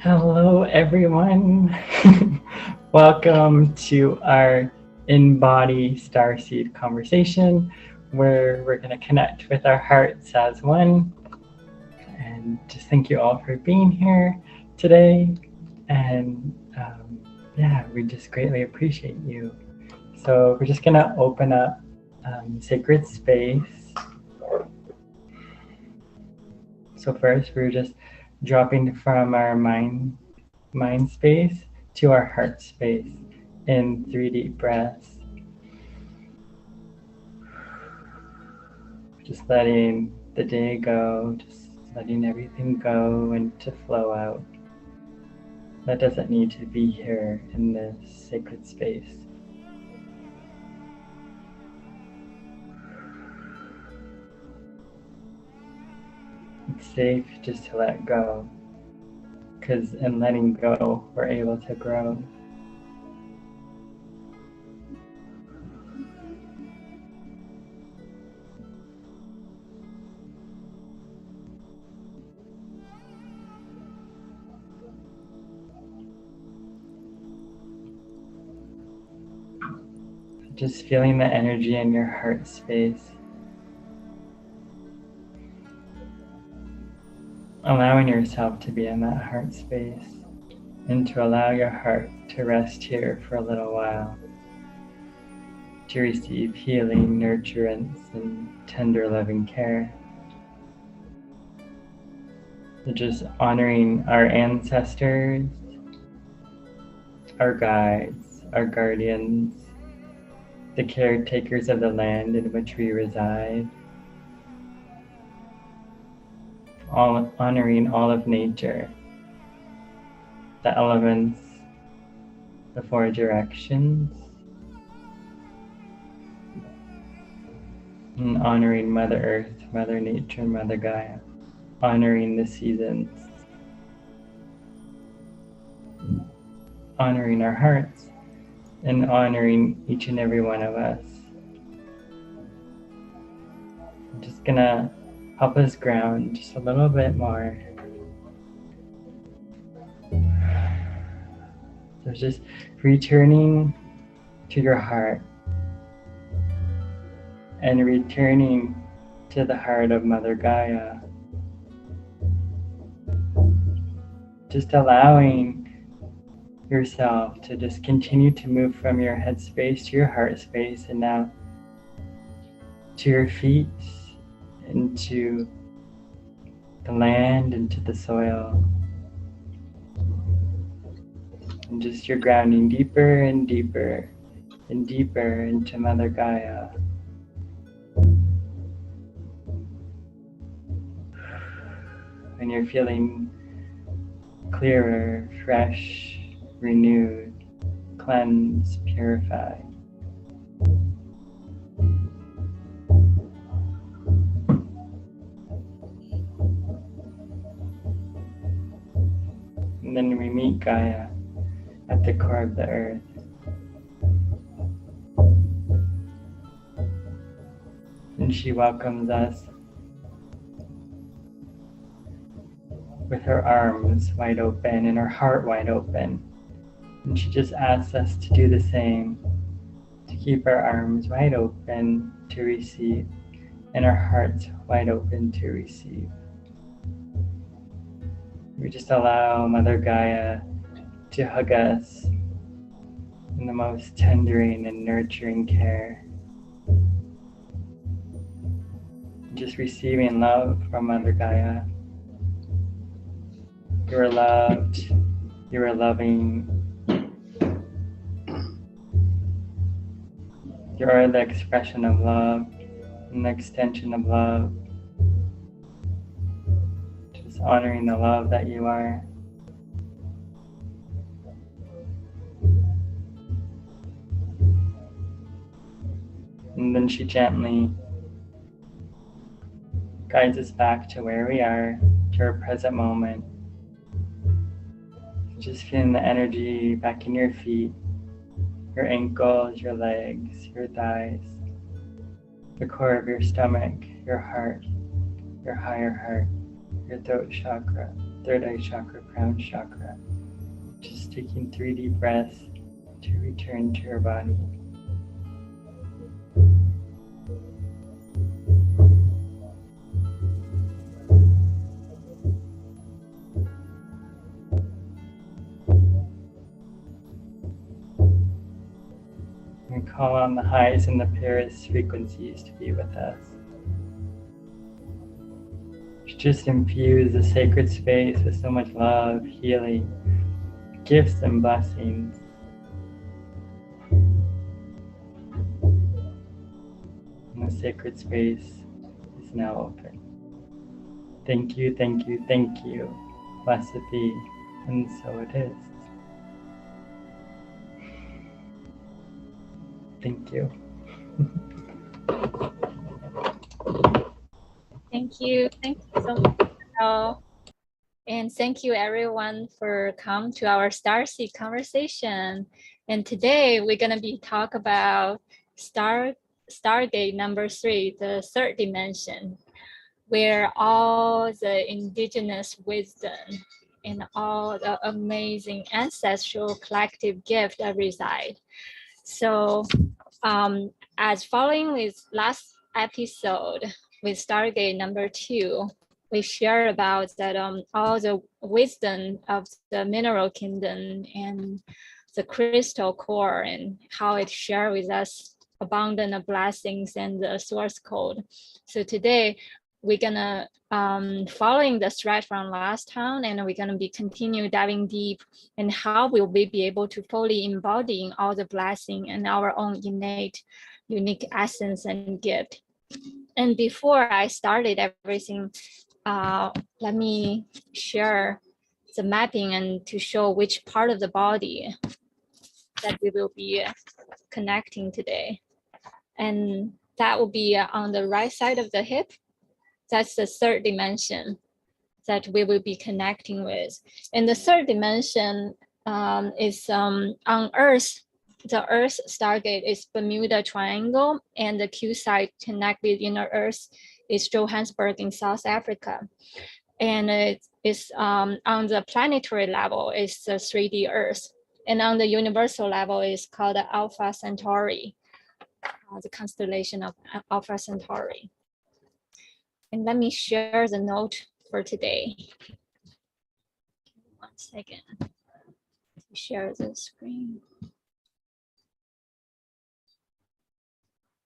Hello, everyone. Welcome to our in-body starseed conversation, where we're going to connect with our hearts as one. And just thank you all for being here today. And we just greatly appreciate you. So we're just going to open up sacred space. So first, we're just dropping from our mind space to our heart space in 3 deep breaths. Just letting the day go, just letting everything go and to flow out. That doesn't need to be here in this sacred space. It's safe just to let go, because in letting go, we're able to grow. Just feeling the energy in your heart space. Allowing yourself to be in that heart space and to allow your heart to rest here for a little while, to receive healing, nurturance, and tender loving care. So just honoring our ancestors, our guides, our guardians, the caretakers of the land in which we reside, honoring all of nature, the elements, the 4 directions, and honoring Mother Earth, Mother Nature, Mother Gaia, honoring the seasons, honoring our hearts, and honoring each and every one of us. I'm just gonna help us ground just a little bit more. So just returning to your heart and returning to the heart of Mother Gaia. Just allowing yourself to just continue to move from your head space to your heart space, and now to your feet, into the land, into the soil. And just you're grounding deeper and deeper and deeper into Mother Gaia. And you're feeling clearer, fresh, renewed, cleansed, purified. And then we meet Gaia at the core of the earth. And she welcomes us with her arms wide open and her heart wide open. And she just asks us to do the same, to keep our arms wide open to receive and our hearts wide open to receive. We just allow Mother Gaia to hug us in the most tendering and nurturing care. Just receiving love from Mother Gaia. You are loved, you are loving, you are the expression of love and the extension of love. Just honoring the love that you are. And then she gently guides us back to where we are, to our present moment. Just feeling the energy back in your feet, your ankles, your legs, your thighs, the core of your stomach, your heart, your higher heart, your throat chakra. third eye chakra, crown chakra. Just taking 3 deep breaths to return to your body. And call on the highs and the purest frequencies to be with us. Just infuse the sacred space with so much love, healing, gifts, and blessings. And the sacred space is now open. Thank you, thank you, thank you. Blessed be, and so it is. Thank you. Thank you so much. And thank you everyone for come to our Starseed Conversation. And today we're gonna be talk about Stargate number 3, the third dimension, where all the indigenous wisdom and all the amazing ancestral collective gift reside. So as following with last episode with Stargate number 2, we shared about that all the wisdom of the mineral kingdom and the crystal core and how it shared with us abundant of blessings and the source code. So today we're gonna following the thread from last time, and we're gonna be continue diving deep in how will we be able to fully embodying all the blessing and our own innate unique essence and gift. And before I started everything, let me share the mapping and to show which part of the body that we will be connecting today. And that will be on the right side of the hip. That's the third dimension that we will be connecting with. And the third dimension is on Earth. The Earth Stargate is Bermuda Triangle, and the Q site connect with inner Earth is Johannesburg in South Africa. And it is on the planetary level is the 3D Earth. And on the universal level is called Alpha Centauri, the constellation of Alpha Centauri. And let me share the note for today. 1 second. Share the screen.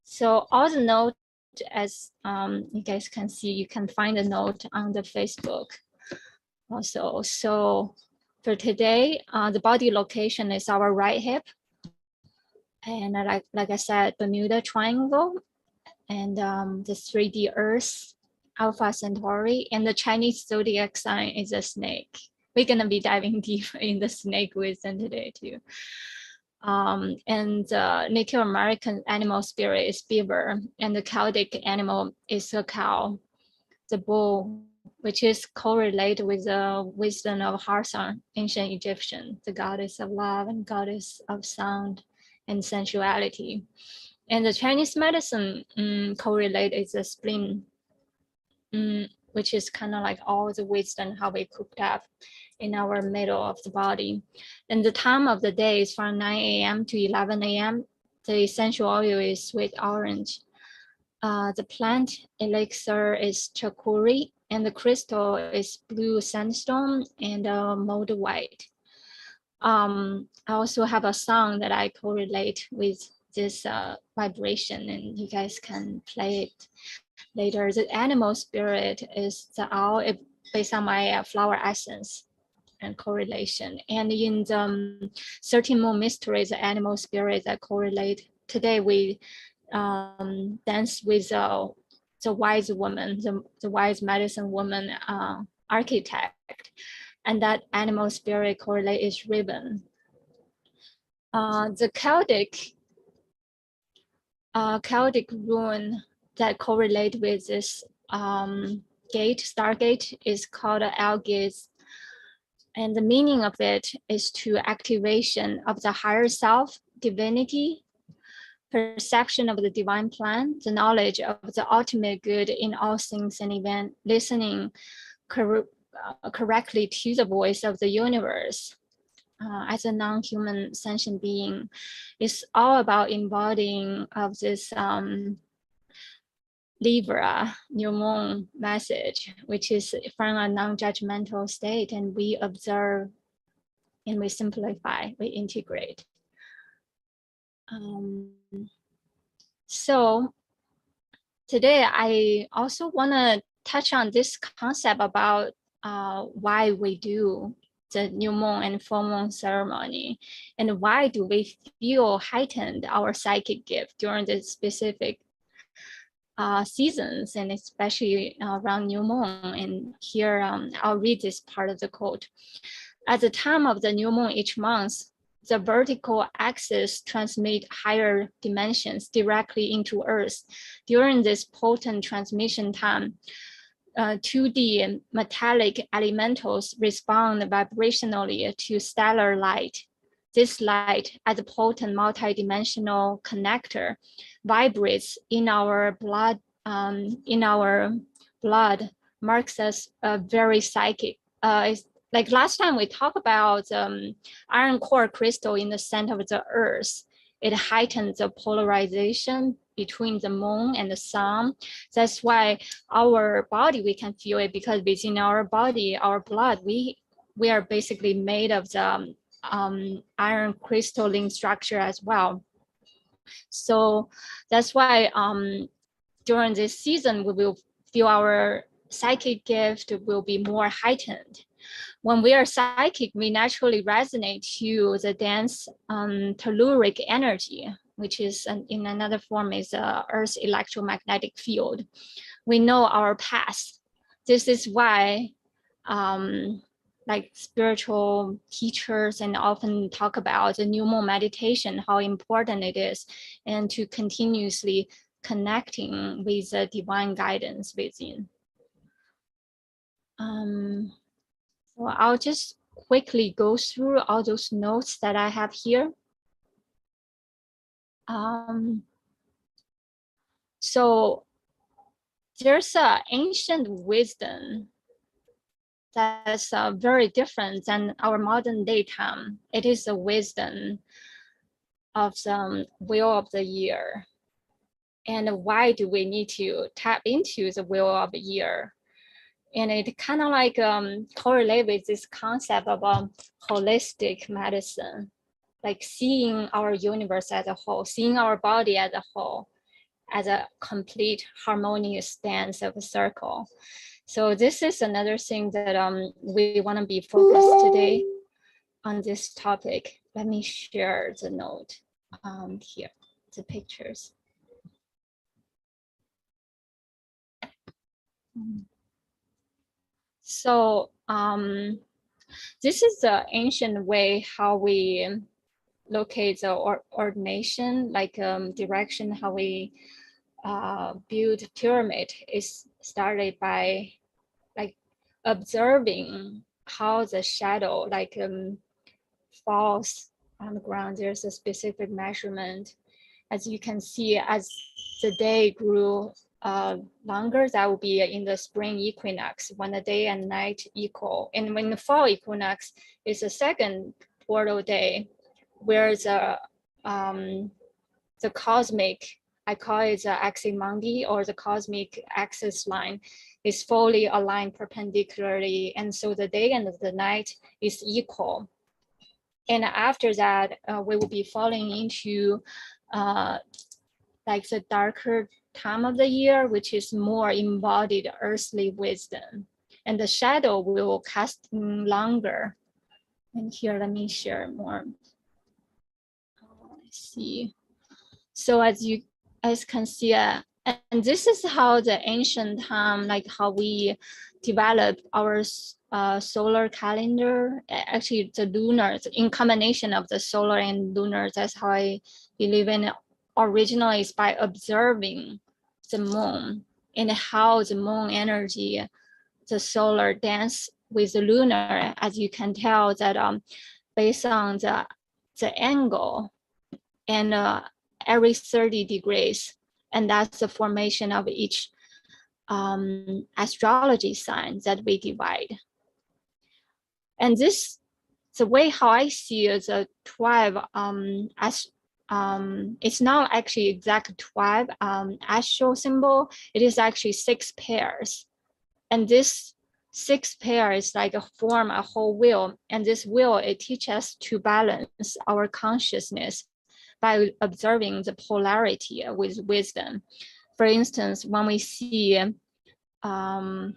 So all the note, as you guys can see, you can find the note on the Facebook also. So for today, the body location is our right hip. And like I said, Bermuda Triangle and the 3D Earth, Alpha Centauri, and the Chinese zodiac sign is a snake. We're gonna be diving deep in the snake wisdom today too. And Native American animal spirit is beaver, and the Celtic animal is a cow, the bull, which is correlated with the wisdom of Harsan, ancient Egyptian, the goddess of love and goddess of sound and sensuality. And the Chinese medicine correlate is the spleen, which is kind of like all the wisdom, how we cooked up in our middle of the body. And the time of the day is from 9 a.m. to 11 a.m. The essential oil is sweet orange. The plant elixir is chakuri, and the crystal is blue sandstone and mold white. I also have a song that I correlate with this vibration, and you guys can play it later. The animal spirit is the owl, based on my flower essence and correlation. And in the 13 Moon Mysteries, the animal spirit that correlate. Today we dance with the wise woman, the wise medicine woman archetype. And that animal spirit correlate is ribbon. The Celtic rune that correlate with this gate, Stargate, is called Algaze. And the meaning of it is to activation of the higher self, divinity, perception of the divine plan, the knowledge of the ultimate good in all things and events, listening correctly to the voice of the universe. As a non-human sentient being, it's all about embodying of this Libra new moon message, which is from a non-judgmental state, and we observe and we simplify, we integrate. So today I also want to touch on this concept about why we do the new moon and full moon ceremony, and why do we feel heightened our psychic gift during the specific seasons, and especially around new moon. And here I'll read this part of the quote. At the time of the new moon each month, the vertical axis transmit higher dimensions directly into Earth. During this potent transmission time, 2D metallic elementals respond vibrationally to stellar light. This light, as a potent multidimensional connector, vibrates in our blood. Marks us very psychic. Like last time we talked about iron core crystal in the center of the Earth. It heightens the polarization between the moon and the sun. That's why our body, we can feel it, because within our body, our blood, we are basically made of the iron crystalline structure as well. So that's why during this season, we will feel our psychic gift will be more heightened. When we are psychic, we naturally resonate to the dense telluric energy, which is in another form is Earth's electromagnetic field. We know our past. This is why like spiritual teachers and often talk about the new moon meditation, how important it is, and to continuously connecting with the divine guidance within. So I'll just quickly go through all those notes that I have here. So there's an ancient wisdom that's very different than our modern day time. It is the wisdom of the wheel of the year. And why do we need to tap into the wheel of the year? And it kind of like correlate with this concept of holistic medicine, like seeing our universe as a whole, seeing our body as a whole, as a complete harmonious dance of a circle. So this is another thing that we want to be focused today on this topic. Let me share the note here, the pictures. So this is the ancient way how we locate the ordination, like direction, how we build pyramid is started by like observing how the shadow like falls on the ground. There's a specific measurement. As you can see, as the day grew longer, that will be in the spring equinox, when the day and night equal. And when the fall equinox is the second portal day, where the cosmic, I call it the aximundi, or the cosmic axis line, is fully aligned perpendicularly. And so the day and the night is equal. And after that, we will be falling into like the darker time of the year, which is more embodied earthly wisdom. And the shadow will cast longer. And here, let me share more. Let's see. So as you guys can see, and this is how the ancient time, like how we develop our solar calendar, actually the lunar, in combination of the solar and lunar. That's how I believe in it. Originally is by observing the moon and how the moon energy, the solar dance with the lunar. As you can tell that based on the angle and every 30 degrees, and that's the formation of each astrology sign that we divide. And this, the way how I see it, the 12 as it's not actually exact 12 astral symbol. It is actually 6 pairs, and this 6 pairs like form a whole wheel. And this wheel, it teaches us to balance our consciousness by observing the polarity with wisdom. For instance, when we see the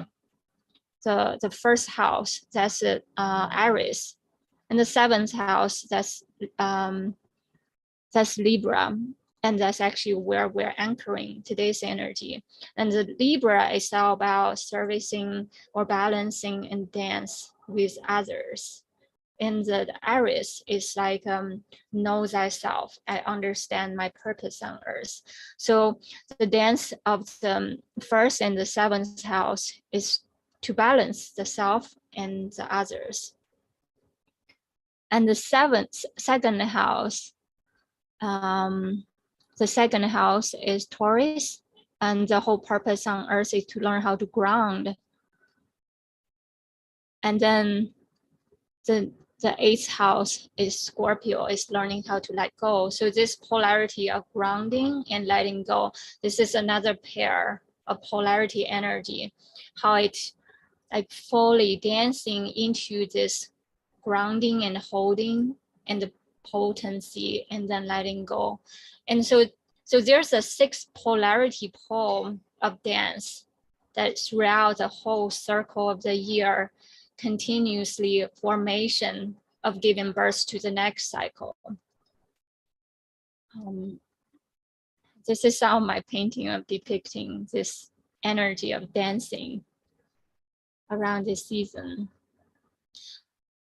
first house, that's Aries, and the 7th house, that's Libra, and that's actually where we're anchoring today's energy. And the Libra is all about servicing or balancing and dance with others. And the Aries is like know thyself. I understand my purpose on earth. So the dance of the 1st and the 7th house is to balance the self and the others. And the second house, the second house is Taurus, and the whole purpose on earth is to learn how to ground. And then the 8th house is Scorpio, is learning how to let go. So this polarity of grounding and letting go, this is another pair of polarity energy, how it like fully dancing into this grounding and holding and the potency and then letting go. And so there's a 6 polarity pole of dance that throughout the whole circle of the year, continuously formation of giving birth to the next cycle. This is how my painting of depicting this energy of dancing around this season.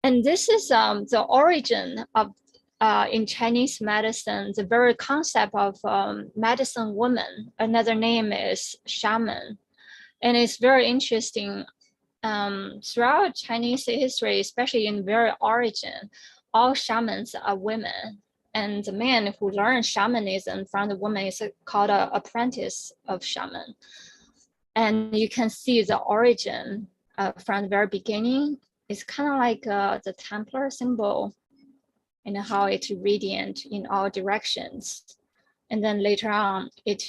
And this is the origin of, in Chinese medicine, the very concept of medicine woman. Another name is shaman. And it's very interesting. Throughout Chinese history, especially in the very origin, all shamans are women. And the man who learns shamanism from the woman is called an apprentice of shaman. And you can see the origin from the very beginning. It's kind of like the Templar symbol and how it's radiant in all directions. And then later on, it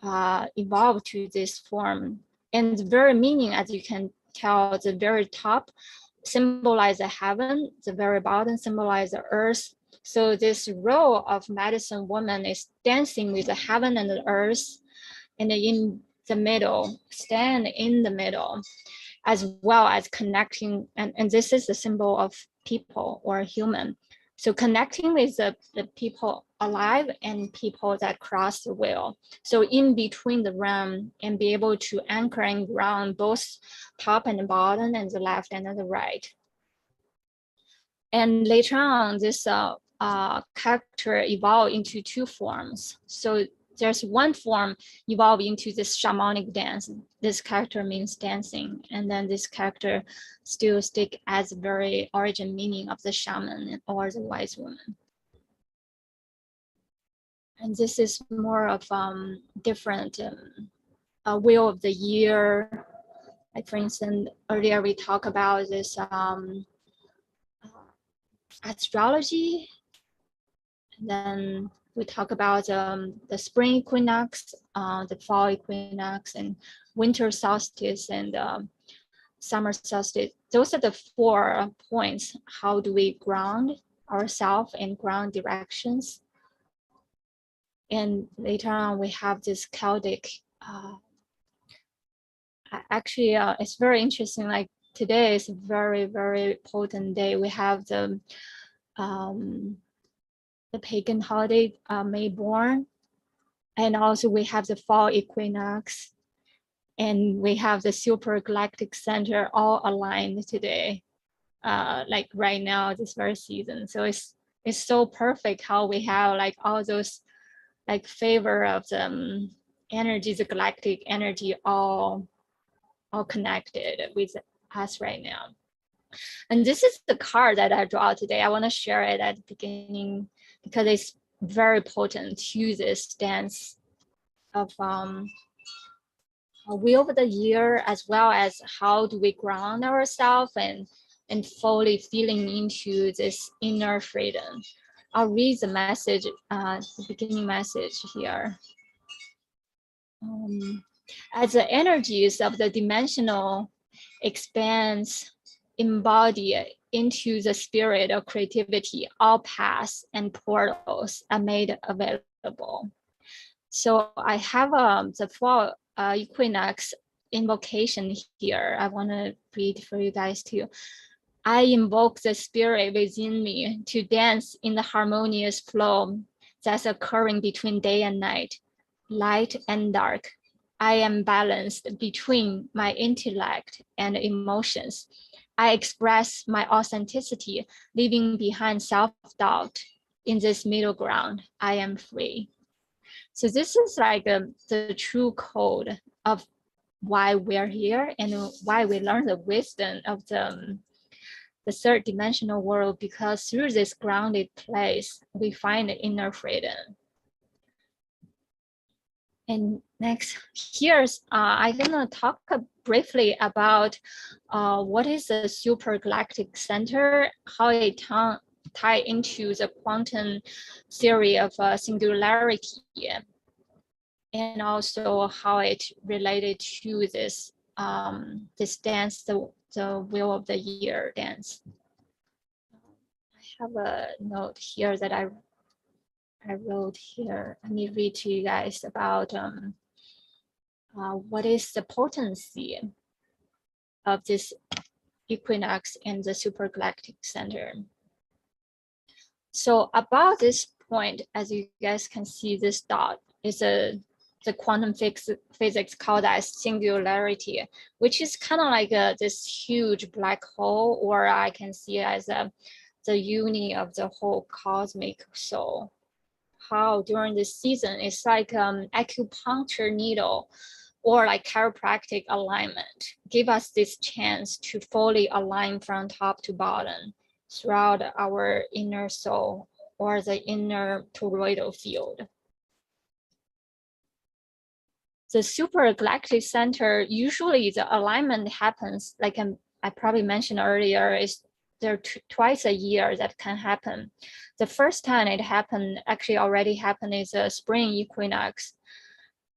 evolved to this form. And the very meaning, as you can tell, the very top symbolizes the heaven, the very bottom symbolizes the earth. So this role of medicine woman is dancing with the heaven and the earth, and in the middle, stand in the middle, as well as connecting, and this is the symbol of people or human. So connecting with the people alive and people that cross the wheel. So in between the realm, and be able to anchor and ground both top and the bottom and the left and the right. And later on, this character evolved into 2 forms. So there's one form evolved into this shamanic dance. This character means dancing. And then this character still stick as the very origin meaning of the shaman or the wise woman. And this is more of different wheel of the year. Like for instance, earlier we talked about this astrology. And then we talk about the spring equinox, the fall equinox, and winter solstice and summer solstice. Those are the 4 points. How do we ground ourselves and ground directions? And later on, we have this Celtic. Actually, it's very interesting. Like today is a very, very potent day. We have the pagan holiday, Mayborn. And also we have the fall equinox, and we have the Super Galactic Center all aligned today, like right now, this very season. So it's so perfect how we have like all those like favor of the energy, the galactic energy, all connected with us right now. And this is the card that I draw today. I want to share it at the beginning because it's very potent to this dance of a wheel of the year, as well as how do we ground ourselves and and fully feeling into this inner freedom. I'll read the message, the beginning message here. As the energies of the dimensional expands, embody into the spirit of creativity, all paths and portals are made available. So I have the fall equinox invocation here. I want to read for you guys too. I invoke the spirit within me to dance in the harmonious flow that's occurring between day and night, light and dark. I am balanced between my intellect and emotions. I express my authenticity, leaving behind self-doubt. In this middle ground, I am free. So this is like the true code of why we're here and why we learn the wisdom of the third dimensional world, because through this grounded place, we find the inner freedom. And next, here's, I'm gonna talk briefly about what is the Super Galactic Center, how it tie into the quantum theory of singularity, and also how it related to this this dance, the Wheel of the Year dance. I have a note here that I wrote here. Let me read to you guys about what is the potency of this equinox and the Super Galactic Center. So about this point, as you guys can see, this dot is the quantum physics called as singularity, which is kind of like this huge black hole, or I can see it as the uni of the whole cosmic soul. How during this season, it's like acupuncture needle or like chiropractic alignment, give us this chance to fully align from top to bottom throughout our inner soul or the inner toroidal field. The Super Galactic Center, usually the alignment happens, like I probably mentioned earlier, is there twice a year that can happen. The first time it happened, actually already happened, is a spring equinox.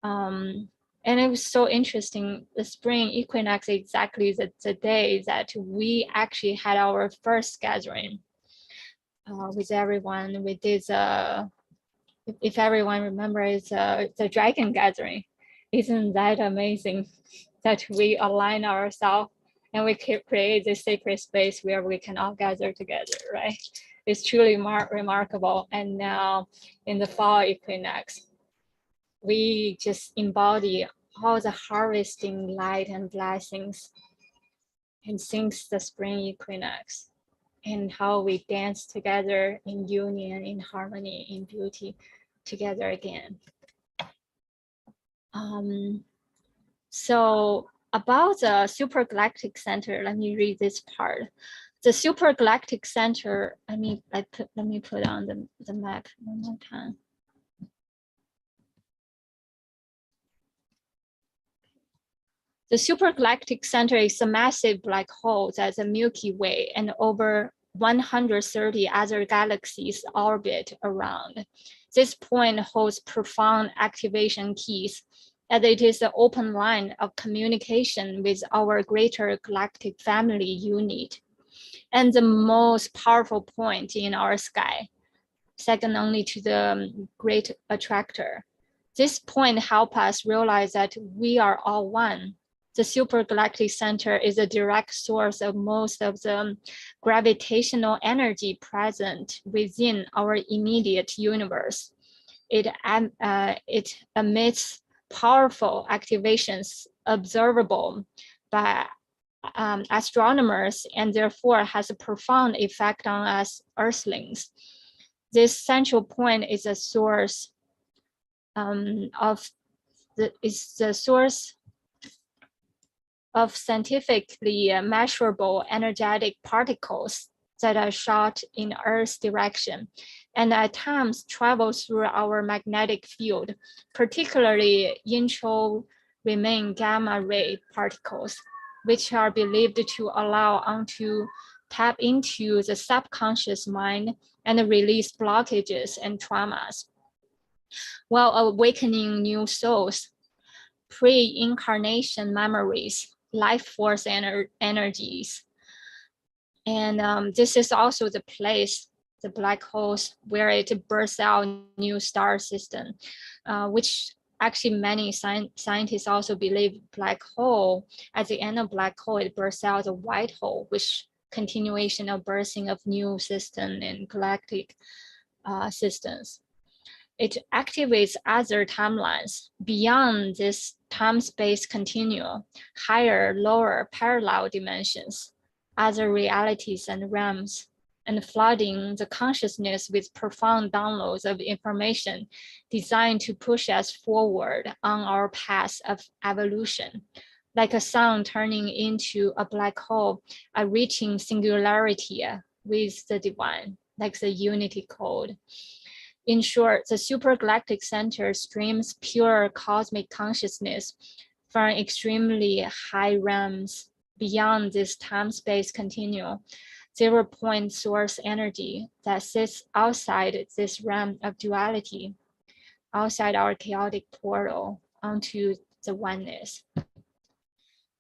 And it was so interesting, the spring equinox exactly the day that we actually had our first gathering with everyone. We did, if everyone remembers, the dragon gathering. Isn't that amazing that we align ourselves and we create this sacred space where we can all gather together, right? It's truly remarkable. And now in the fall equinox, we just embody all the harvesting light and blessings. And since the spring equinox, and how we dance together in union, in harmony, in beauty together again. So about the Super Galactic Center, let me read this part. The Super Galactic Center, let me put on the map one more time. The Super Galactic Center is a massive black hole that the Milky Way and over 130 other galaxies orbit around. This point holds profound activation keys, as it is the open line of communication with our greater galactic family unit, and the most powerful point in our sky, second only to the Great Attractor. This point helps us realize that we are all one. The Super Galactic Center is a direct source of most of the gravitational energy present within our immediate universe. It emits powerful activations observable by astronomers, and therefore has a profound effect on us Earthlings. This central point is a source of scientifically measurable energetic particles that are shot in Earth's direction, and at times travel through our magnetic field, particularly intro-Riemann gamma ray particles, which are believed to allow onto tap into the subconscious mind and release blockages and traumas, while awakening new souls, pre-incarnation memories, life force energies. And this is also the place, the black holes, where it bursts out new star system, which actually many scientists also believe black hole, at the end of black hole, it bursts out a white hole, which continuation of birthing of new system and galactic systems. It activates other timelines beyond this time-space continuum, higher, lower, parallel dimensions, other realities and realms, and flooding the consciousness with profound downloads of information designed to push us forward on our path of evolution. Like a sun turning into a black hole, a reaching singularity with the divine, like the unity code. In short, the Super Galactic Center streams pure cosmic consciousness from extremely high realms beyond this time-space continuum, 0-point source energy that sits outside this realm of duality, outside our chaotic portal onto the oneness.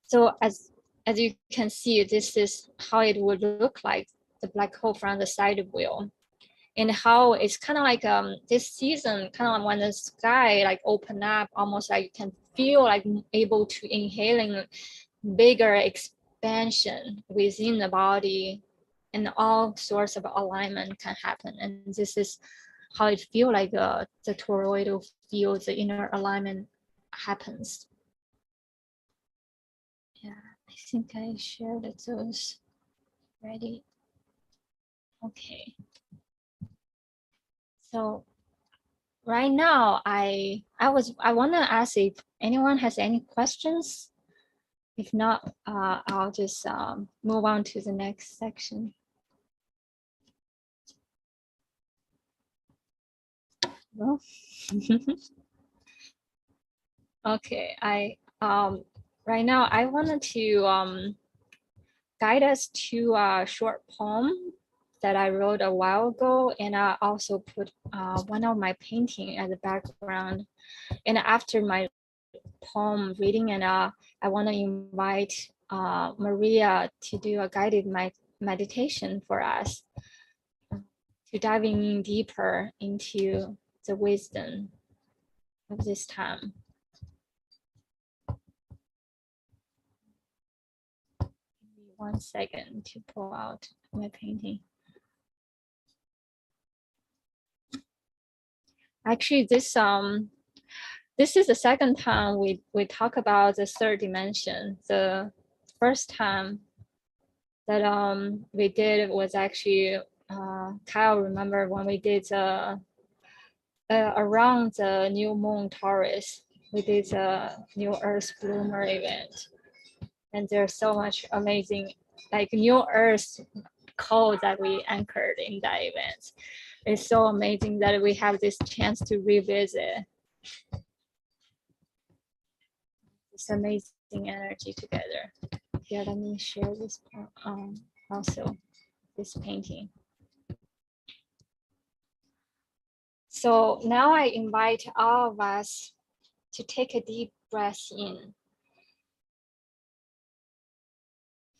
So as you can see, this is how it would look like, the black hole from the side view. And how it's kind of like this season, kind of like when the sky like open up, almost like you can feel like able to inhaling bigger expansion within the body, and all sorts of alignment can happen. And this is how it feel like the toroidal field, the inner alignment happens. Yeah, I think I shared those already. Okay. So right now, I want to ask if anyone has any questions. If not, I'll just move on to the next section. No? Okay, right now I wanted to guide us to a short poem that I wrote a while ago, and I also put one of my painting as a background. And after my poem reading, and I want to invite Maria to do a guided meditation for us, to diving in deeper into the wisdom of this time. Give me 1 second to pull out my painting. Actually, this is the second time we talk about the third dimension. The first time that we did was actually Kyle, remember when we did around the new moon Taurus, we did a new Earth bloomer event, and there's so much amazing like new Earth code that we anchored in that event. It's so amazing that we have this chance to revisit this amazing energy together. Here, let me share this also this painting. So now I invite all of us to take a deep breath in.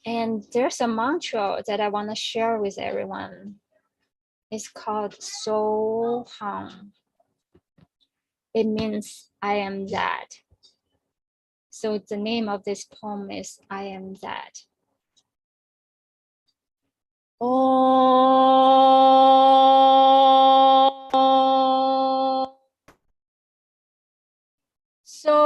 And there's a mantra that I want to share with everyone. It's called So Hum. It means I am that. So the name of this poem is I Am That. Oh, so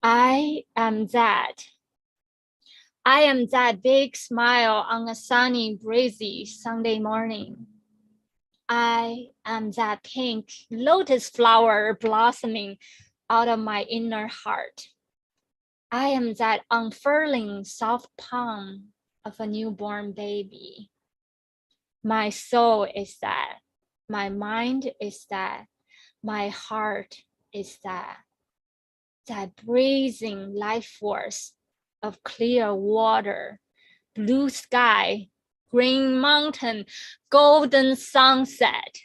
I am that. I am that big smile on a sunny, breezy Sunday morning. I am that pink lotus flower blossoming out of my inner heart. I am that unfurling soft palm of a newborn baby. My soul is that. My mind is that. My heart is that. that breathing life force of clear water, blue sky, green mountain, golden sunset,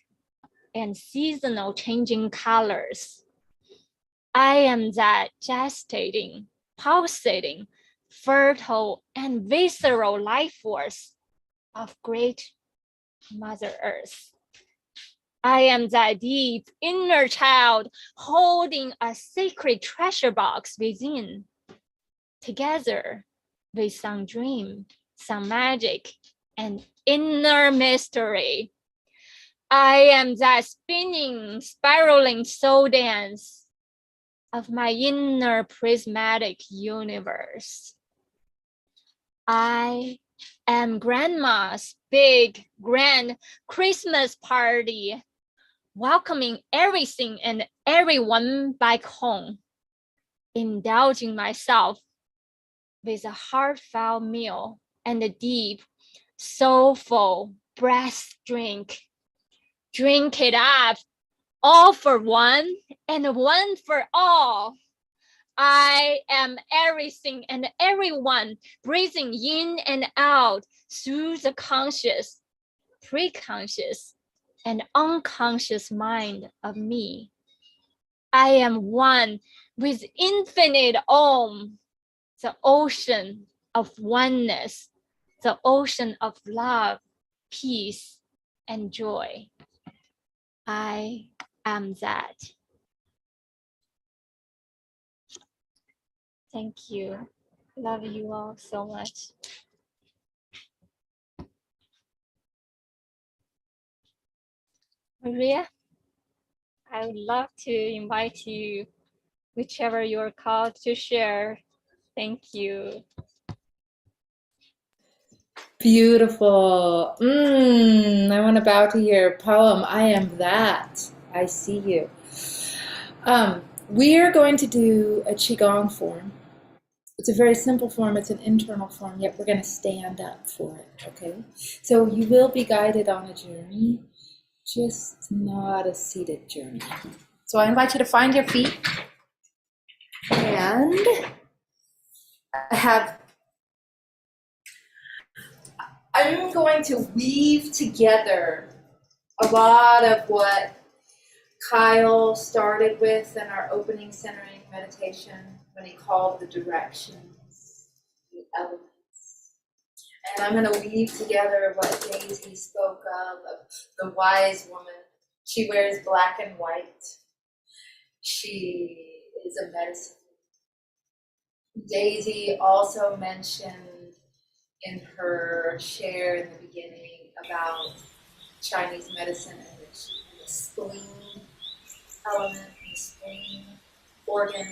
and seasonal changing colors. I am that gestating, pulsating, fertile, and visceral life force of great Mother Earth. I am that deep inner child holding a sacred treasure box within. Together with some dream, some magic, and inner mystery. I am that spinning, spiraling soul dance of my inner prismatic universe. I am Grandma's big, grand Christmas party, welcoming everything and everyone back home, indulging myself with a heartfelt meal and a deep, soulful breath drink. Drink it up, all for one and one for all. I am everything and everyone, breathing in and out through the conscious, preconscious, and unconscious mind of me. I am one with infinite Om, the ocean of oneness, the ocean of love, peace, and joy. I am that. Thank you. Love you all so much. Maria, I would love to invite you, whichever you're called to share. Thank you. Beautiful. I want to bow to your poem. I am that. I see you. We are going to do a Qigong form. It's a very simple form. It's an internal form, yet we're going to stand up for it, okay? So you will be guided on a journey, just not a seated journey. So I invite you to find your feet. And I'm going to weave together a lot of what Kyle started with in our opening centering meditation when he called the directions, the elements. And I'm going to weave together what Daisy spoke of the wise woman. She wears black and white. She is a medicine. Daisy also mentioned in her share in the beginning about Chinese medicine and the spleen element, the spleen organ.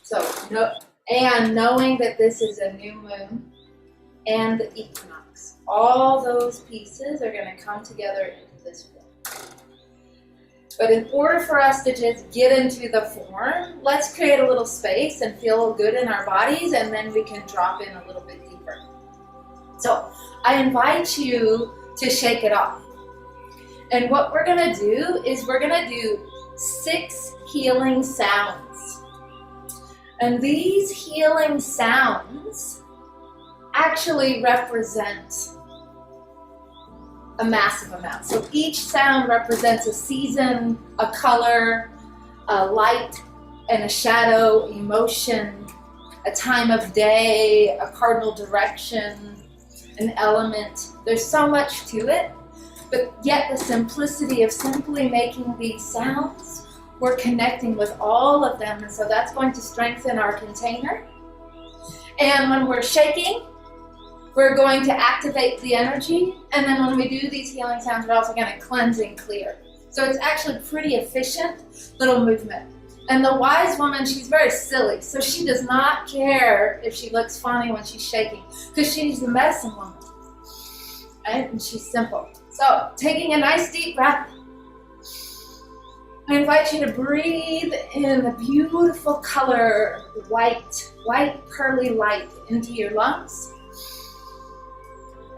So, knowing that this is a new moon and the equinox, all those pieces are going to come together into this form. But in order for us to just get into the form, let's create a little space and feel good in our bodies, and then we can drop in a little bit deeper. So I invite you to shake it off. And what we're going to do is we're going to do 6 healing sounds. And these healing sounds actually represent a massive amount. So each sound represents a season, a color, a light and a shadow, emotion, a time of day, a cardinal direction, an element. There's so much to it, but yet the simplicity of simply making these sounds, we're connecting with all of them, and so that's going to strengthen our container. And when we're shaking, we're going to activate the energy, and then when we do these healing sounds, we're also going to cleanse and clear. So it's actually pretty efficient little movement. And the wise woman, she's very silly, so she does not care if she looks funny when she's shaking, because she's the medicine woman, right? And she's simple. So taking a nice deep breath, I invite you to breathe in the beautiful color, white pearly light into your lungs.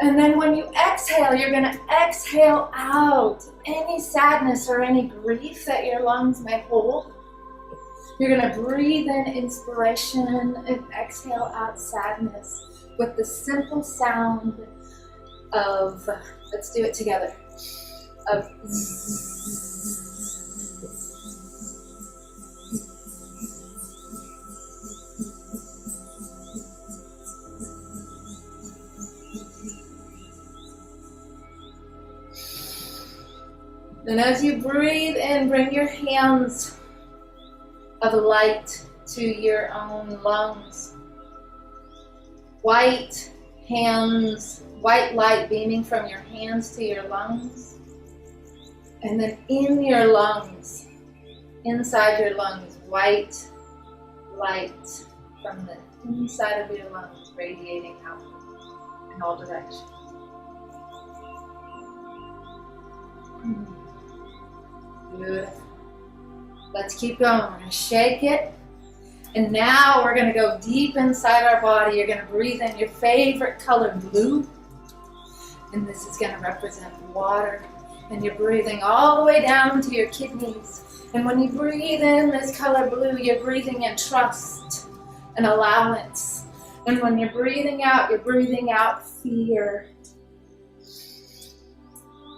And then when you exhale, you're going to exhale out any sadness or any grief that your lungs may hold. You're gonna breathe in inspiration and exhale out sadness with the simple sound of, let's do it together, of zzz. And as you breathe in, bring your hands of light to your own lungs. White hands, white light beaming from your hands to your lungs. And then in your lungs, inside your lungs, white light from the inside of your lungs radiating out in all directions. Beautiful. Let's keep going. We're going to shake it. And now we're going to go deep inside our body. You're going to breathe in your favorite color, blue. And this is going to represent water. And you're breathing all the way down to your kidneys. And when you breathe in this color blue, you're breathing in trust and allowance. And when you're breathing out fear.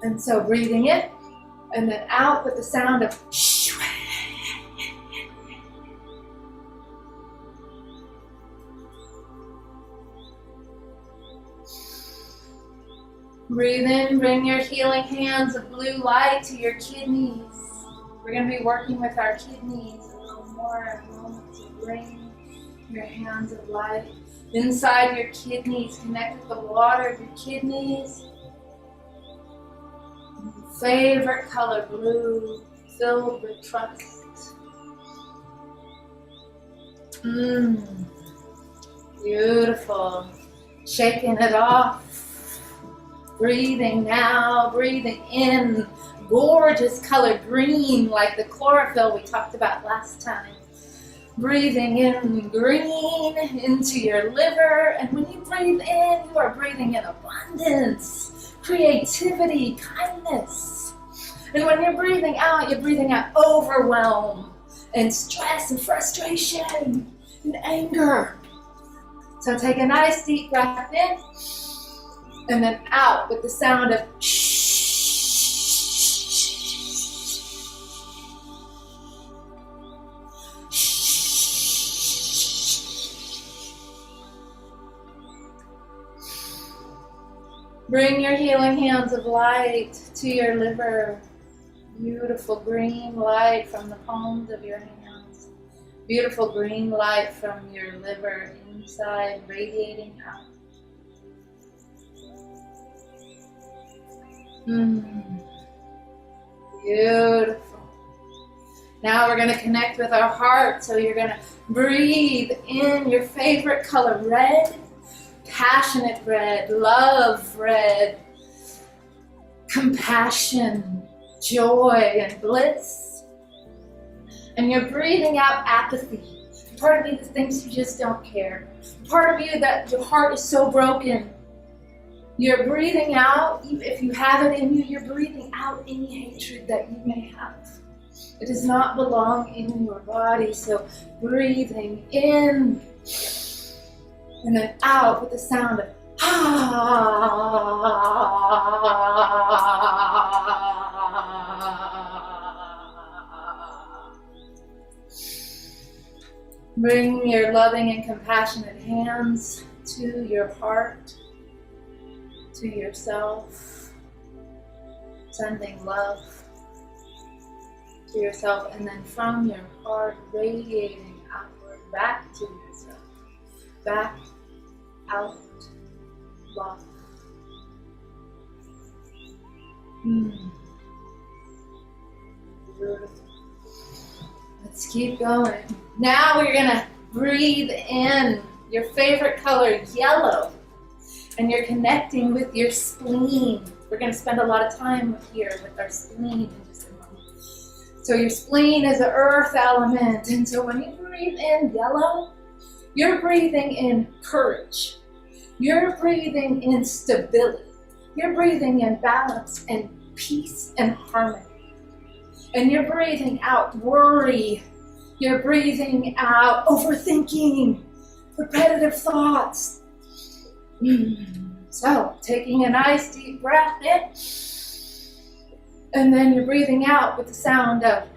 And so breathing in and then out with the sound of shh. Breathe in, bring your healing hands of blue light to your kidneys. We're going to be working with our kidneys a little more in a moment. So bring your hands of light inside your kidneys. Connect with the water of your kidneys. Favorite color, blue, filled with trust. Beautiful. Shaking it off. Breathing now, breathing in. Gorgeous color green, like the chlorophyll we talked about last time. Breathing in green into your liver. And when you breathe in, you are breathing in abundance, creativity, kindness. And when you're breathing out overwhelm and stress and frustration and anger. So take a nice deep breath in and then out with the sound of shh. Bring your healing hands of light to your liver. Beautiful green light from the palms of your hands. Beautiful green light from your liver inside, radiating out. Beautiful. Now we're going to connect with our heart. So you're going to breathe in your favorite color, red. Passionate red, love red, compassion, joy, and bliss. And you're breathing out apathy. Part of you that thinks you just don't care. Part of you that your heart is so broken. You're breathing out, if you have it in you, you're breathing out any hatred that you may have. It does not belong in your body. So breathing in. And then out with the sound of Bring your loving and compassionate hands to your heart, to yourself, sending love to yourself, and then from your heart radiating outward back to yourself. Back, out, love. Beautiful. Let's keep going. Now we're gonna breathe in your favorite color, yellow, and you're connecting with your spleen. We're gonna spend a lot of time here with our spleen in just a moment. So your spleen is the earth element, and so when you breathe in yellow, you're breathing in courage. You're breathing in stability. You're breathing in balance and peace and harmony. And you're breathing out worry. You're breathing out, overthinking, repetitive thoughts. So, taking a nice deep breath in, and then you're breathing out with the sound of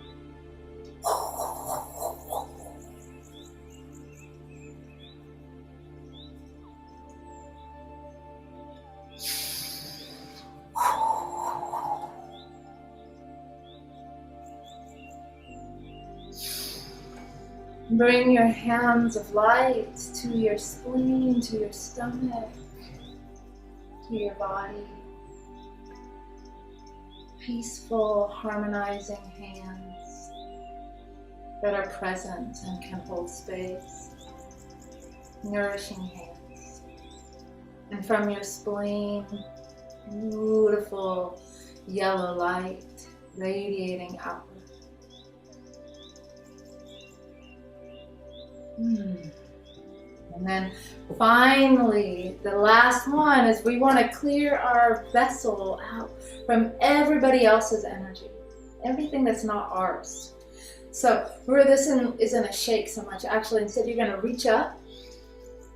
bring your hands of light to your spleen, to your stomach, to your body. Peaceful, harmonizing hands that are present and can hold space. Nourishing hands. And from your spleen, beautiful yellow light radiating outward. And then finally, the last one is we want to clear our vessel out from everybody else's energy, everything that's not ours. So where this isn't a shake so much, actually instead you're going to reach up.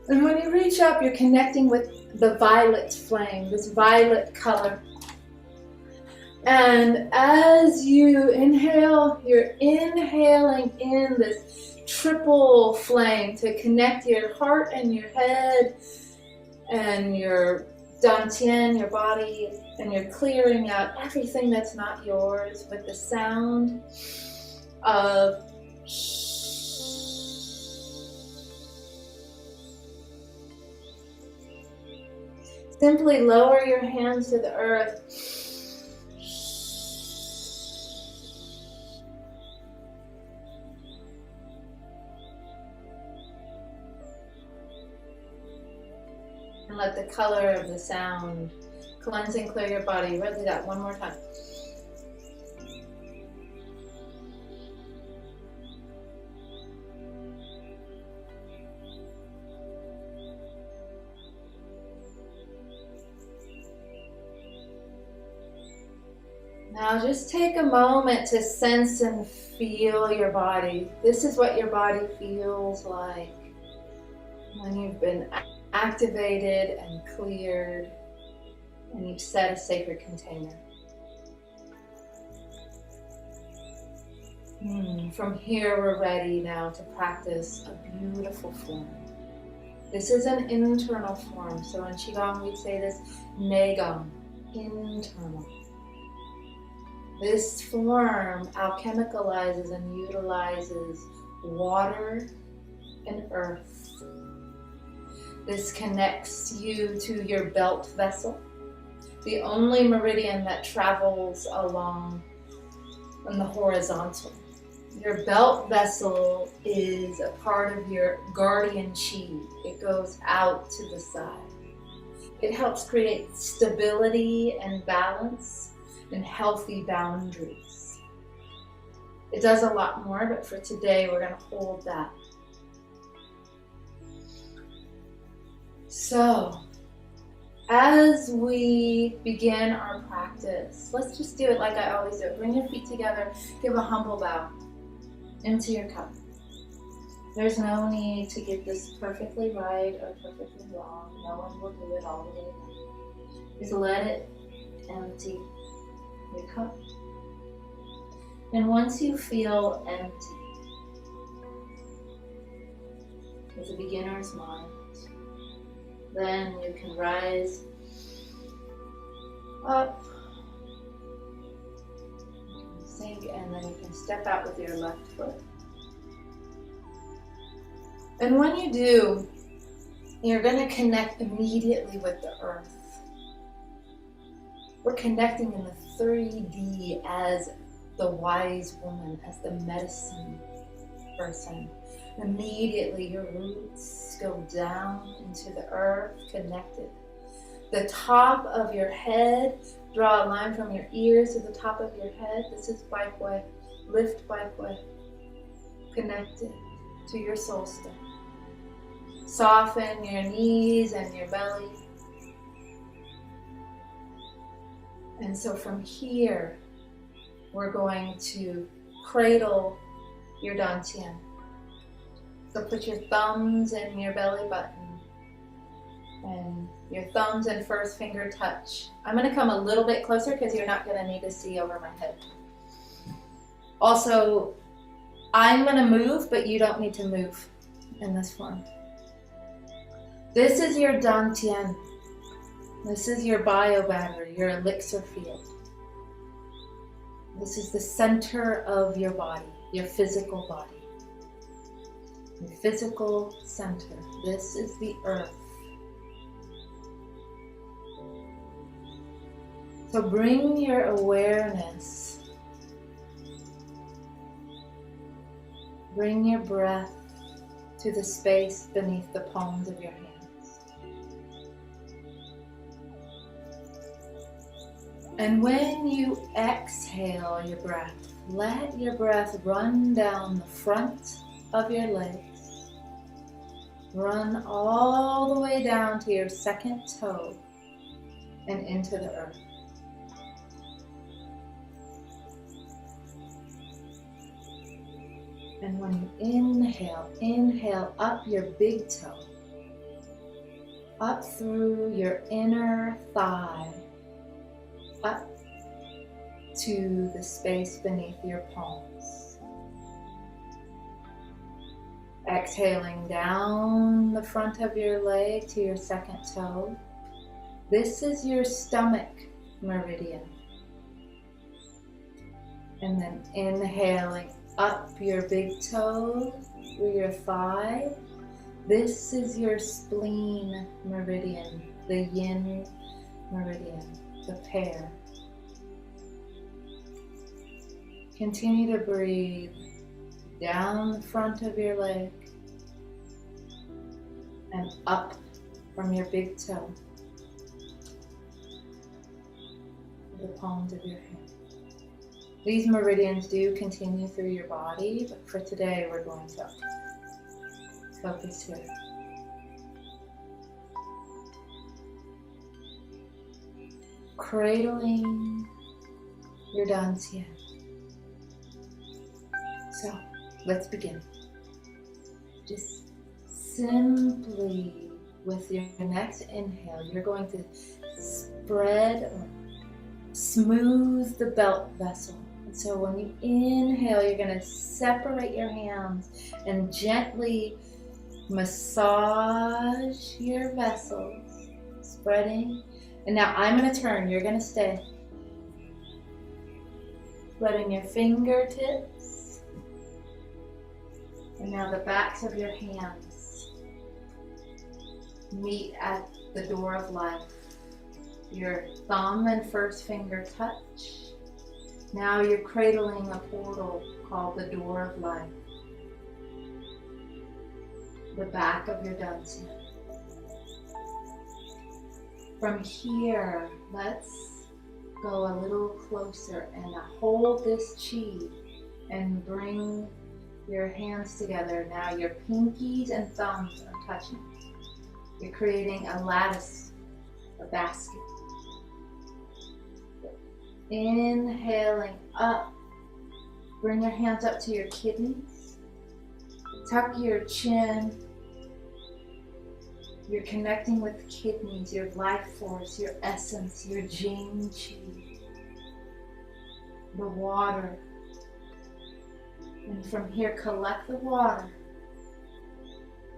And when you reach up, you're connecting with the violet flame, this violet color. And as you inhale, you're inhaling in this triple flame to connect your heart and your head and your dantian, your body, and you're clearing out everything that's not yours with the sound of simply lower your hands to the earth. And let the color of the sound cleanse and clear your body. We'll do that one more time. Now just take a moment to sense and feel your body. This is what your body feels like when you've been activated and cleared and you've set a sacred container. From here we're ready now to practice a beautiful form. This is an internal form. So in Qigong we'd say this Gong, internal. This form alchemicalizes and utilizes water and earth. This connects you to your belt vessel, the only meridian that travels along on the horizontal. Your belt vessel is a part of your guardian chi. It goes out to the side. It helps create stability and balance and healthy boundaries. It does a lot more, but for today we're going to hold that. So, as we begin our practice, let's just do it like I always do. Bring your feet together, give a humble bow into your cup. There's no need to get this perfectly right or perfectly wrong. No one will do it all the way around. Just let it empty your cup. And once you feel empty, as a beginner's mind, then you can rise up, you can sink, and then you can step out with your left foot. And when you do, you're going to connect immediately with the earth. We're connecting in the 3D as the wise woman, as the medicine person. Immediately your roots go down into the earth, connected. The top of your head, draw a line from your ears to the top of your head. This is Baikwe, lift Baikwe, connected to your soul stone. Soften your knees and your belly. And so from here, we're going to cradle your dantian. So put your thumbs in your belly button and your thumbs and first finger touch. I'm going to come a little bit closer because you're not going to need to see over my head. Also, I'm going to move, but you don't need to move in this form. This is your dantian. This is your bio battery, your elixir field. This is the center of your body, your physical body. Your physical center. This is the earth. So bring your awareness, bring your breath to the space beneath the palms of your hands. And when you exhale your breath, let your breath run down the front of your legs, run all the way down to your second toe and into the earth. And when you inhale, inhale up your big toe, up through your inner thigh, up to the space beneath your palms. Exhaling down the front of your leg to your second toe. This is your stomach meridian. And then inhaling up your big toe through your thigh. This is your spleen meridian, the yin meridian, the pair. Continue to breathe down the front of your leg and up from your big toe to the palms of your hand. These meridians do continue through your body, but for today we're going to focus here. Cradling your dantian. So let's begin. Just simply with your next inhale, you're going to spread or smooth the belt vessel. And so when you inhale, you're going to separate your hands and gently massage your vessels, spreading. And now I'm going to turn, you're going to stay. Spreading your fingertips. And now the backs of your hands meet at the door of life. Your thumb and first finger touch. Now you're cradling a portal called the door of life. The back of your dantian. From here, let's go a little closer and hold this chi and bring your hands together. Now your pinkies and thumbs are touching. You're creating a lattice, a basket. Inhaling up, bring your hands up to your kidneys, tuck your chin. You're connecting with the kidneys, your life force, your essence, your Jing Qi, the water. And from here, collect the water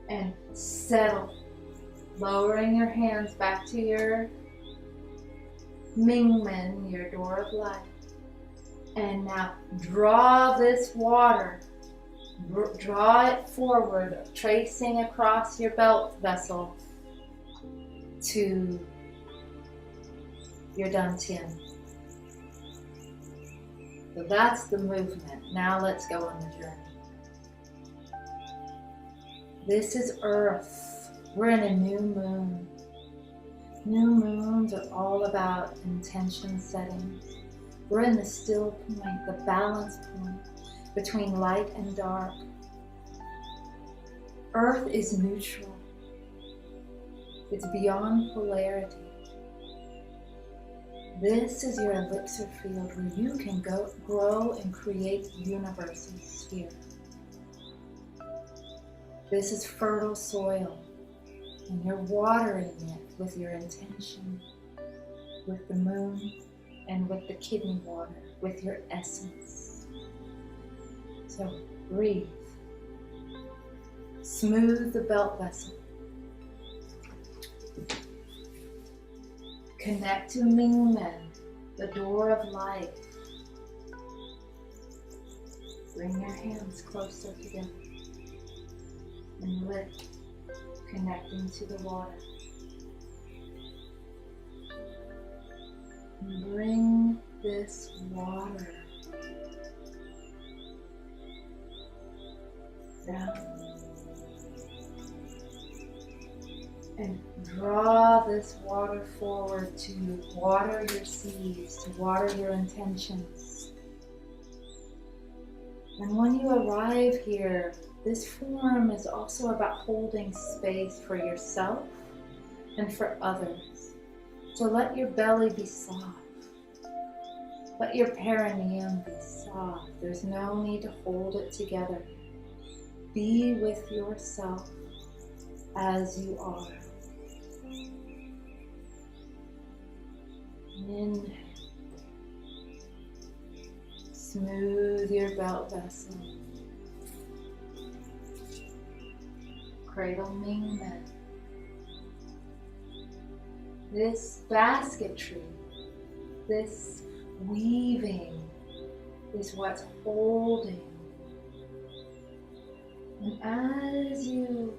and settle, lowering your hands back to your Mingmen, your door of life. And now draw this water, draw it forward, tracing across your belt vessel to your dantian. So that's the movement. Now let's go on the journey. This is Earth. We're in a new moon. New moons are all about intention setting. We're in the still point, the balance point between light and dark. Earth is neutral. It's beyond polarity. This is your elixir field where you can grow and create universes here. This is fertile soil, and you're watering it with your intention, with the moon, and with the kidney water, with your essence. So breathe. Smooth the belt vessel. Connect to Mingmen, the door of life. Bring your hands closer together and lift, connecting to the water. And bring this water down. And draw this water forward to water your seeds, to water your intentions. And when you arrive here, this form is also about holding space for yourself and for others. So let your belly be soft. Let your perineum be soft. There's no need to hold it together. Be with yourself as you are. Inhale. Smooth your belt vessel. Cradle Mingmen. This basketry, this weaving is what's holding. And as you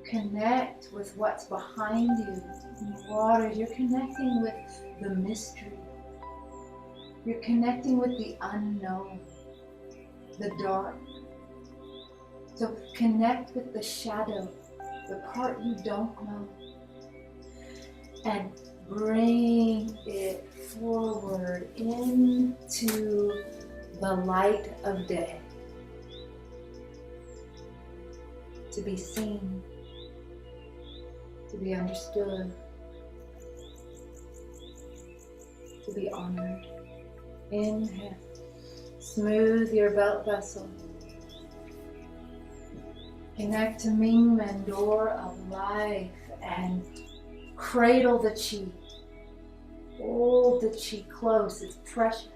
connect with what's behind you in the water, you're connecting with the mystery. You're connecting with the unknown, the dark. So connect with the shadow, the part you don't know, and bring it forward into the light of day, to be seen, to be understood, to be honored. Inhale. Smooth your belt vessel. Connect to Mingmen, door of life, and cradle the chi. Hold the chi close, it's precious.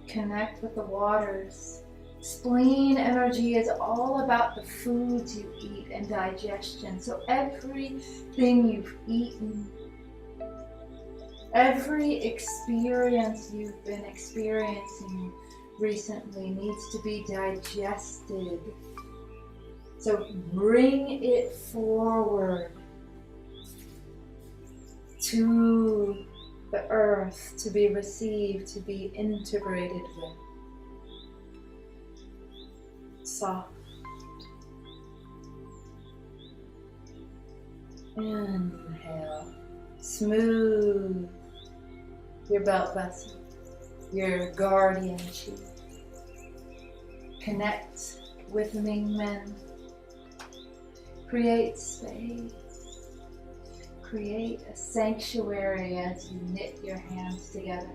Connect with the waters. Spleen energy is all about the foods you eat and digestion. So everything you've eaten, every experience you've been experiencing recently needs to be digested. So bring it forward to the earth to be received, to be integrated with. Soft. Inhale. Smooth your belt vessel, your guardian chi. Connect with Mingmen. Create space. Create a sanctuary as you knit your hands together.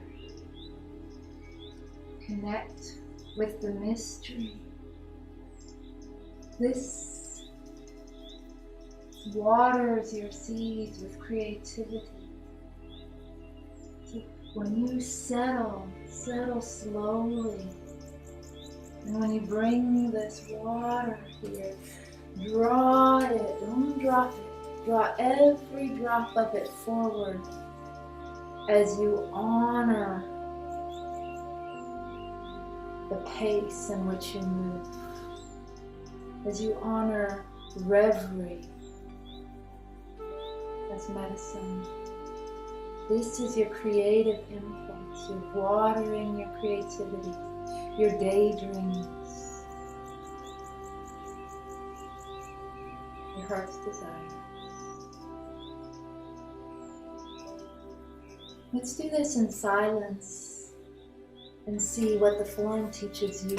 Connect with the mystery. This waters your seeds with creativity. So when you settle slowly. And when you bring this water here, draw it, don't drop it. Draw every drop of it forward as you honor the pace in which you move. As you honor reverie as medicine. This is your creative impulse. You're watering your creativity, your daydreams, your heart's desire. Let's do this in silence and see what the form teaches you.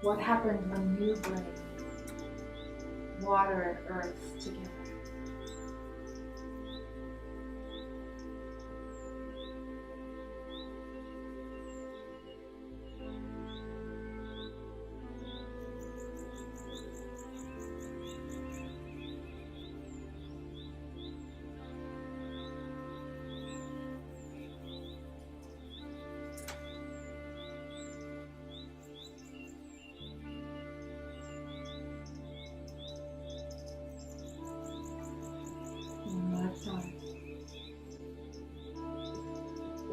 What happened when you bring water and earth together?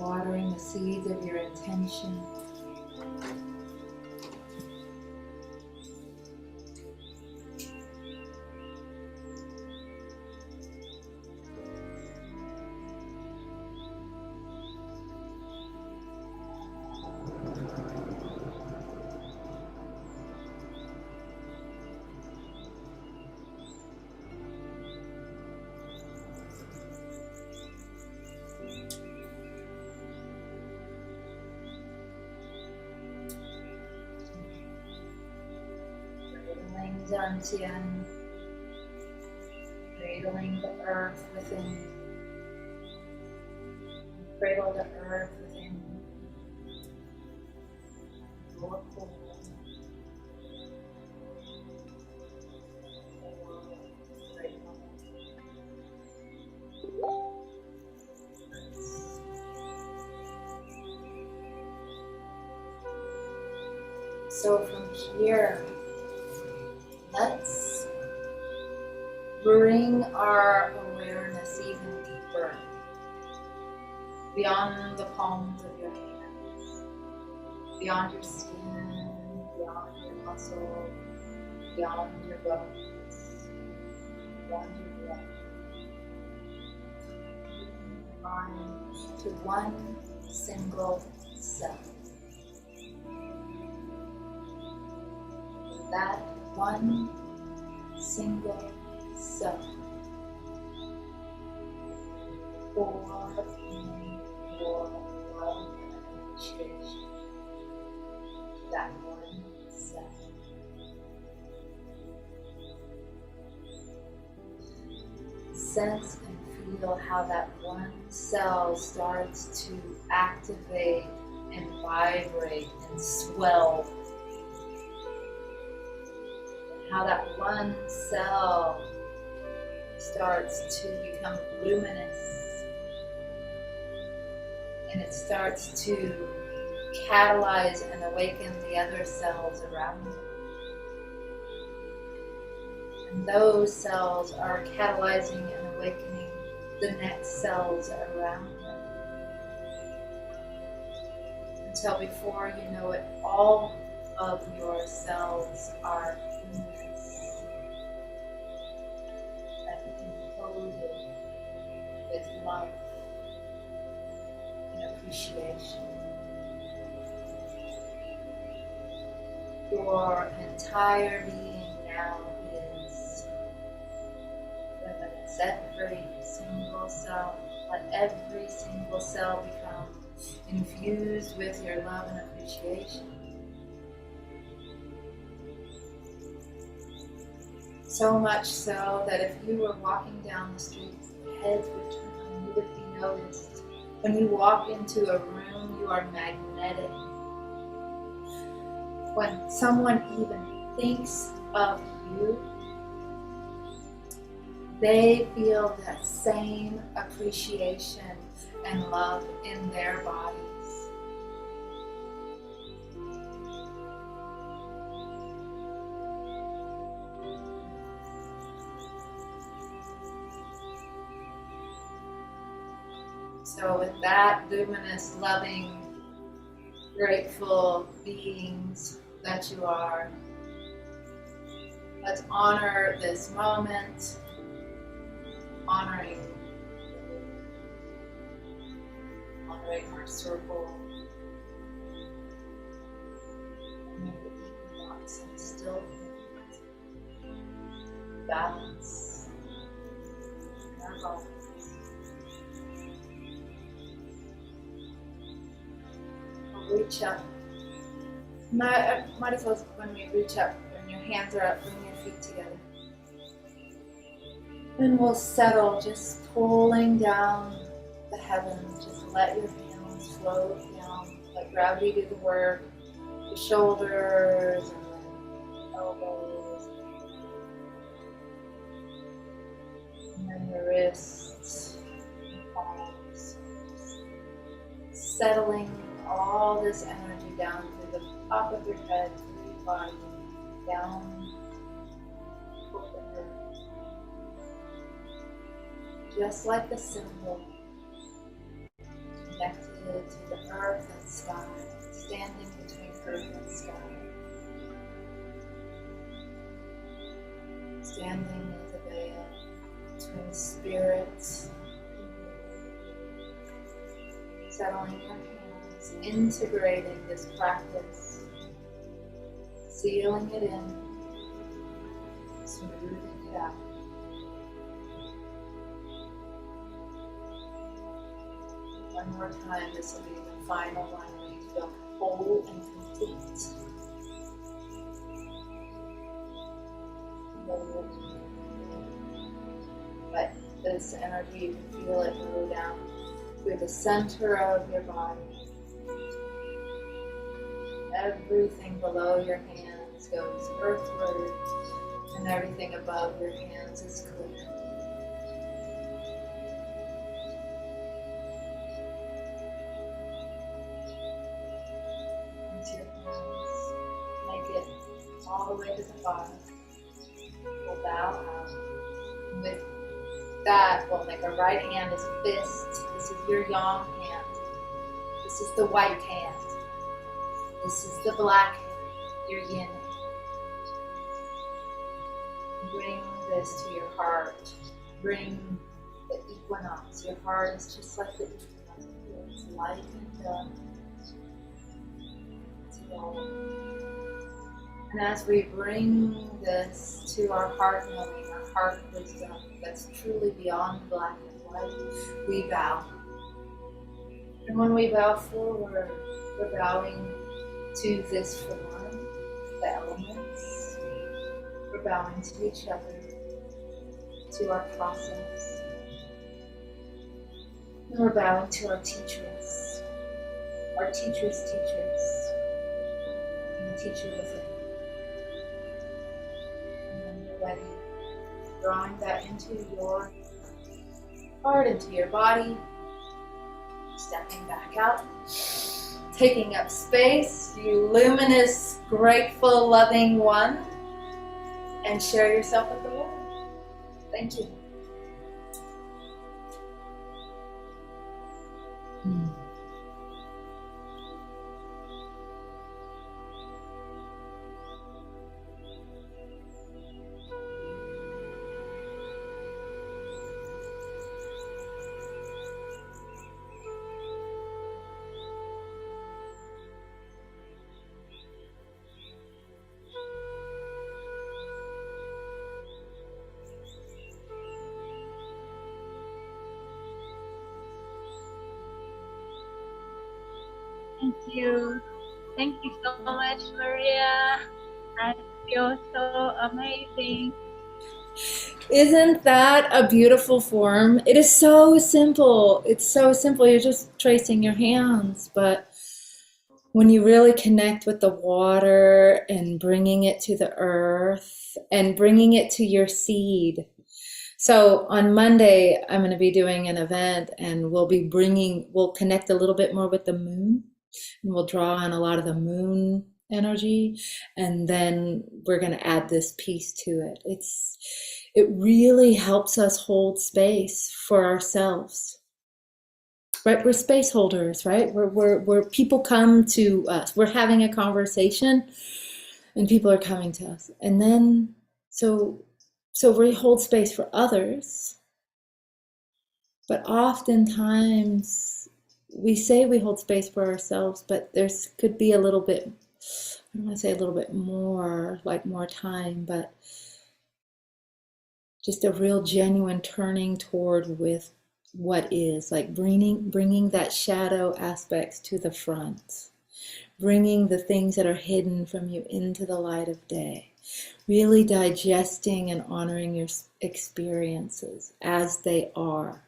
watering the seeds of your intention. Dantian, cradling the earth within you. Cradle the earth within you. Your core. So from here, let's bring our awareness even deeper, beyond the palms of your hands, beyond your skin, beyond your muscle, beyond your bones, beyond your breath. Mind to one single cell. That one single cell for your love and appreciation. That one cell. Sense and feel how that one cell starts to activate and vibrate and swell. How that one cell starts to become luminous, and it starts to catalyze and awaken the other cells around it. And those cells are catalyzing and awakening the next cells around them. Until before you know it, all of your cells are luminous and imploded with love and appreciation. Your entire being now is luminous. Every single cell, let every single cell become infused with your love and appreciation. So much so that if you were walking down the street, heads would turn and you would be noticed. When you walk into a room, you are magnetic. When someone even thinks of you, they feel that same appreciation and love in their bodies. So with that, luminous, loving, grateful beings that you are, let's honor this moment, honoring our circle, and equinox and still balance in our bodies. Reach up. Might as well, when we reach up, when your hands are up, bring your feet together. Then we'll settle, just pulling down the heavens. Just let your hands float down, let gravity do the work. Your shoulders and then elbows. And then your wrists and palms. Settling all this energy down through the top of your head, through your body, down toward the earth. Just like the symbol, connected connected to the earth and sky, standing between earth and sky. Standing as a veil between spirits, settling your hands, integrating this practice, sealing it in, smoothing it out. One more time, this will be the final one where you feel whole and complete. But this energy, you can feel it go down through the center of your body. Everything below your hands goes earthward, and everything above your hands is clear. Into your hands, make it all the way to the bottom. We'll bow out. With that, we'll make our right hand as a fist. This is your yang hand. This is the white hand. This is the black hand, your yin. Bring this to your heart. Bring the equinox. Your heart is just like the equinox. It's light and dark. It's evolving. And as we bring this to our heart knowing, our heart wisdom that's truly beyond black and white, we bow. And when we bow forward, we're bowing to this form, the elements. We're bowing to each other, to our process. And we're bowing to our teachers, teachers, and the teacher within. And when you're ready, drawing that into your heart, into your body, stepping back out, taking up space, you luminous, grateful, loving one, and share yourself with the world. Thank you. Thank you. Thank you so much, Maria. I feel so amazing. Isn't that a beautiful form? It is so simple. It's so simple. You're just tracing your hands. But when you really connect with the water and bringing it to the earth and bringing it to your seed. So on Monday, I'm going to be doing an event and we'll connect a little bit more with the moon. And we'll draw on a lot of the moon energy, and then we're going to add this piece to it. It really helps us hold space for ourselves, right? We're space holders, right? We're people come to us. We're having a conversation, and people are coming to us, and then so we hold space for others, but oftentimes we say we hold space for ourselves, but there's could be a little bit, I don't want to say a little bit more, like more time, but just a real genuine turning toward with what is, like bringing that shadow aspects to the front, bringing the things that are hidden from you into the light of day, really digesting and honoring your experiences as they are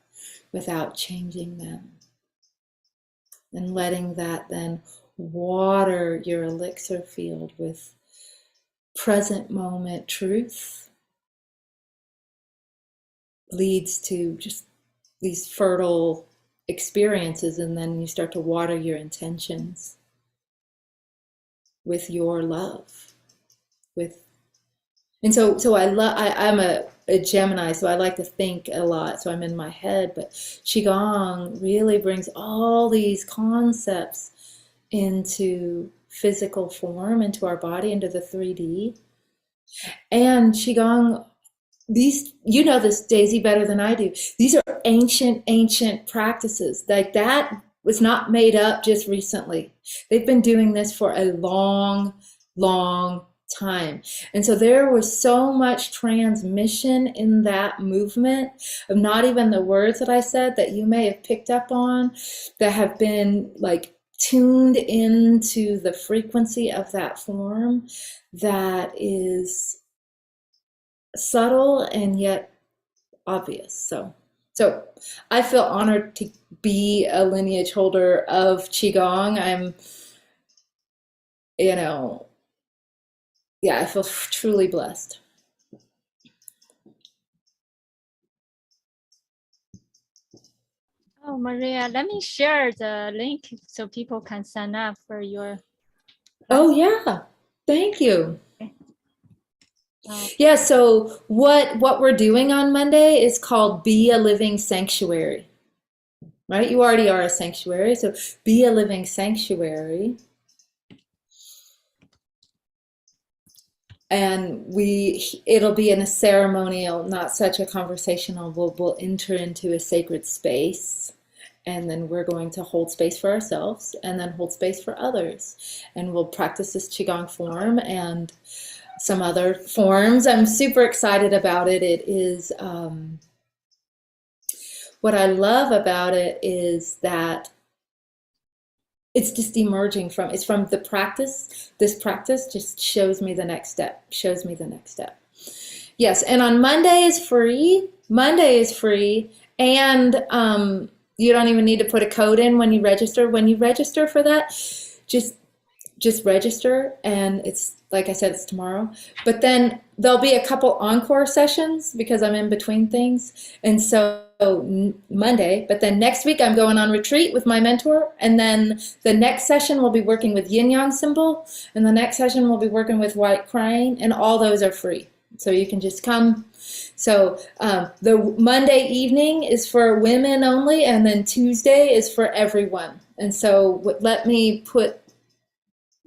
without changing them. And letting that then water your elixir field with present moment truth leads to just these fertile experiences, and then you start to water your intentions with your love. And so I'm a a Gemini, so I like to think a lot, so I'm in my head. But Qigong really brings all these concepts into physical form, into our body, into the 3D. And Qigong, these, you know this, Daisy, better than I do. These are ancient practices. Like, that was not made up just recently. They've been doing this for a long time. And so there was so much transmission in that movement of not even the words that I said that you may have picked up on, that have been like tuned into the frequency of that form, that is subtle and yet obvious. So I feel honored to be a lineage holder of Qigong. I'm, you know, yeah, I feel truly blessed. Oh, Maria, let me share the link so people can sign up for your class. Oh yeah, thank you. Oh, Yeah, so what we're doing on Monday is called Be a Living Sanctuary. Right? You already are a sanctuary, so be a living sanctuary. And it'll be in a ceremonial, not such a conversational. We'll enter into a sacred space, and then we're going to hold space for ourselves and then hold space for others. And we'll practice this Qigong form and some other forms. I'm super excited about it. It is, what I love about it is that it's just emerging from, it's from the practice. This practice just shows me the next step, Yes, and on Monday is free. And you don't even need to put a code in when you register. When you register for that, just register, and it's, like I said, it's tomorrow. But then there'll be a couple encore sessions because I'm in between things. And so Monday, but then next week I'm going on retreat with my mentor. And then the next session we'll be working with yin yang symbol. And the next session we'll be working with white crane. And all those are free. So you can just come. So the Monday evening is for women only. And then Tuesday is for everyone. And so let me put,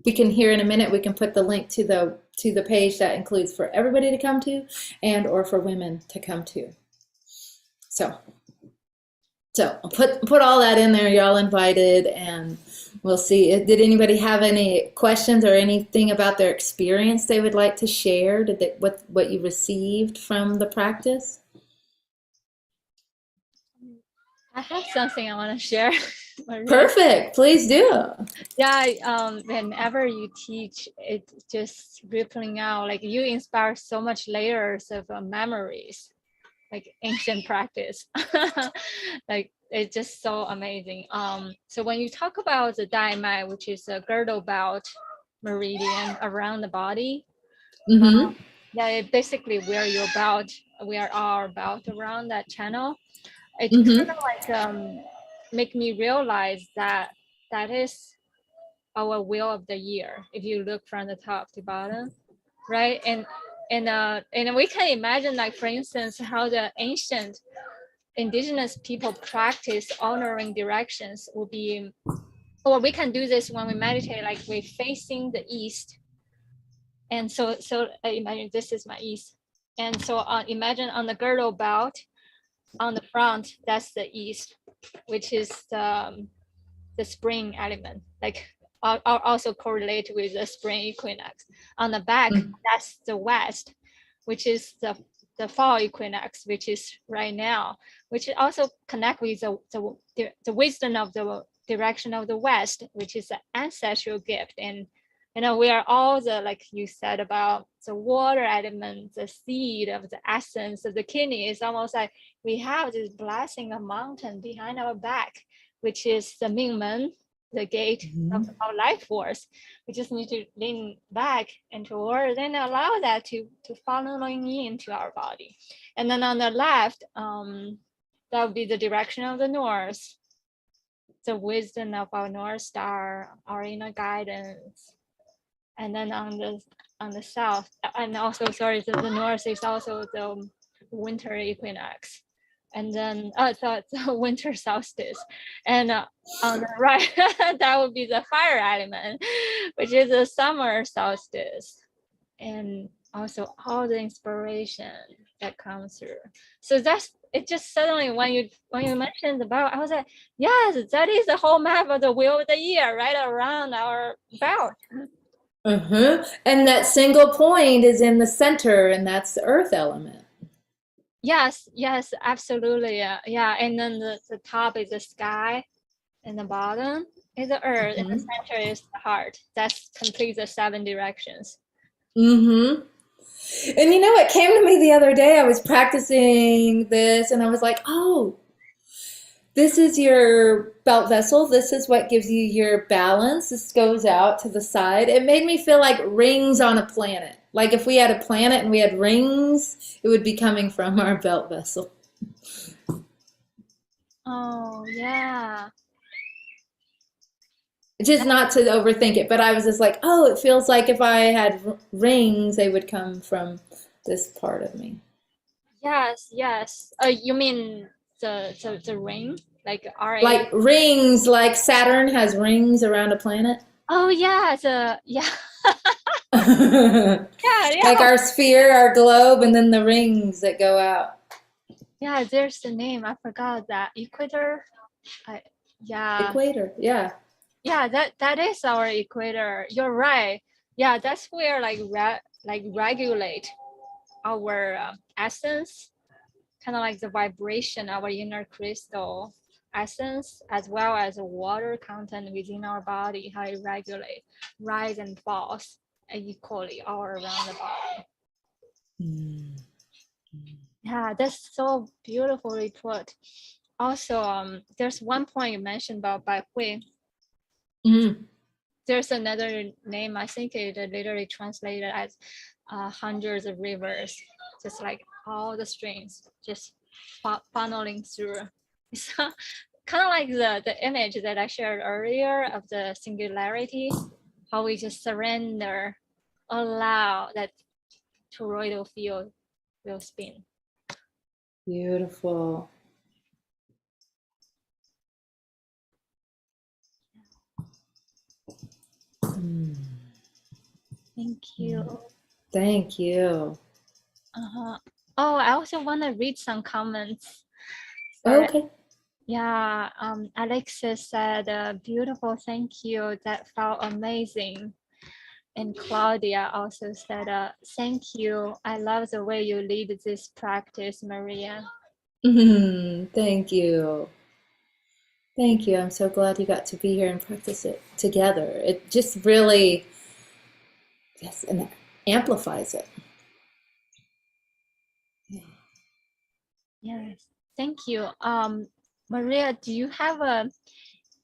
we can hear in a minute, we can put the link to the page that includes for everybody to come to and or for women to come to. So I'll put all that in there. You're all invited, and we'll see. Did anybody have any questions or anything about their experience they would like to share? What you received from the practice? I have something I want to share. Perfect, please do. Yeah, whenever you teach, it's just rippling out. Like, you inspire so much layers of memories, like ancient practice. Like, it's just so amazing. So when you talk about the Daimai, which is a girdle belt meridian around the body, yeah, it basically wear our belt around that channel. It kind of like make me realize that is our wheel of the year, if you look from the top to bottom, right? And we can imagine, like, for instance, how the ancient indigenous people practice honoring directions will be, or we can do this when we meditate, like we're facing the east. And so imagine this is my east. And so imagine on the girdle belt, on the front, that's the east, which is the spring element, like also correlate with the spring equinox. On the back, that's the west, which is the fall equinox, which is right now, which also connect with the wisdom of the direction of the west, which is the ancestral gift. And we are all the, like you said about the water element, the seed of the essence of the kidney. It's almost like we have this blessing of mountain behind our back, which is the Mingmen, the gate of our life force. We just need to lean back and toward, and allow that to following into our body. And then on the left, that would be the direction of the north, the wisdom of our North Star, our inner guidance. And then on the south, and also, sorry, the north is also the winter equinox, and then the winter solstice, and on the right that would be the fire element, which is the summer solstice, and also all the inspiration that comes through. So that's it. Just suddenly when you mentioned the belt, I was like, yes, that is the whole map of the wheel of the year right around our belt. And that single point is in the center, and that's the earth element. Yes, absolutely. Yeah. And then the top is the sky, and the bottom is the earth, and the center is the heart. That's complete the 7 directions. And you know what came to me the other day? I was practicing this, and I was like, oh, this is your belt vessel. This is what gives you your balance. This goes out to the side. It made me feel like rings on a planet. Like if we had a planet and we had rings, it would be coming from our belt vessel. Oh, yeah. Just not to overthink it, but I was just like, oh, it feels like if I had rings, they would come from this part of me. Yes. You mean the ring, like like rings, like Saturn has rings around a planet? Oh yeah, yeah. Like our sphere, our globe, and then the rings that go out. Yeah, there's the name. I forgot that. Equator. Yeah. Equator. Yeah. Yeah, that is our equator. You're right. Yeah, that's where like regulate our essence, kind of like the vibration, our inner crystal essence, as well as the water content within our body, how it regulates rise and falls equally all around the body. Yeah, that's so beautifully put. Also, there's one point you mentioned about Bai Hui. There's another name, I think it literally translated as hundreds of rivers, just like all the streams just funneling through. It's kind of like the image that I shared earlier of the singularity, how we just surrender, allow that toroidal field will spin. Beautiful. Thank you. Thank you. Oh, I also want to read some comments. Sorry. Okay. Yeah, Alexis said, beautiful, thank you. That felt amazing. And Claudia also said, thank you. I love the way you lead this practice, Maria. Thank you. Thank you. I'm so glad you got to be here and practice it together. It just really, yes, and amplifies it. Yes, thank you. Maria, do you have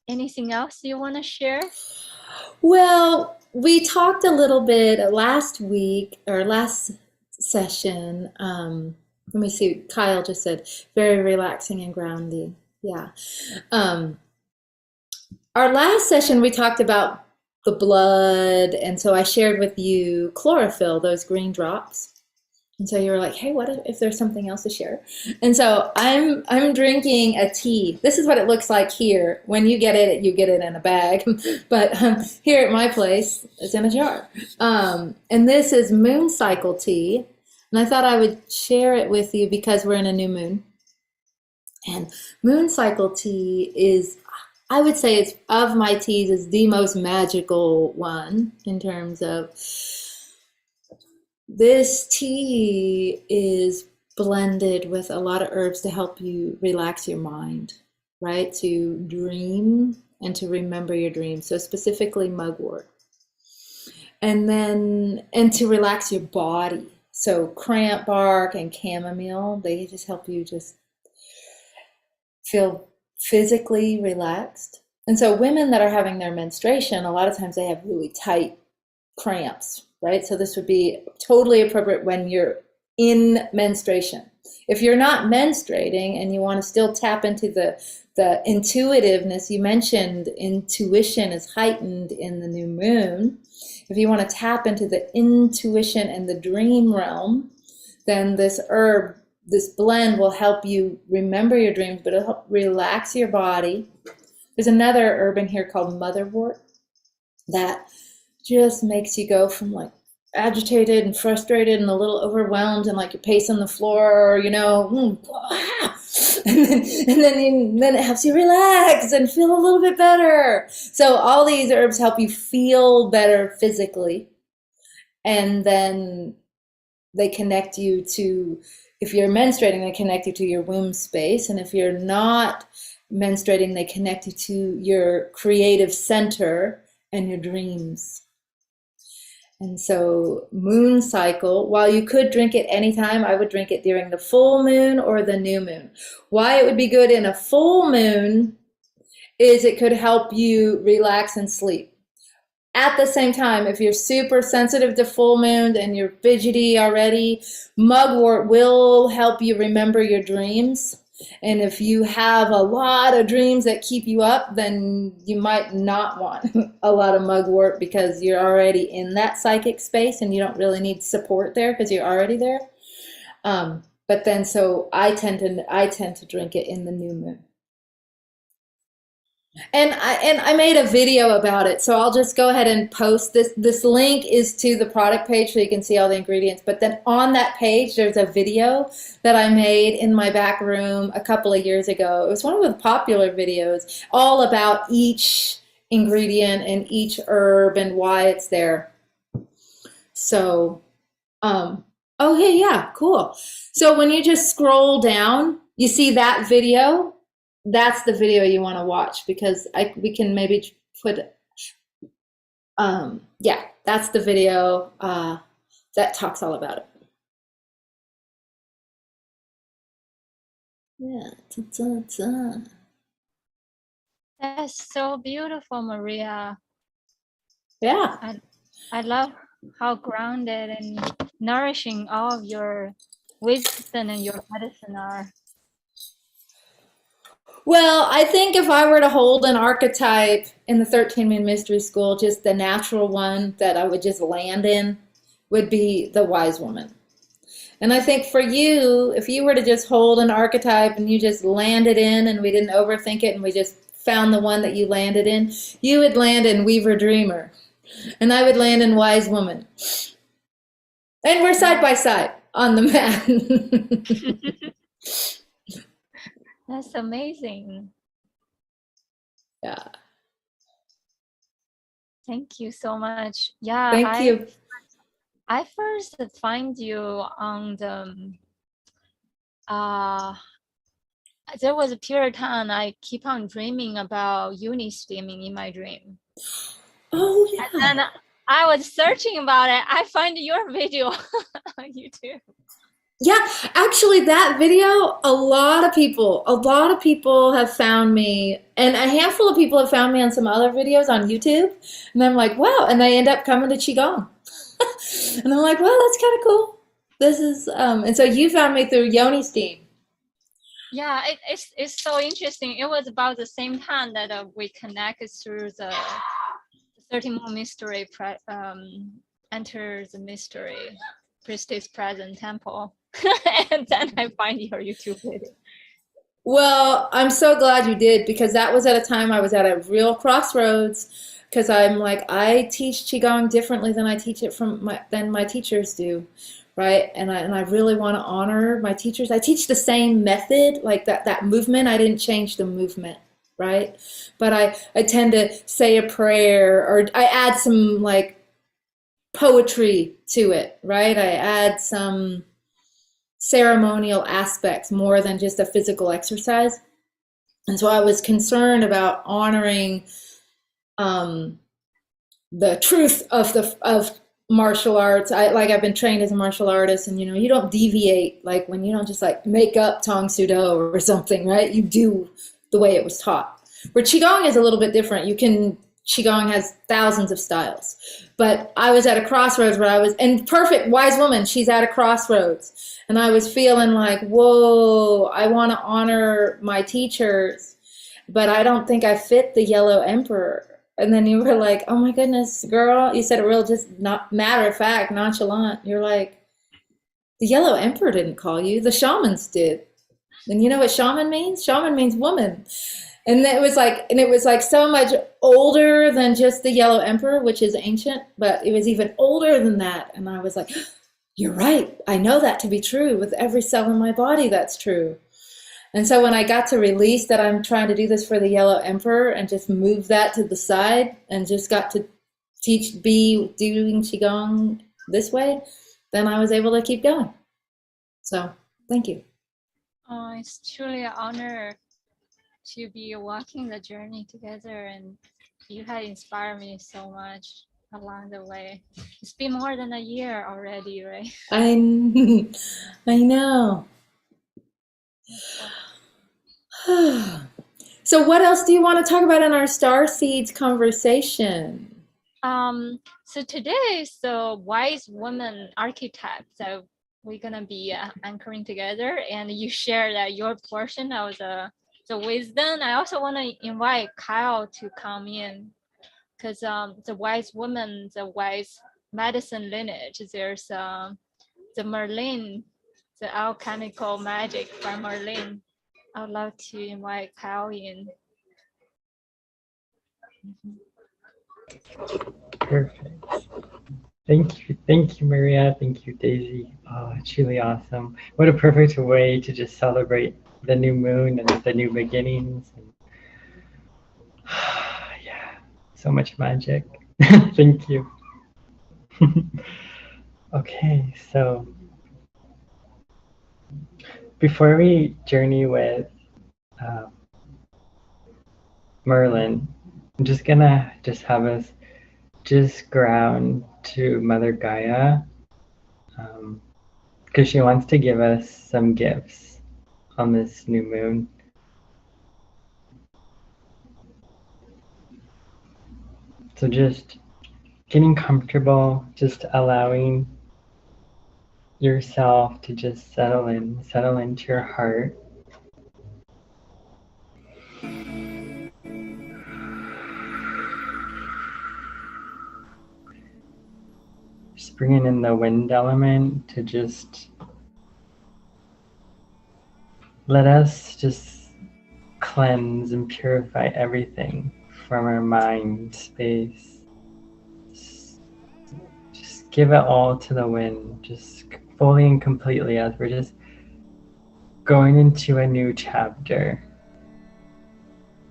anything else you want to share? Well, we talked a little bit last week or last session. Let me see. Kyle just said very relaxing and grounding. Yeah. Our last session we talked about the blood, and so I shared with you chlorophyll, those green drops. And so you were like, hey, what if there's something else to share? And so I'm drinking a tea. This is what it looks like here. When you get it in a bag. But here at my place, it's in a jar. And this is moon cycle tea. And I thought I would share it with you because we're in a new moon. And moon cycle tea is, I would say it's of my teas is the most magical one in terms of this tea is blended with a lot of herbs to help you relax your mind, right? To dream and to remember your dreams. So specifically mugwort. And to relax your body. So cramp bark and chamomile, they just help you just feel physically relaxed. And so women that are having their menstruation, a lot of times they have really tight cramps, right? So this would be totally appropriate when you're in menstruation. If you're not menstruating and you want to still tap into the intuitiveness, you mentioned intuition is heightened in the new moon. If you want to tap into the intuition and the dream realm, then this herb, this blend will help you remember your dreams, but it'll help relax your body. There's another herb in here called motherwort that just makes you go from like agitated and frustrated and a little overwhelmed and like you're pacing the floor, you know, and then it helps you relax and feel a little bit better. So all these herbs help you feel better physically, and then they connect you to, if you're menstruating, they connect you to your womb space, and if you're not menstruating, they connect you to your creative center and your dreams. And so moon cycle, while you could drink it anytime, I would drink it during the full moon or the new moon. Why it would be good in a full moon is it could help you relax and sleep. At the same time, if you're super sensitive to full moon and you're fidgety already, mugwort will help you remember your dreams. And if you have a lot of dreams that keep you up, then you might not want a lot of mugwort because you're already in that psychic space and you don't really need support there because you're already there. But then, so I tend to drink it in the new moon. And I made a video about it, so I'll just go ahead and post this. This link is to the product page so you can see all the ingredients. But then on that page, there's a video that I made in my back room a couple of years ago. It was one of the popular videos, all about each ingredient and each herb and why it's there. So, oh, hey, yeah, cool. So when you just scroll down, you see that video. That's the video you want to watch because we can maybe put, yeah, that's the video that talks all about it. Yeah. Ta-ta-ta. That's so beautiful, Maria. Yeah. I love how grounded and nourishing all of your wisdom and your medicine are. Well, I think if I were to hold an archetype in the 13-Moon Mystery School, just the natural one that I would just land in would be the wise woman. And I think for you, if you were to just hold an archetype and you just landed in and we didn't overthink it and we just found the one that you landed in, you would land in Weaver Dreamer. And I would land in Wise Woman. And we're side by side on the mat. That's amazing. Yeah. Thank you so much. Yeah. Thank you. I first find you on the, there was a period of time I keep on dreaming about uni streaming in my dream. Oh, yeah. And then I was searching about it. I find your video on YouTube. Yeah, actually that video, a lot of people have found me, and a handful of people have found me on some other videos on YouTube, and I'm like, wow, and they end up coming to Qigong. And I'm like, well, that's kind of cool. This is, and so you found me through Yoni Steam. Yeah, it's so interesting. It was about the same time that we connected through the 13-Moon Mystery, enter the mystery, priestess present temple. And then I find your YouTube video. Well, I'm so glad you did, because that was at a time I was at a real crossroads, because I'm like, I teach Qigong differently than I teach it than my teachers do, right? And I really want to honor my teachers. I teach the same method, like that movement. I didn't change the movement, right? But I tend to say a prayer, or I add some like poetry to it, right? I add some ceremonial aspects more than just a physical exercise. And so I was concerned about honoring the truth of martial arts. I've been trained as a martial artist, and you don't deviate, like when you don't just like make up Tong Sudo or something, right? You do the way it was taught. Where Qigong is a little bit different. Qigong has thousands of styles, but I was at a crossroads where and perfect wise woman, she's at a crossroads, and I was feeling like, whoa, I want to honor my teachers, but I don't think I fit the yellow emperor. And then you were like, oh my goodness, girl, you said it real, just not matter of fact, nonchalant. You're like, The Yellow Emperor didn't call you. The shamans did. And you know what shaman means? Shaman means woman. And it was like so much older than just the Yellow Emperor, which is ancient, but it was even older than that. And I was like, you're right. I know that to be true. With every cell in my body, that's true. And so when I got to release that I'm trying to do this for the Yellow Emperor and just move that to the side and just got to be doing Qigong this way, then I was able to keep going. So thank you. Oh, it's truly an honor to be walking the journey together, and you have inspired me so much along the way. It's been more than a year already, right? I know. So what else do you want to talk about in our Starseeds conversation? So today is the wise woman archetype that we're gonna be anchoring together, and you share that your portion of the wisdom. I also want to invite Kyle to come in, because the wise woman, the wise medicine lineage, there's the Merlin, the alchemical magic from Merlin. I would love to invite Kyle in. Perfect. Thank you, Maria. Thank you, Daisy. Oh, it's really awesome. What a perfect way to just celebrate the new moon and the new beginnings. And, yeah, so much magic. Thank you. Okay, so before we journey with uh, Merlin, I'm just gonna have us just ground to Mother Gaia, because she wants to give us some gifts on this new moon. So just getting comfortable, just allowing yourself to just settle into your heart. Just bringing in the wind element to just let us just cleanse and purify everything from our mind space. Just give it all to the wind, just fully and completely, as we're just going into a new chapter.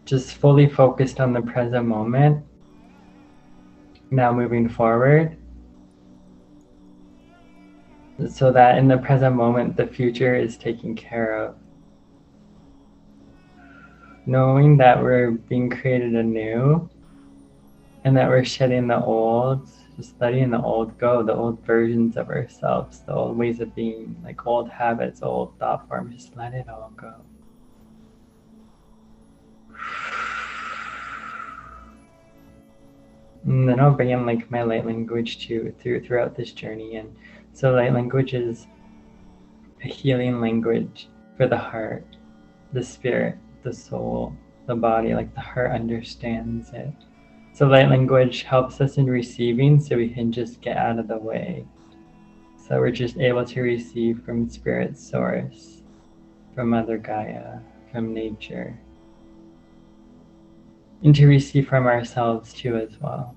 Just fully focused on the present moment. Now moving forward, so that in the present moment, the future is taken care of. Knowing that we're being created anew and that we're shedding the old, just letting the old go, the old versions of ourselves, the old ways of being, like old habits, old thought forms, just let it all go. And then I'll bring in like my light language too throughout this journey. And so light language is a healing language for the heart, the spirit, the soul, the body. Like the heart understands it. So light language helps us in receiving, so we can just get out of the way. So we're just able to receive from spirit source, from Mother Gaia, from nature, and to receive from ourselves too as well.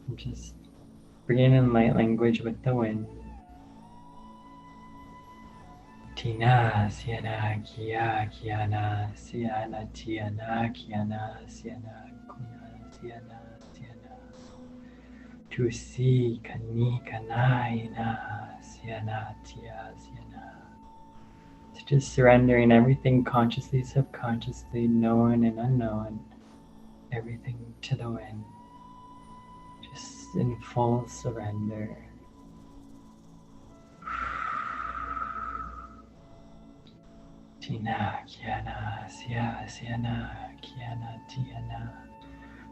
And just bringing in light language with the wind. Tina siana kia kiana siana tiana kiana siana kuna siana siana to see kani kanaina siana tia siana. So just surrendering everything consciously, subconsciously, known and unknown, everything to the wind, just in full surrender. Tina kiana sia siana kiana tiana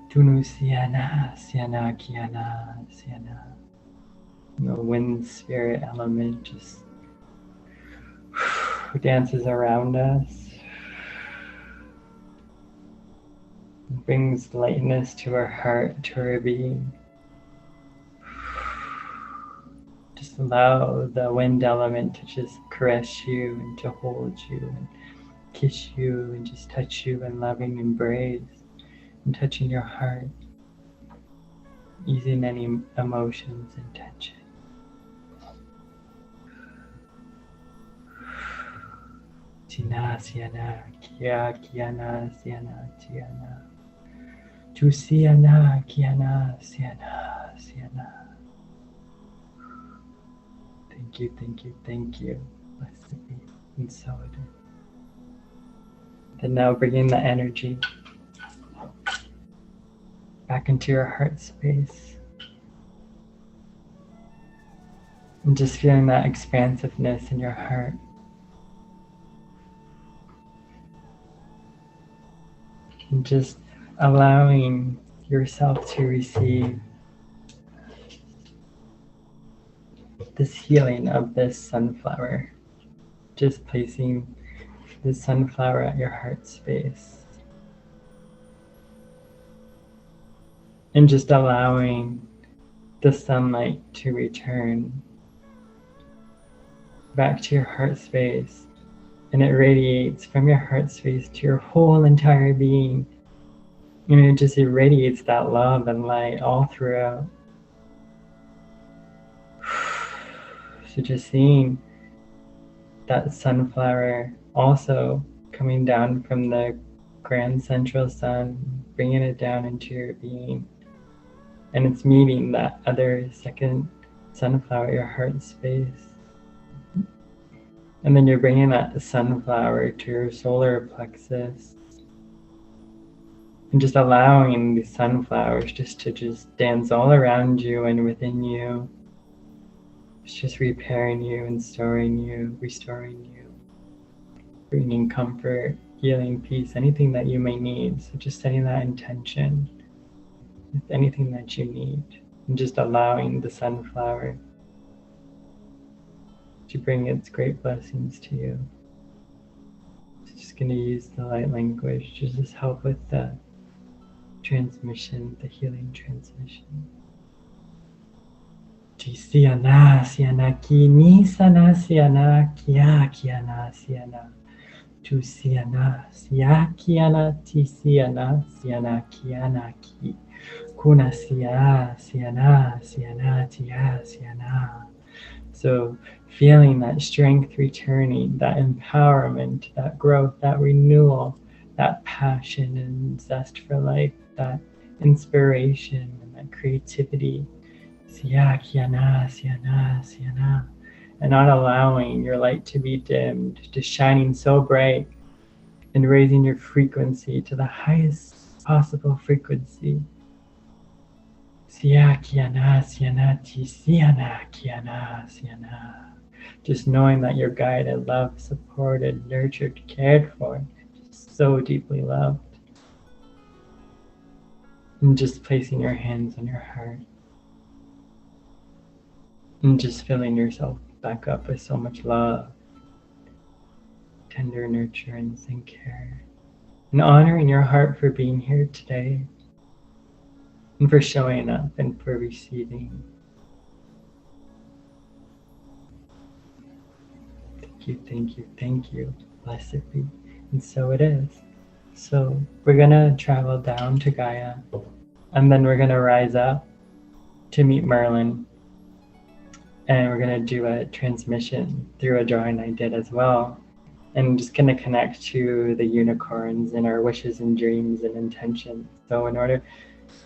tunu siana siana kiana siana. The wind spirit element just dances around us, brings lightness to our heart, to our being. Just just allow the wind element to just caress you and to hold you and kiss you and just touch you in loving embrace and touching your heart, easing any emotions and tension. Tina siana, kia kiana siana tiana. Tu siana, kiana siana, siana. Thank you, thank you, thank you. Blessed be. And so it is. And now bringing the energy back into your heart space. And just feeling that expansiveness in your heart. And just allowing yourself to receive this healing of this sunflower. Just placing this sunflower at your heart space. And just allowing the sunlight to return back to your heart space. And it radiates from your heart space to your whole entire being. And it just irradiates that love and light all throughout. So just seeing that sunflower also coming down from the grand central sun, bringing it down into your being. And it's meeting that other second sunflower, your heart space. And then you're bringing that sunflower to your solar plexus. And just allowing the sunflowers to dance all around you and within you. It's just repairing you and restoring you, bringing comfort, healing, peace, anything that you may need. So just setting that intention with anything that you need, and just allowing the sunflower to bring its great blessings to you. So just going to use the light language to just help with the transmission, the healing transmission. Siana, siana, ki ni sana, siana, kia, kiana, siana. Tu siana, sia, kiana, ti siana, siana, kiana, ki. Kuna sia, siana, siana, tia, siana. So feeling that strength returning, that empowerment, that growth, that renewal, that passion and zest for life, that inspiration and that creativity. Siya, kiana, siana, siana. And not allowing your light to be dimmed, just shining so bright and raising your frequency to the highest possible frequency. Siya, kiana, siana, ti, siana, kiana, siana. Just knowing that you're guided, loved, supported, nurtured, cared for, just so deeply loved. And just placing your hands on your heart. And just filling yourself back up with so much love, tender nurturance and care. And honoring your heart for being here today. And for showing up and for receiving. Thank you, thank you, thank you. Blessed be. And so it is. So we're going to travel down to Gaia. And then we're going to rise up to meet Merlin. And we're going to do a transmission through a drawing I did as well. And I'm just going to connect to the unicorns and our wishes and dreams and intentions. So in order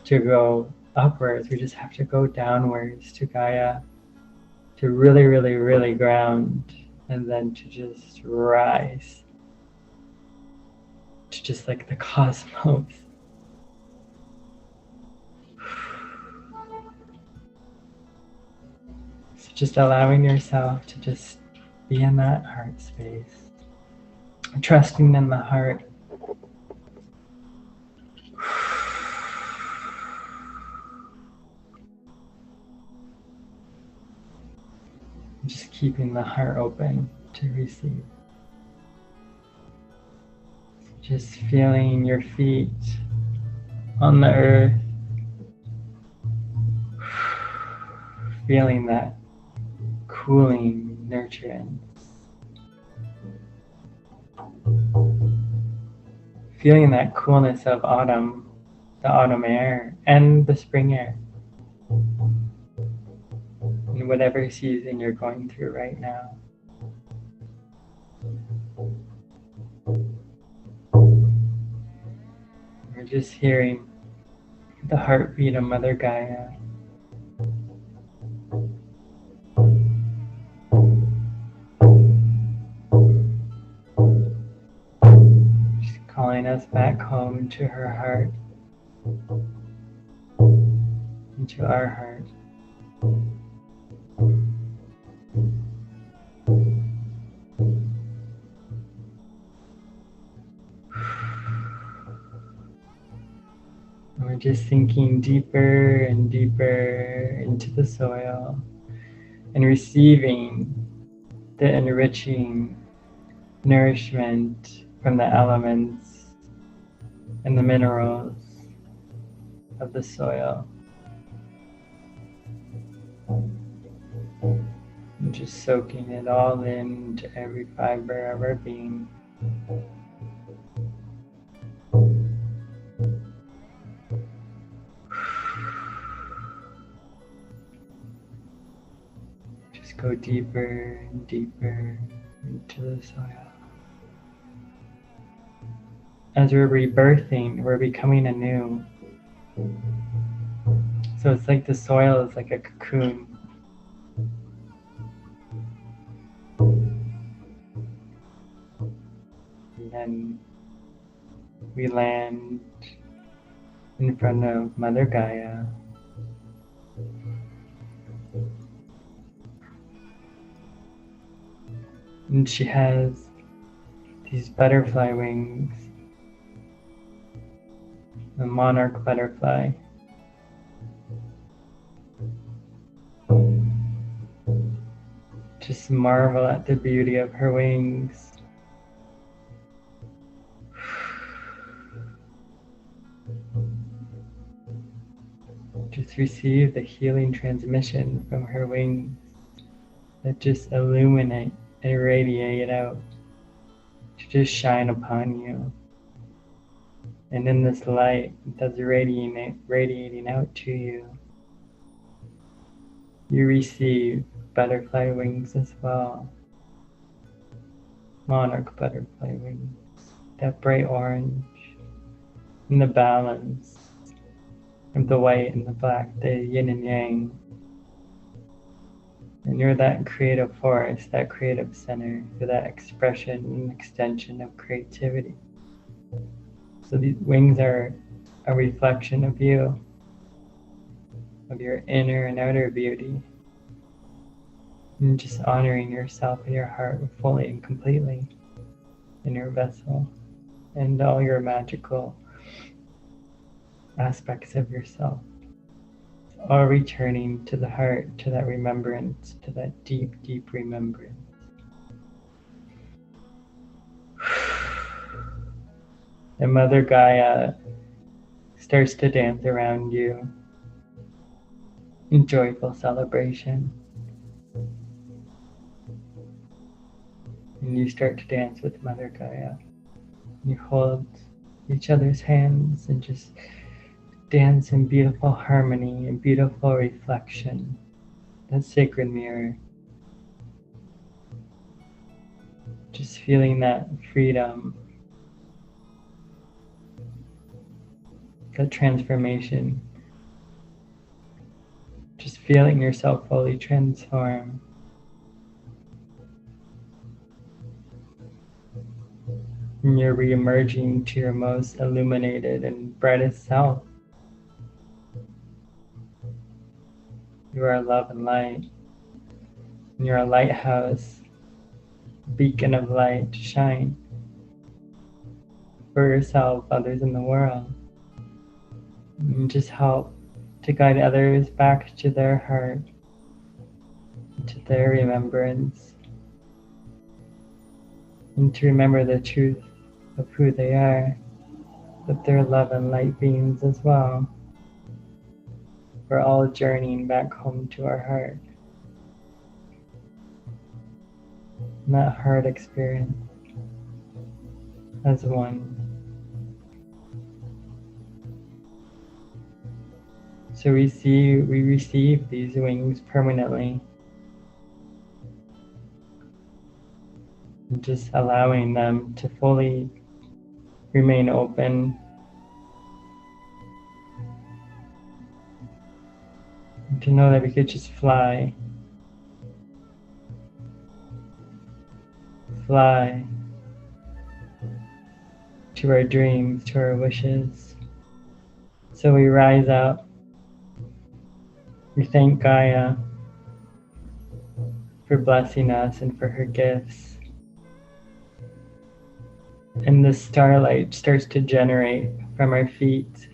to go upwards, we just have to go downwards to Gaia, to really, really, really ground, and then to just rise to just like the cosmos. So just allowing yourself to just be in that heart space, trusting in the heart. Just keeping the heart open to receive. Just feeling your feet on the earth. Feeling that cooling nurturance. Feeling that coolness of autumn, the autumn air and the spring air. In whatever season you're going through right now. We're just hearing the heartbeat of Mother Gaia. She's calling us back home to her heart, into our heart. We're just sinking deeper and deeper into the soil and receiving the enriching nourishment from the elements and the minerals of the soil. And just soaking it all into every fiber of our being. Just go deeper and deeper into the soil. As we're rebirthing, we're becoming anew. So it's like the soil is like a cocoon. And then we land in front of Mother Gaia. And she has these butterfly wings, a monarch butterfly. Just marvel at the beauty of her wings. Just receive the healing transmission from her wings that just illuminate and radiate out to just shine upon you. And in this light that's radiating out to you, you receive butterfly wings as well. Monarch butterfly wings, that bright orange, and the balance of the white and the black, the yin and yang. And you're that creative force, that creative center for that expression and extension of creativity. So these wings are a reflection of you, of your inner and outer beauty. And just honoring yourself and your heart fully and completely in your vessel and all your magical aspects of yourself. All returning to the heart, to that remembrance, to that deep, deep remembrance. And Mother Gaia starts to dance around you in joyful celebration. And you start to dance with Mother Gaia. You hold each other's hands and just dance in beautiful harmony and beautiful reflection. That sacred mirror. Just feeling that freedom, that transformation. Just feeling yourself fully transform. And you're re-emerging to your most illuminated and brightest self. You are love and light. And you're a lighthouse, beacon of light to shine for yourself, others in the world. And just help to guide others back to their heart, to their remembrance, and to remember the truth of who they are, that they're love and light beings as well. We're all journeying back home to our heart. and that heart experience as one. So we receive these wings permanently, and just allowing them to fully remain open, and to know that we could just fly to our dreams, to our wishes. So we rise up, we thank Gaia for blessing us and for her gifts. And the starlight starts to generate from our feet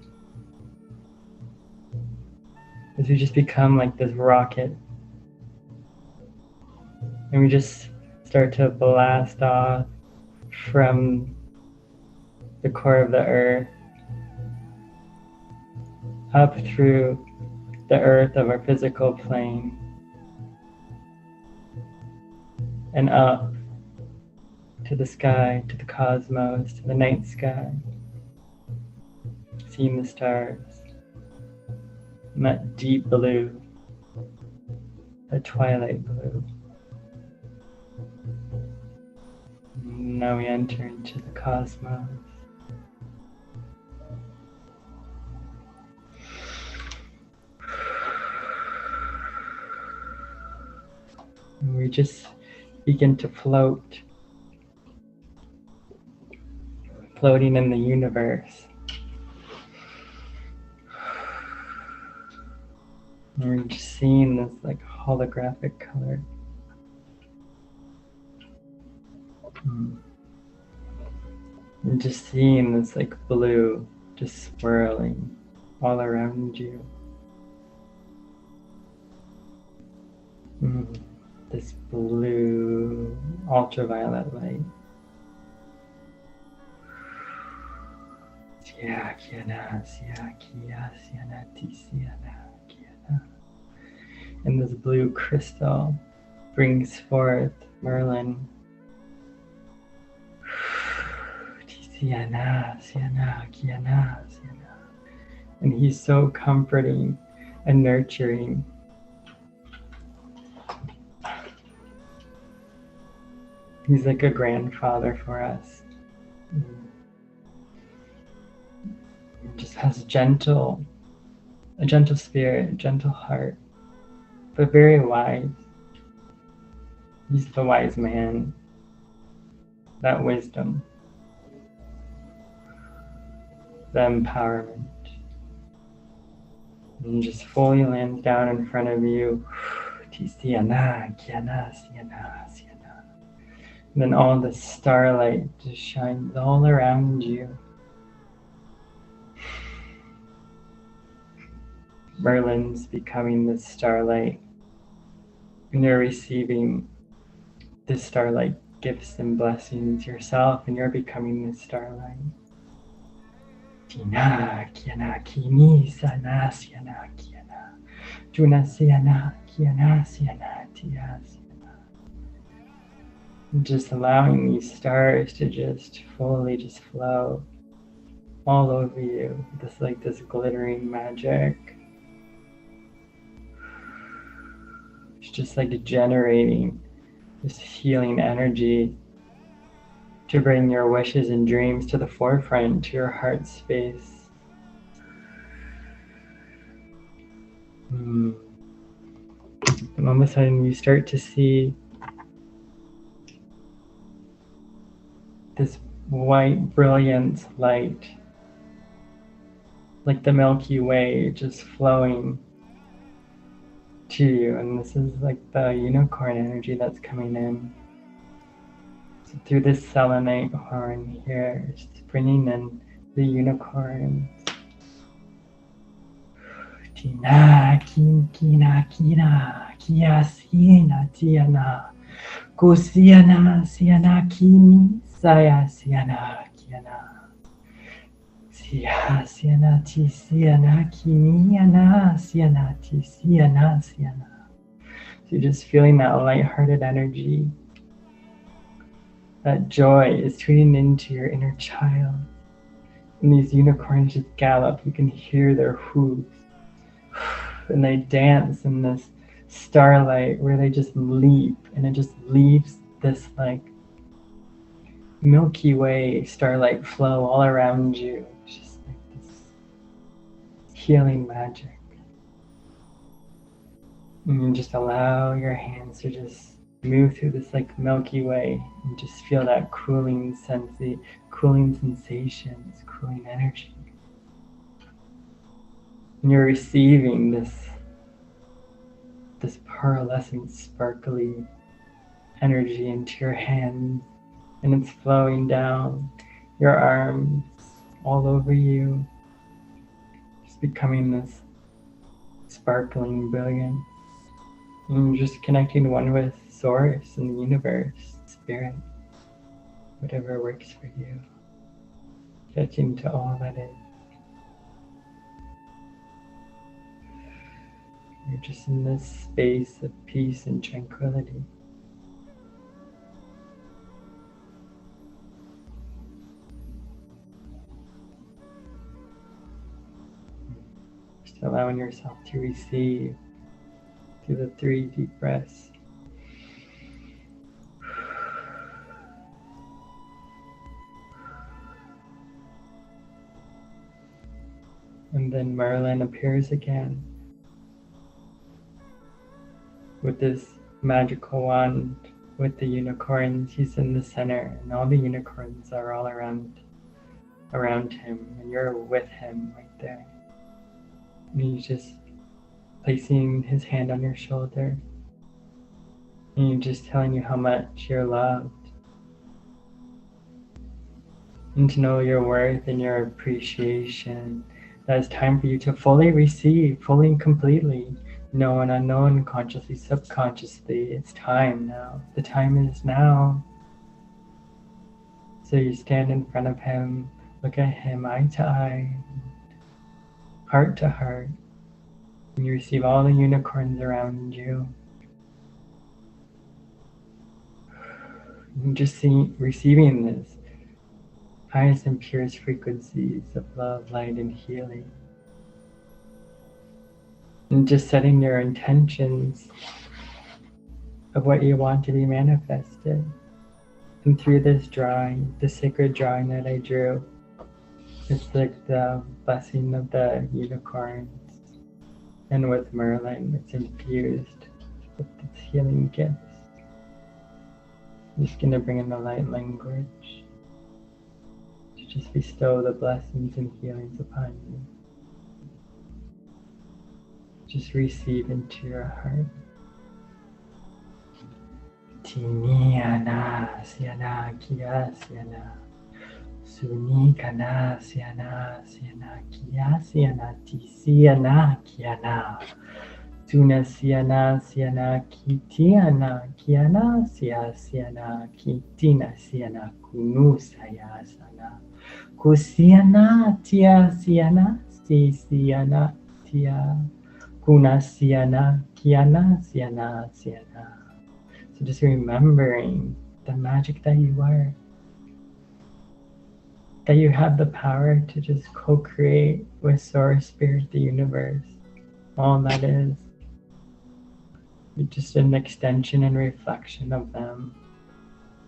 as we just become like this rocket. And we just start to blast off from the core of the earth, up through the earth of our physical plane, and up to the sky, to the cosmos, to the night sky, seeing the stars, and that deep blue, that twilight blue. And now we enter into the cosmos. And we just begin to float, floating in the universe. And we're just seeing this like holographic color. And just seeing this like blue just swirling all around you. This blue ultraviolet light. And this blue crystal brings forth Merlin. And he's so comforting and nurturing. He's like a grandfather for us. He just has a gentle spirit, a gentle heart, but very wise. He's the wise man, that wisdom, the empowerment. And just fully lands down in front of you. And then all the starlight just shines all around you. Merlin's becoming the starlight. And you're receiving the starlight gifts and blessings yourself, and you're becoming the starlight. Tina kiana kini sana siana kiana. Juna siana kiana siana tia siana. Just allowing these stars to just fully just flow all over you. This glittering magic. It's just like generating this healing energy to bring your wishes and dreams to the forefront, to your heart space. And all of a sudden you start to see this white brilliant light, like the Milky Way, just flowing to you. And this is like the unicorn energy that's coming in. So through this selenite horn here, just bringing in the unicorns. Tina kina kina kia siena tiana kusiana siana kini saya siana kiana sia siana ti siana kiniana siana ti siana. So you're just feeling that lighthearted energy That joy is tuning into your inner child. And these unicorns just gallop. You can hear their hooves. And they dance in this starlight where they just leap. And it just leaves this like Milky Way starlight flow all around you. It's just like this healing magic. And you just allow your hands to just move through this like Milky Way and just feel that cooling sensation, cooling energy. And you're receiving this pearlescent, sparkly energy into your hands, and it's flowing down your arms, all over you, just becoming this sparkling brilliance. And you're just connecting one with Source and the universe, Spirit, whatever works for you. Touching to all that is. You're just in this space of peace and tranquility. Just allowing yourself to receive through the 3 deep breaths. And then Merlin appears again with this magical wand with the unicorns. He's in the center, and all the unicorns are all around him, and you're with him right there. And he's just placing his hand on your shoulder, and he's just telling you how much you're loved, and to know your worth and your appreciation. That it's time for you to fully receive, fully and completely, known, unknown, consciously, subconsciously. It's time now. The time is now. So you stand in front of him, look at him eye to eye, heart to heart, and you receive all the unicorns around you. You just receiving this highest and purest frequencies of love, light, and healing. And just setting your intentions of what you want to be manifested. And through this drawing, the sacred drawing that I drew, it's like the blessing of the unicorns. And with Merlin, it's infused with its healing gifts. I'm just going to bring in the light language to just bestow the blessings and healings upon you. Just receive into your heart. Tiniana siana kia siana. Sunikana siana siana kia siana tisiana kiana. Tuna siana siana kitiana kiana siana kitina siana kunu saya sana. Kusiana tia siana si siana tia. Kuna siana kiana siana siana. So just remembering the magic that you are. That you have the power to just co-create with Source, Spirit, the universe. All that is. You're just an extension and reflection of them.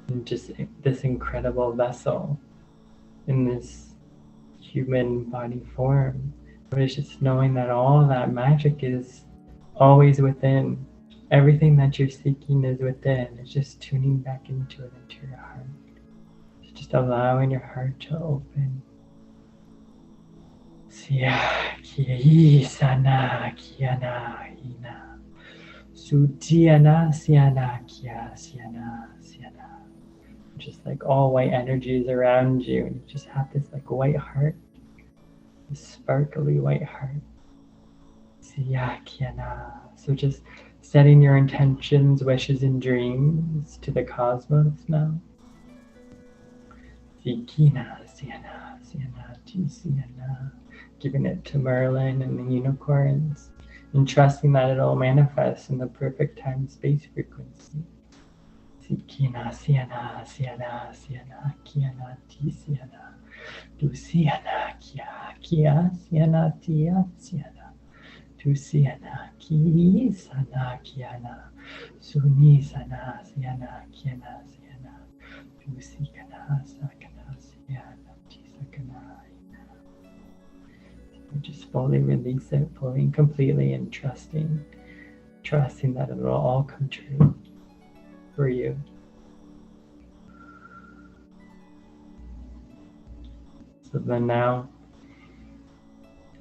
And just this incredible vessel in this human body form. But it's just knowing that all that magic is always within. Everything that you're seeking is within. It's just tuning back into it, into your heart. It's just allowing your heart to open. Sia kia sana kiana ina. Sutiana siana kia siana siana. Just like all white energies around you, and you just have this like white heart. Sparkly white heart. So just setting your intentions, wishes, and dreams to the cosmos now. Giving it to Merlin and the unicorns, and trusting that it'll manifest in the perfect time space frequency. Sikina, Siana, Siana, Siana, Kiana, Ti, Siana, Tu, Siana, Kia, Kia, Siana, Tia, Siana, Tu, Siana, Ki, Sana, Kiana, Suni, Sana, Siana, Kiana, Siana, Tu, Sikana, Sakana, Siana, Ti, Sakana. Just fully release it, fully and completely, and trusting that it will all come true for you. So then now,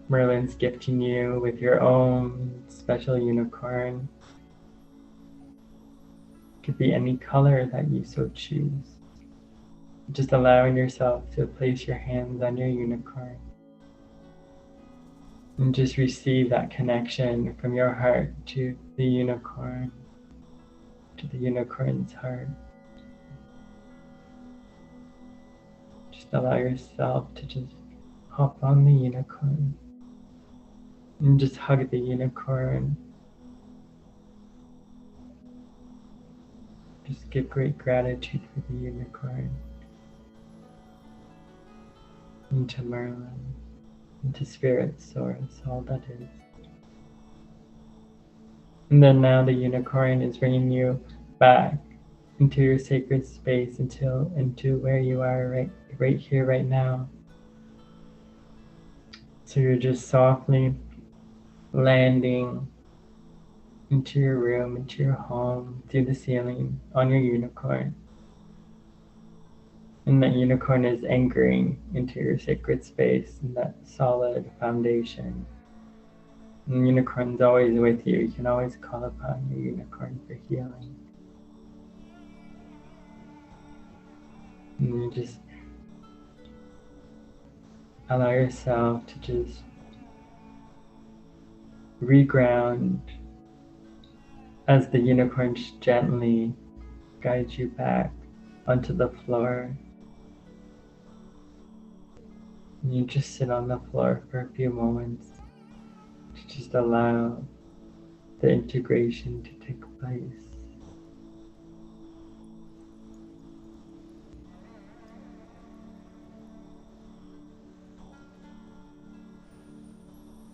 Merlin's gifting you with your own special unicorn. It could be any color that you so choose. Just allowing yourself to place your hands on your unicorn and just receive that connection from your heart to the unicorn's heart. Just allow yourself to just hop on the unicorn and just hug the unicorn. Just give great gratitude for the unicorn, and to Merlin, and to Spirit Source, all that is. And then now the unicorn is bringing you back into your sacred space, into where you are right here, right now. So you're just softly landing into your room, into your home, through the ceiling, on your unicorn. And that unicorn is anchoring into your sacred space and that solid foundation. And the unicorn's always with you. You can always call upon your unicorn for healing. And you just allow yourself to just reground as the unicorn gently guides you back onto the floor. And you just sit on the floor for a few moments to just allow the integration to take place.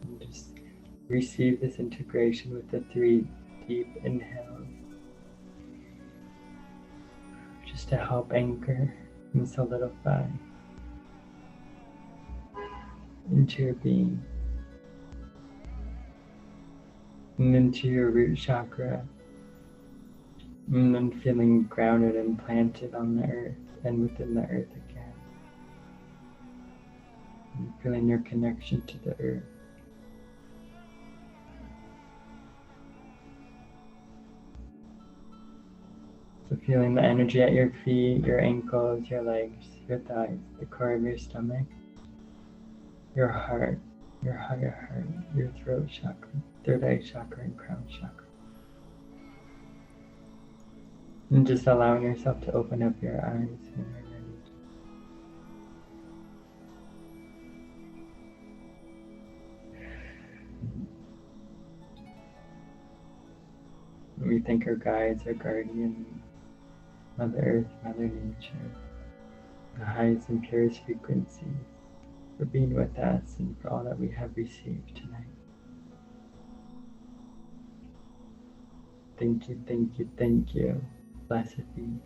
And just receive this integration with the 3 deep inhales, just to help anchor and solidify into your being and into your root chakra, and then feeling grounded and planted on the earth and within the earth again, and feeling your connection to the earth. So feeling the energy at your feet, your ankles, your legs, your thighs, the core of your stomach, your heart, your higher heart, your throat chakra, third eye chakra, and crown chakra. And just allowing yourself to open up your eyes when you're ready. We thank our guides, our guardians, Mother Earth, Mother Nature, the highest and purest frequencies, for being with us and for all that we have received tonight. Thank you, thank you, thank you. Blessed be, and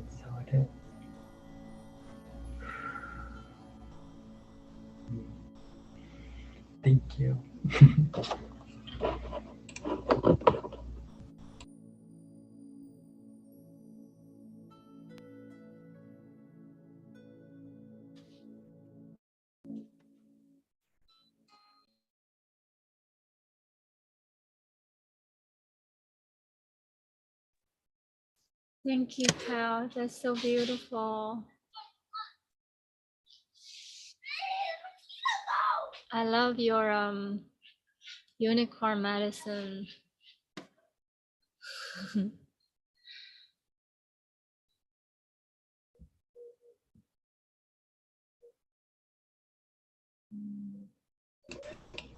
so it is. Thank you. Thank you, Pal. That's so beautiful. I love your unicorn medicine.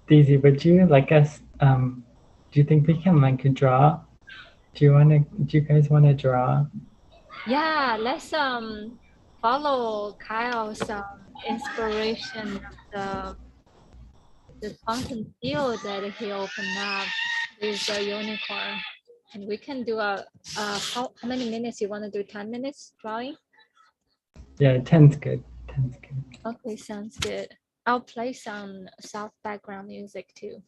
Daisy, would you like us, do you think we can like draw? Do you guys want to draw Yeah, let's follow Kyle's inspiration of the quantum field that he opened up with the unicorn. And we can do how many minutes you want to do? 10 minutes drawing? Yeah, 10's good. 10's good. Okay, sounds good. I'll play some soft background music too.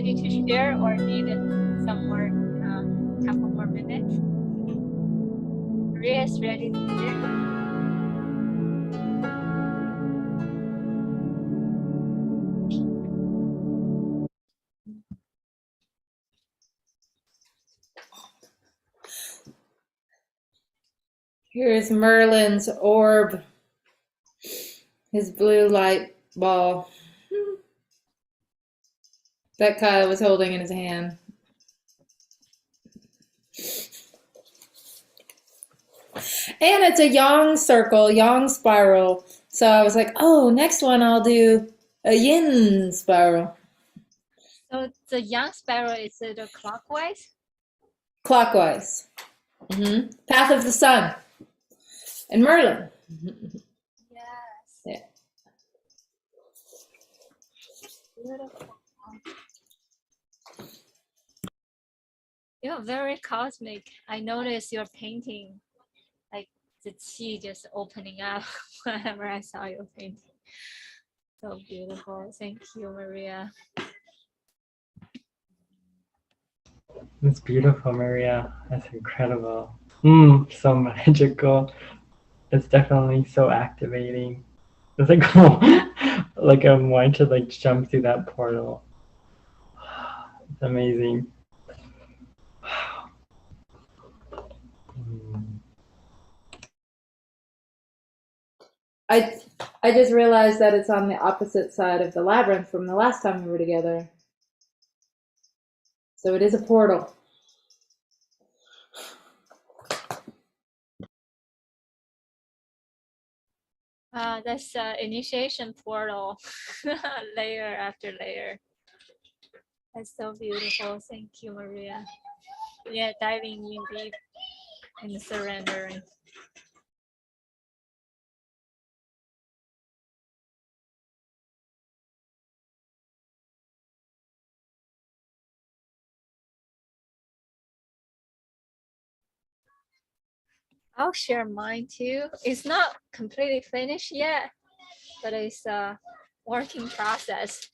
ready to share or need some more, couple more minutes? Maria is ready to share. Here's Merlin's orb, his blue light ball that Kyle was holding in his hand. And it's a yang circle, yang spiral. So I was like, oh, next one I'll do a yin spiral. So the yang spiral, is it a clockwise? Clockwise. Path of the sun. And Merlin. Yes. Yeah. Beautiful. You're very cosmic. I noticed your painting, like the qi just opening up whenever I saw your painting. So beautiful. Thank you, Maria. It's beautiful, Maria. That's incredible. So magical. It's definitely so activating. It's like, like I'm wanting to like jump through that portal. It's amazing. I just realized that it's on the opposite side of the labyrinth from the last time we were together. So it is a portal. That's initiation portal, layer after layer. That's so beautiful. Thank you, Maria. Yeah, diving in deep and surrendering. I'll share mine too. It's not completely finished yet, but it's a working process.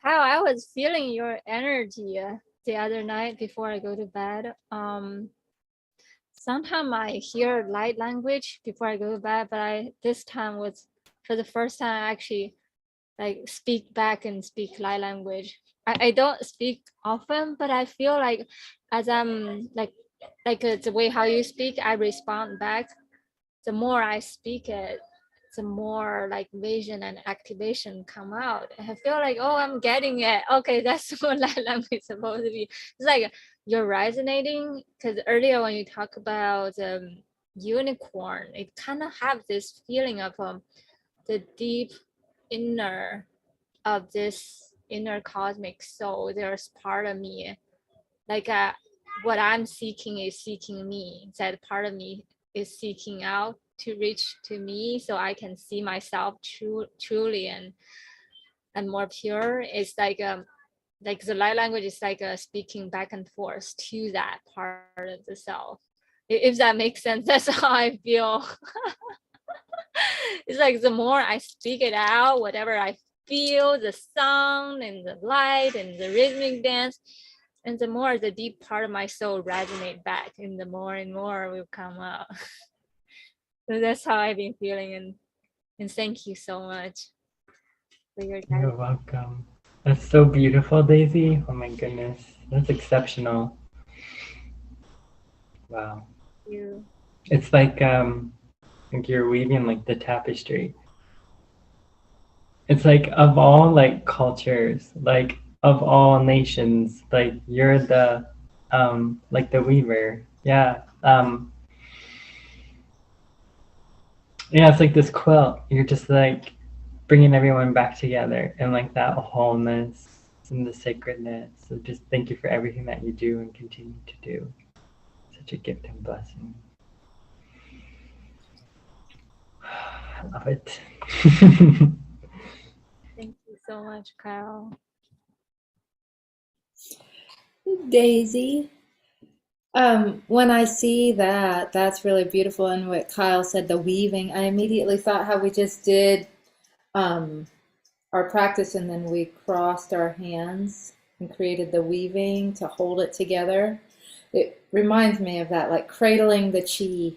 How I was feeling your energy the other night before I go to bed. Sometimes I hear light language before I go to bed, but this time was for the first time I actually like speak back and speak light language. I don't speak often, but I feel like as I'm like the way how you speak, I respond back. The more I speak it, the more like vision and activation come out. I feel like, oh, I'm getting it. Okay, that's what light language is supposed to be. It's like you're resonating, because earlier when you talk about unicorn, it kind of have this feeling of the deep inner of this inner cosmic soul. There's part of me, like what I'm seeking is seeking me. That part of me is seeking out to reach to me, so I can see myself truly and more pure. It's like the light language is like speaking back and forth to that part of the self. If that makes sense, that's how I feel. It's like the more I speak it out, whatever I feel, the sound and the light and the rhythmic dance, and the more the deep part of my soul resonate back, and the more and more will come out. So that's how I've been feeling, and thank you so much for your time. You're welcome. That's so beautiful, Daisy. Oh my goodness. That's exceptional. Wow. Thank you. It's like you're weaving like the tapestry. It's like of all like cultures, like of all nations, like you're the like the weaver. Yeah. Yeah, it's like this quilt. You're just like bringing everyone back together and like that wholeness. and the sacredness. So just thank you for everything that you do and continue to do. Such a gift and blessing. I love it. Thank you so much, Kyle. Daisy. When I see that, that's really beautiful. And what Kyle said, the weaving, I immediately thought how we just did our practice and then we crossed our hands and created the weaving to hold it together. It reminds me of that, like cradling the chi,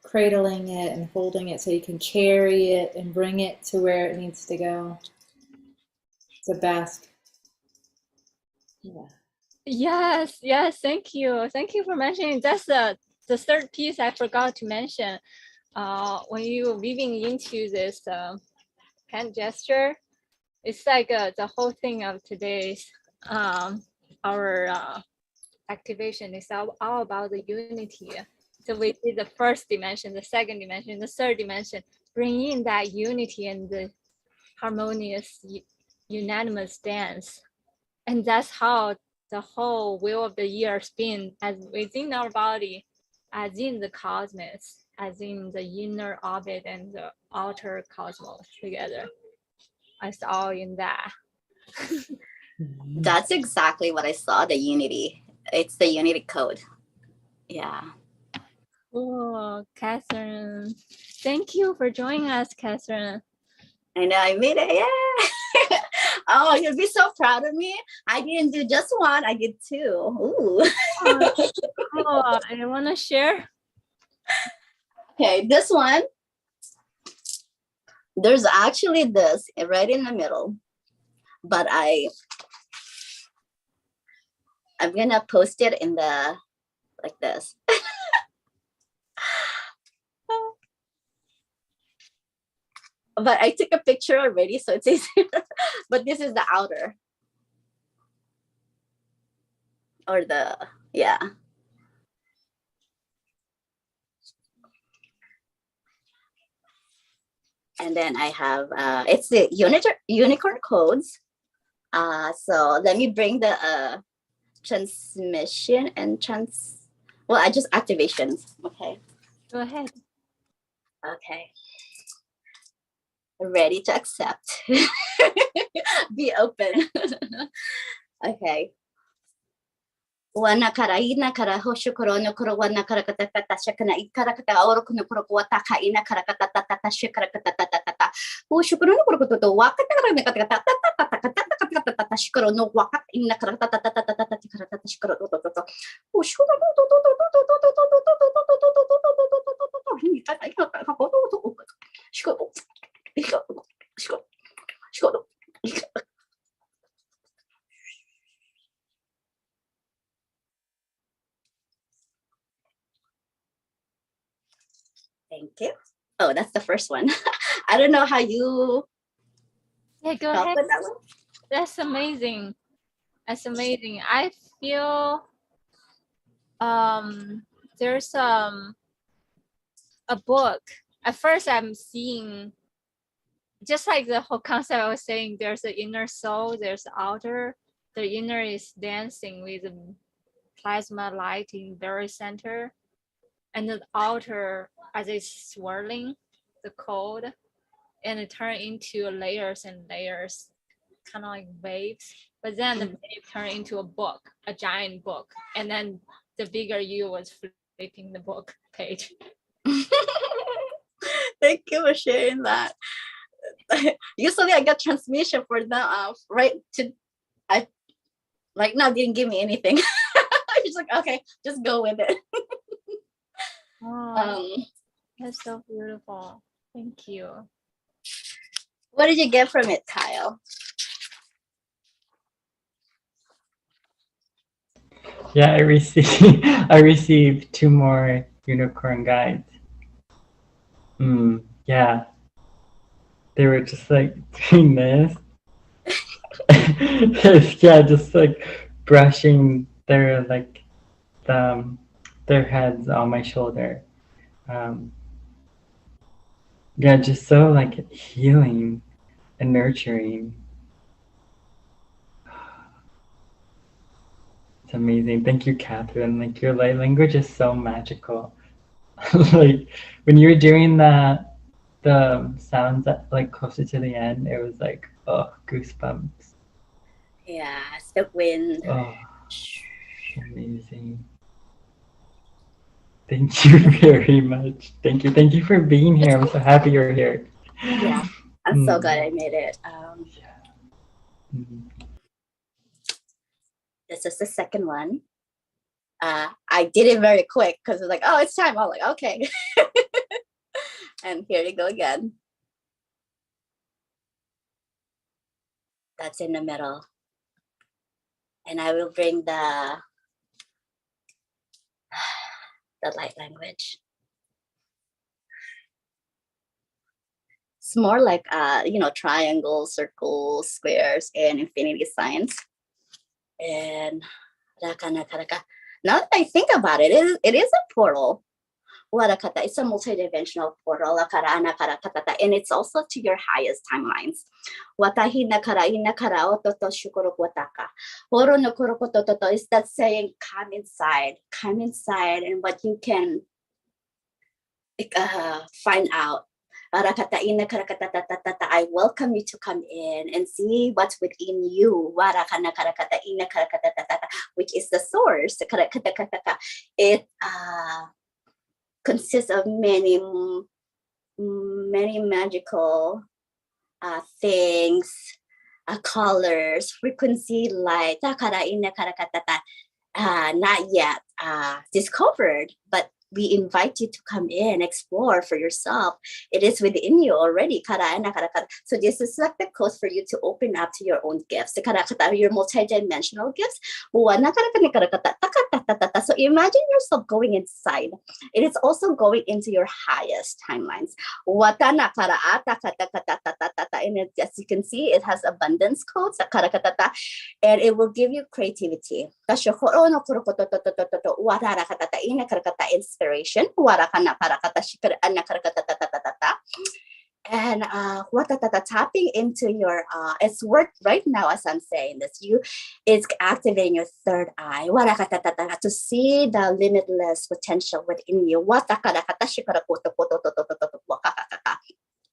cradling it and holding it so you can carry it and bring it to where it needs to go. It's a basket. Yeah. Yes, thank you. Thank you for mentioning. That's the third piece I forgot to mention. When you're weaving into this hand gesture, it's like the whole thing of today's our activation is all about the unity. So we did the first dimension, the second dimension, the third dimension, bring in that unity and the harmonious, unanimous dance. And that's how the whole wheel of the year spin, as within our body, as in the cosmos, as in the inner orbit and the outer cosmos together. It's all in that. That's exactly what I saw, the unity. It's the unity code. Yeah. Oh, Catherine. Thank you for joining us, Catherine. I know I made it. Yeah. Oh, you'll be so proud of me. I didn't do just one, I did two. Ooh. Oh, I want to share. Okay, this one, there's actually this right in the middle, but I'm gonna post it in the, like this. But I took a picture already, so it's easier. But this is the outer. Or the, yeah. And then I have, it's the unicorn codes. So let me bring the transmission and well, I just activations. Okay. Go ahead. Okay. Ready to accept. Be open. Okay. Wana kara ina kara hoshu korono koro wana kara kata kata shakana ikara kata oro kuno koro wata ka ina kara kata tata tata shakara kata tata tata hoshu korono koro koto waka kara kata kata tata tata kata kata tata shikoro no waka ina kara kata tata tata tata kara tata shikoro to to to hoshu koro to to to to to to to to to Thank you. Oh, that's the first one. I don't know how you Yeah, go felt ahead. with that one. That's amazing. That's amazing. I feel there's a book. At first I'm seeing just like the whole concept I was saying, there's the inner soul, there's the outer. The inner is dancing with the plasma light in very center. And the outer, as it's swirling, the cold, and it turns into layers and layers, kind of like waves. But then the wave turned into a book, a giant book. And then the bigger you was flipping the book page. Thank you for sharing that. Usually I get transmission for the right now didn't give me anything. It's like, okay, just go with it. Oh, that's so beautiful. Thank you. What did you get from it, Kyle? Yeah, I received 2 more unicorn guides. Yeah. They were just like doing this. Yeah, just like brushing their their heads on my shoulder. Yeah, just so like healing and nurturing. It's amazing. Thank you, Catherine. Like your light language is so magical. Like when you were doing the sounds that like closer to the end, it was like, oh, goosebumps. Yeah, it's the wind. Oh, amazing. Thank you very much. Thank you. Thank you for being here. I'm so happy you're here. Yeah, I'm so glad I made it. This is the second one. I did it very quick because it was like, oh, it's time. I was like, okay. And here you go again. That's in the middle. And I will bring the light language. It's more like, triangles, circles, squares, and infinity signs. And now that I think about it, it is a portal. It's a multidimensional portal. And it's also to your highest timelines. Is that saying, come inside, and what you can find out. I welcome you to come in and see what's within you, which is the source. It consists of many magical things, colors, frequency, light, not yet discovered, but we invite you to come in, explore for yourself. It is within you already. So this is like the code for you to open up to your own gifts, your multidimensional gifts. So imagine yourself going inside. It is also going into your highest timelines. And as you can see, it has abundance codes, and it will give you creativity. Inspiration. And tapping into your it's work right now as I'm saying this. It's activating your third eye to see the limitless potential within you.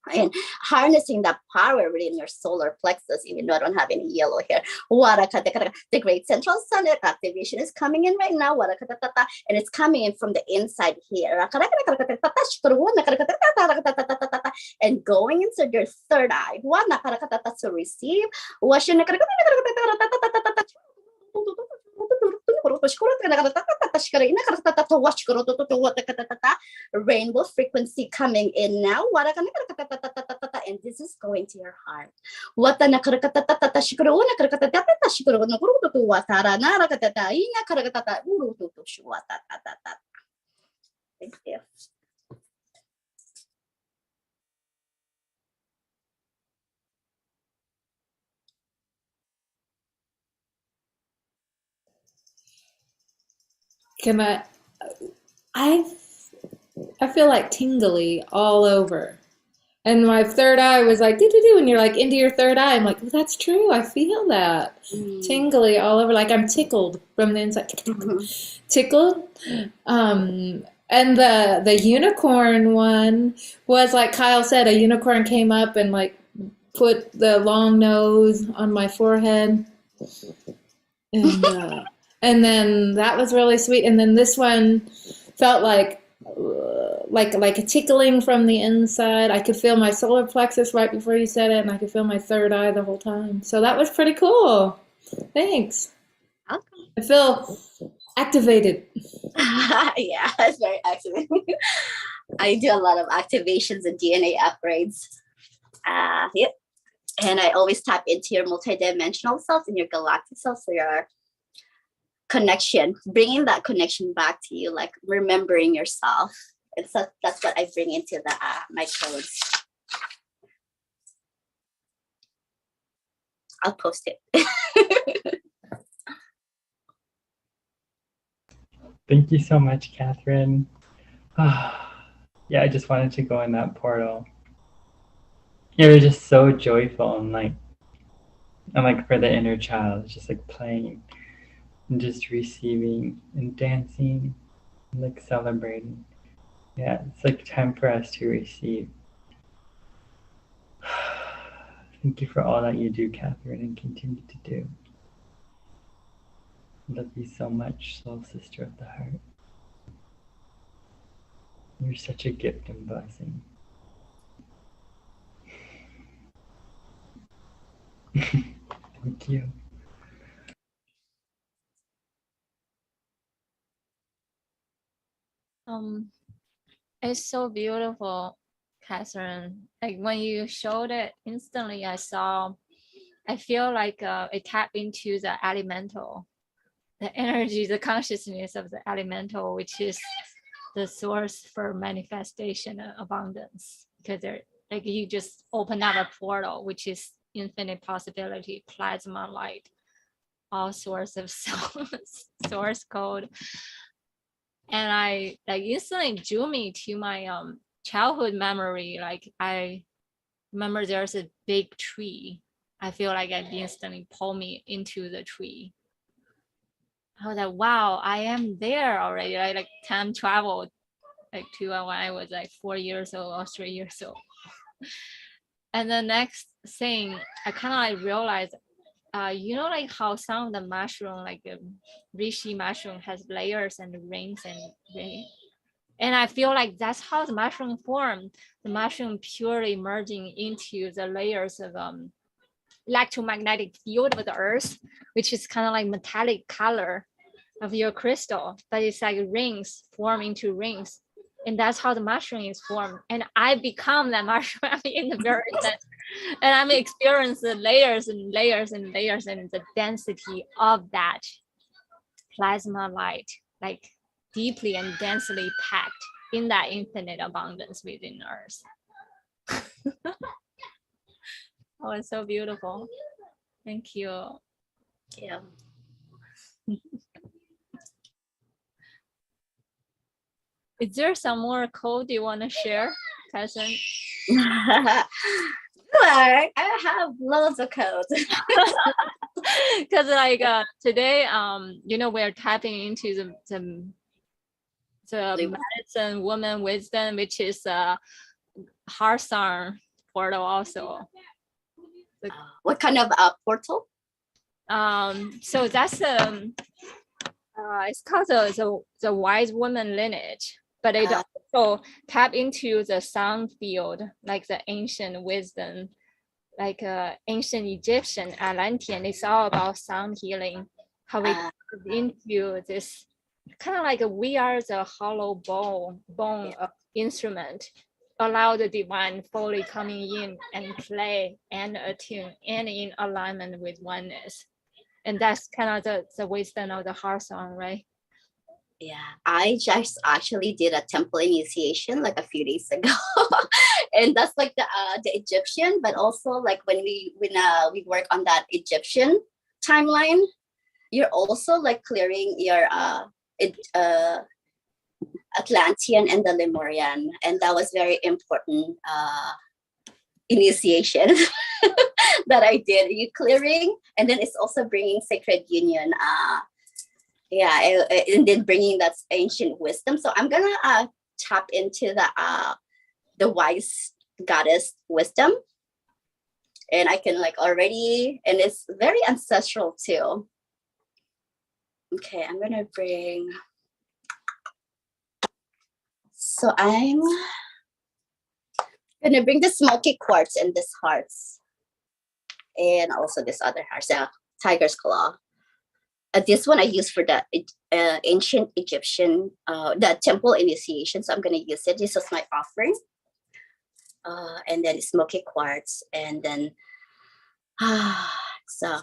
And harnessing that power within your solar plexus, even though I don't have any yellow here. The great central sun activation is coming in right now, and it's coming in from the inside here. And going into your third eye to receive. Rainbow frequency coming in now, and this is going to your heart. Thank you. I feel like tingly all over. And my third eye was like, do, and you're like into your third eye. I'm like, well, that's true. I feel that. Tingly all over. Like I'm tickled from the inside. Tickled. And the unicorn one was like Kyle said, a unicorn came up and like put the long nose on my forehead. And then that was really sweet. And then this one felt like a tickling from the inside. I could feel my solar plexus right before you said it, and I could feel my third eye the whole time. So that was pretty cool. Thanks. Okay. I feel activated. Yeah, it's very activating. I do a lot of activations and DNA upgrades. Yep. And I always tap into your multidimensional self and your galactic self, so your connection, bringing that connection back to you, like remembering yourself. And so that's what I bring into the my codes. I'll post it. Thank you so much, Catherine. Yeah, I just wanted to go in that portal. It was just so joyful and like for the inner child, it's just like playing. and just receiving and dancing, like celebrating. Yeah, it's like time for us to receive. Thank you for all that you do, Catherine, and continue to do. Love you so much, soul sister of the heart. You're such a gift and blessing. Thank you. It's so beautiful, Catherine. Like when you showed it instantly, I feel like it tapped into the elemental, the energy, the consciousness of the elemental, which is the source for manifestation and abundance. Because they're like you just open up a portal, which is infinite possibility, plasma light, all sorts of source code. And I like instantly drew me to my childhood memory. Like I remember there's a big tree. I feel like it instantly pulled me into the tree. I was like, wow, I am there already. I like time traveled like to when I was like 4 years old or 3 years old. And the next thing I kind of like realized, you know, like how some of the mushroom, like reishi mushroom, has layers and rings and rings. And I feel like that's how the mushroom formed. The mushroom purely merging into the layers of electromagnetic field of the earth, which is kind of like metallic color of your crystal, but it's like rings form into rings. And that's how the mushroom is formed. And I become that mushroom in the very sense. And I'm experiencing the layers and layers and layers and the density of that plasma light, like deeply and densely packed in that infinite abundance within Earth. Oh, it's so beautiful. Thank you. Yeah. Is there some more code you want to share, cousin? I have loads of codes. Because like today, you know, we're tapping into the medicine woman wisdom, which is heart song portal also. What kind of portal? So that's it's called the wise woman lineage, but it also tap into the sound field, like the ancient wisdom, like ancient Egyptian Atlantean. It's all about sound healing. How we tap into this kind of like we are the hollow bone of instrument, allow the divine fully coming in and play and attune and in alignment with oneness. And that's kind of the wisdom of the heart song, right? Yeah, I just actually did a temple initiation like a few days ago, and that's like the Egyptian, but also like when we work on that Egyptian timeline, you're also like clearing your Atlantean and the Lemurian, and that was very important initiation that I did. You clearing, and then it's also bringing sacred union. And then bringing that ancient wisdom. So I'm gonna tap into the wise goddess wisdom, and I can like already, and it's very ancestral too. Okay, I'm gonna bring. So I'm gonna bring the smoky quartz and this hearts, and also this other heart, tiger's claw. This one I use for the ancient Egyptian, the temple initiation. So I'm going to use it. This is my offering. And then smoky quartz. And then, so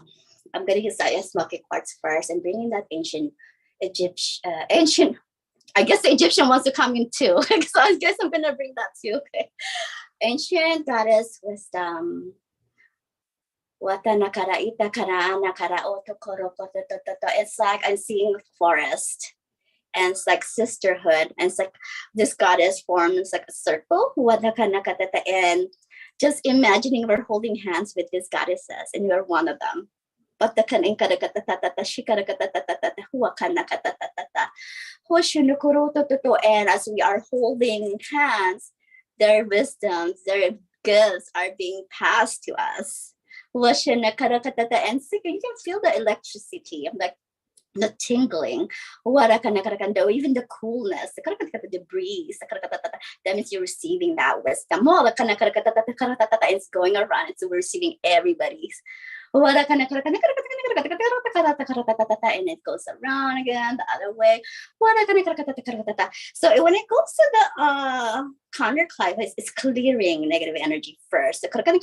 I'm going to use that smoky quartz first and bringing that ancient ancient, I guess the Egyptian wants to come in too. So I guess I'm going to bring that too. Okay. Ancient goddess wisdom. It's like I'm seeing forest, and it's like sisterhood, and it's like this goddess forms like a circle, and just imagining we're holding hands with these goddesses, and you're one of them. And as we are holding hands, their wisdoms, their gifts are being passed to us. And so you can feel the electricity, like the tingling, even the coolness, the breeze. That means you're receiving that wisdom. It's going around, it's receiving everybody's. And it goes around again the other way. So when it goes to the counterclockwise, it's clearing negative energy first. And then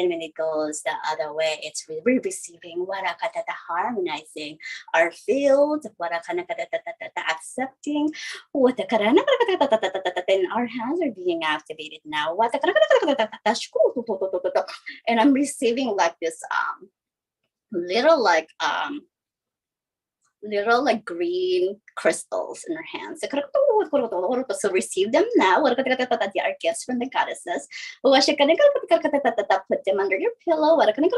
when it goes the other way, it's receiving, harmonizing our field, accepting. And our hands are being activated now. And I'm receiving like this little green crystals in her hands. So receive them now. They are gifts from the goddesses. Put them under your pillow and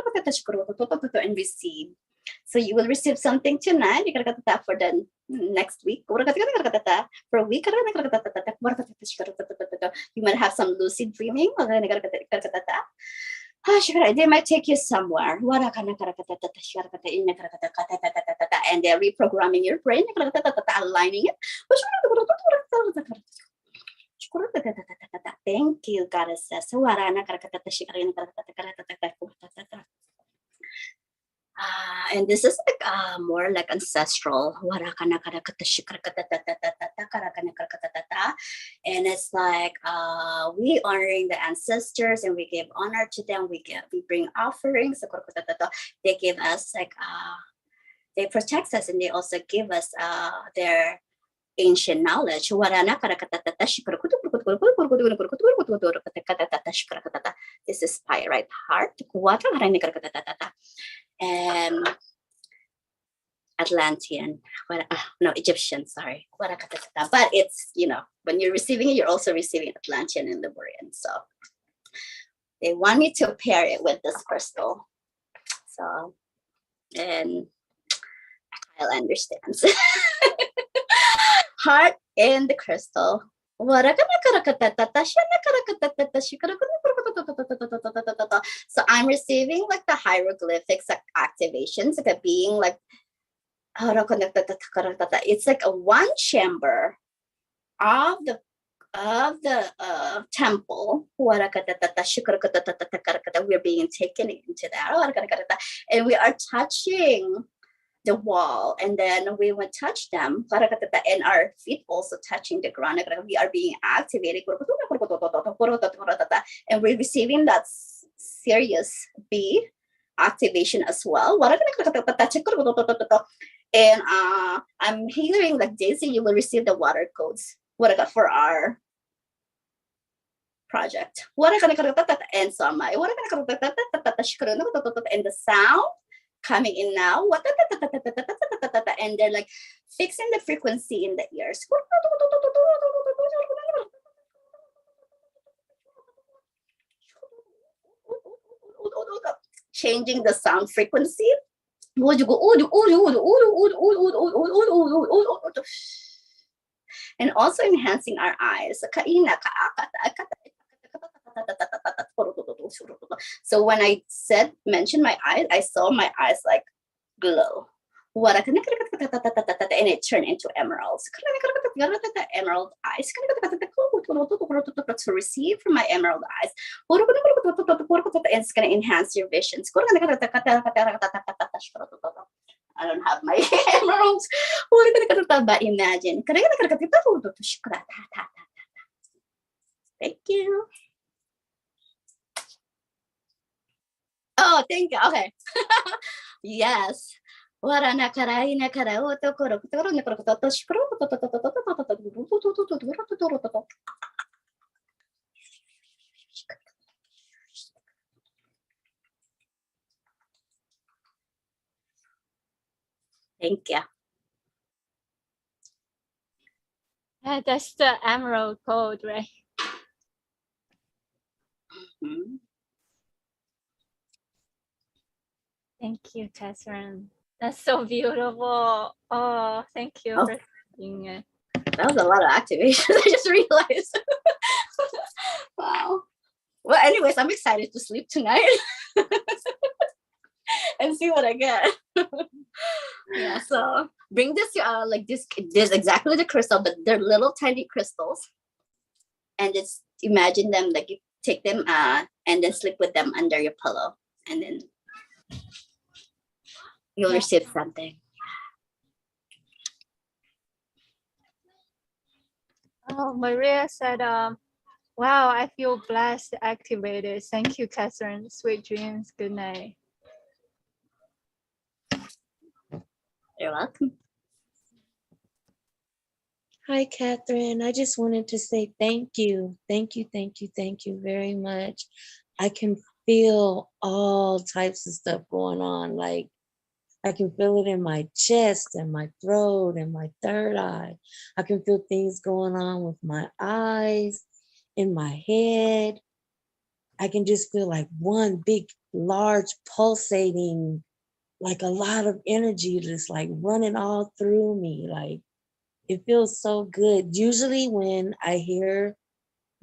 receive. So you will receive something tonight. For the next week. For a week. You might have some lucid dreaming. They might take you somewhere. And they're reprogramming your brain, aligning it. Thank you, goddesses. And this is like more like ancestral. And it's like we honoring the ancestors and we give honor to them. We bring offerings. They give us like they protect us and they also give us their ancient knowledge. This is pyrite heart. And Atlantean, Egyptian, sorry. But it's, when you're receiving it, you're also receiving Atlantean and Lemurian. So they want me to pair it with this crystal. So, and Kyle understands. Heart and the crystal. So I'm receiving like the hieroglyphics activations, like being like, it's like a one chamber of the temple. We're being taken into that, and we are touching the wall, and then we would touch them, and our feet also touching the ground. We are being activated, and we're receiving that serious B activation as well. And I'm hearing like Daisy, you will receive the water codes for our project. And so am I. And the sound coming in now, and they're like fixing the frequency in the ears. Changing the sound frequency. And also enhancing our eyes. So when I mentioned my eyes, I saw my eyes like glow. And it turned into emeralds. Emerald eyes. To receive from my emerald eyes. And it's going to enhance your visions. I don't have my emeralds. But imagine. Thank you. Oh, thank you. Okay. Yes. Thank you. That's the emerald code, right? Mm-hmm. Thank you, Catherine. That's so beautiful. Oh, thank you for saying it. That was a lot of activation. I just realized. Wow. Well, anyways, I'm excited to sleep tonight and see what I get. Yeah, so bring this like this exactly the crystal, but they're little tiny crystals. And just imagine them, like you take them and then sleep with them under your pillow, and then you'll receive something. Oh, Maria said, wow, I feel blessed, activated. Thank you, Catherine. Sweet dreams. Good night. You're welcome. Hi, Catherine. I just wanted to say thank you. Thank you, thank you, thank you very much. I can feel all types of stuff going on. Like, I can feel it in my chest and my throat and my third eye. I can feel things going on with my eyes, in my head. I can just feel like one big, large, pulsating, like a lot of energy just like running all through me. Like, it feels so good. Usually when I hear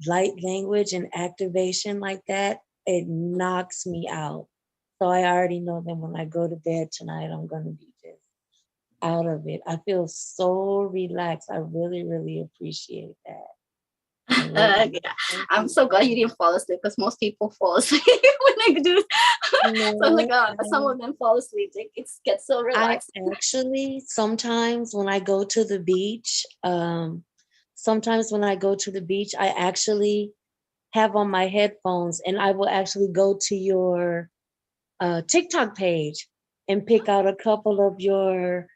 light language and activation like that, it knocks me out. So I already know that when I go to bed tonight, I'm going to be just out of it. I feel so relaxed. I really, really appreciate that. Yeah. I'm so glad you didn't fall asleep, because most people fall asleep when I do. No, So like some of them fall asleep. It gets so relaxed. I actually, sometimes when I go to the beach, I actually have on my headphones, and I will actually go to your TikTok page and pick out a couple of your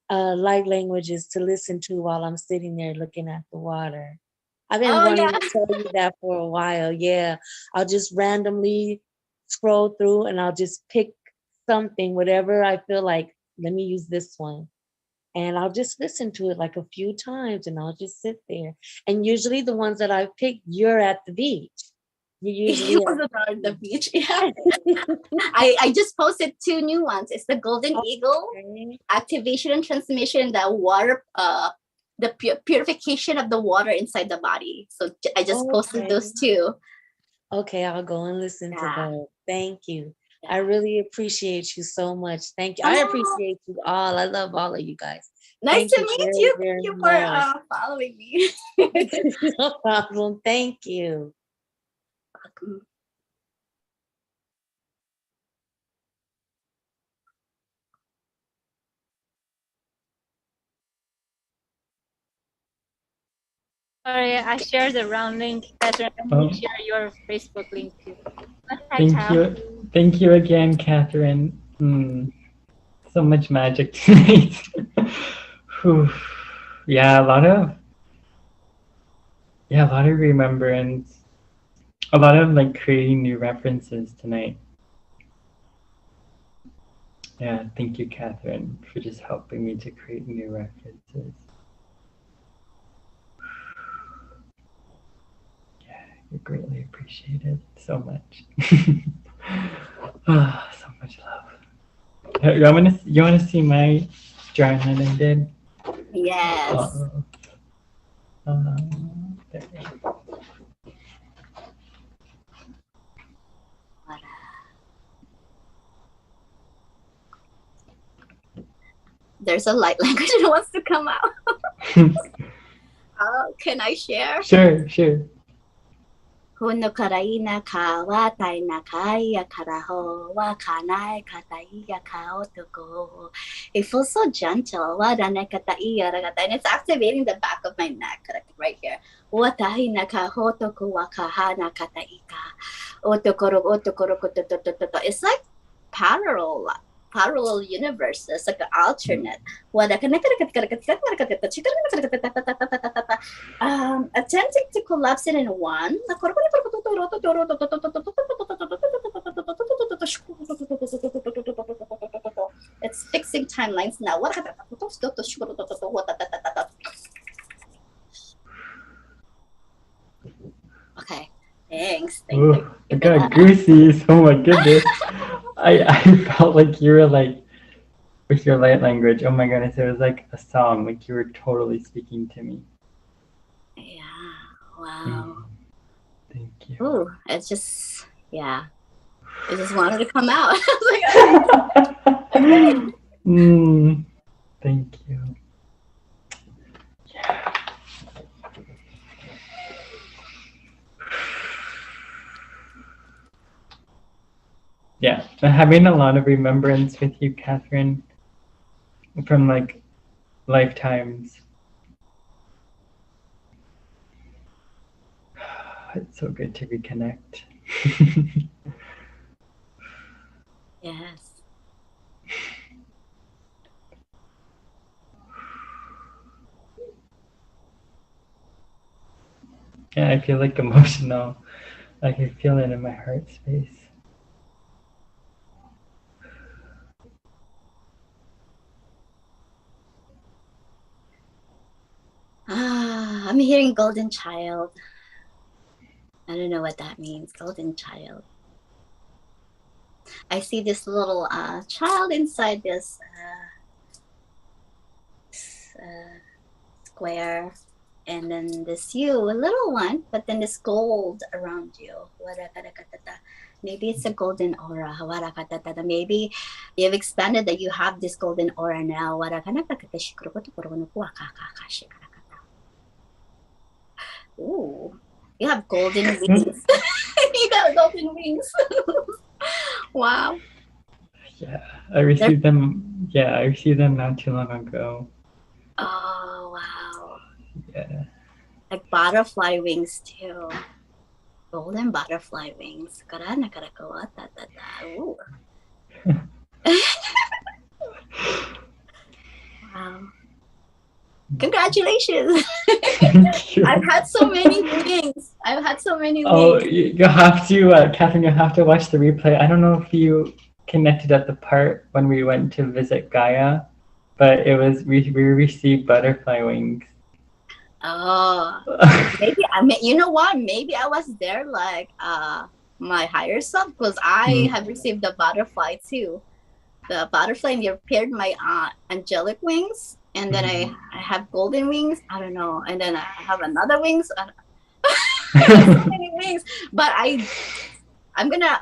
light languages to listen to while I'm sitting there looking at the water. I've been wanting to tell you that for a while. Yeah, I'll just randomly scroll through and I'll just pick something, whatever I feel like, let me use this one. And I'll just listen to it like a few times and I'll just sit there. And usually the ones that I've picked, you're at the beach. You usually at the beach. Yeah. I just posted 2 new ones. It's the Golden Eagle, activation and transmission, the water, the purification of the water inside the body. So I just posted those 2. Okay, I'll go and listen to those. Thank you. I really appreciate you so much. Thank you. I appreciate you all. I love all of you guys. Nice to meet you. Thank you for following me. No problem. Thank you. Welcome. Sorry, I shared the wrong link. Catherine, let me share your Facebook link too. Thank you. Thank you again, Catherine. So much magic tonight. Yeah, a lot of remembrance. A lot of like creating new references tonight. Yeah, thank you, Catherine, for just helping me to create new references. Yeah, you're greatly appreciated. So much. So much love. You wanna see my drawing that I did? Yes. There we go. There's a light language that wants to come out. Can I share? Sure. Huno karaina ka watai na kaya karaho wa kanai kataiya ka otoko. It feels so gentle. Wadane kataiya ragata. And it's activating the back of my neck, right here. Watai na ka hotoko wa kahana kataika. Otokoro. It's like parallel universes, like an alternate. Attempting to collapse it in one. It's fixing timelines now. Okay. Thanks. I got goosies. Oh my goodness. I felt like you were like with your light language. Oh my goodness, it was like a song. Like you were totally speaking to me. Yeah. Wow. Thank you. Ooh, it's just, yeah. It just wanted to come out. I was like, okay. Thank you. Yeah. Yeah, I'm having a lot of remembrance with you, Catherine, from like lifetimes. It's so good to reconnect. Yes. Yeah, I feel like emotional. I can feel it in my heart space. I'm hearing golden child. I don't know what that means, golden child. I see this little child inside this square, and then this you, a little one, but then this gold around you. Maybe it's a golden aura. Maybe you've expanded that you have this golden aura now. Ooh, you have golden wings. You have golden wings. Wow. Yeah, I received them. Yeah, I received them not too long ago. Oh, wow. Yeah. Like butterfly wings too. Golden butterfly wings. Ooh. Wow. Congratulations. Thank you. I've had so many wings. Oh, you have to, Catherine, you have to watch the replay. I don't know if you connected at the part when we went to visit Gaia, but it was, we received butterfly wings. Oh, maybe you know what? Maybe I was there like my higher self, because I have received the butterfly too. The butterfly, and you paired my angelic wings, and then I have golden wings. I don't know, and then I have another wings. So many wings, but I'm gonna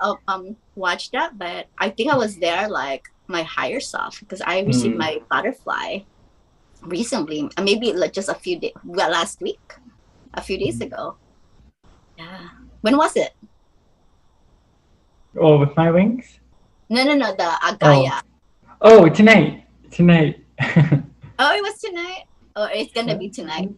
watch that. But I think I was there like my higher self, because I received my butterfly recently, maybe like just a few days, well, last week, a few days ago. Yeah. When was it? Oh, with my wings? No, the Gaia. Oh, tonight. Oh, it was tonight, or it's gonna be tonight,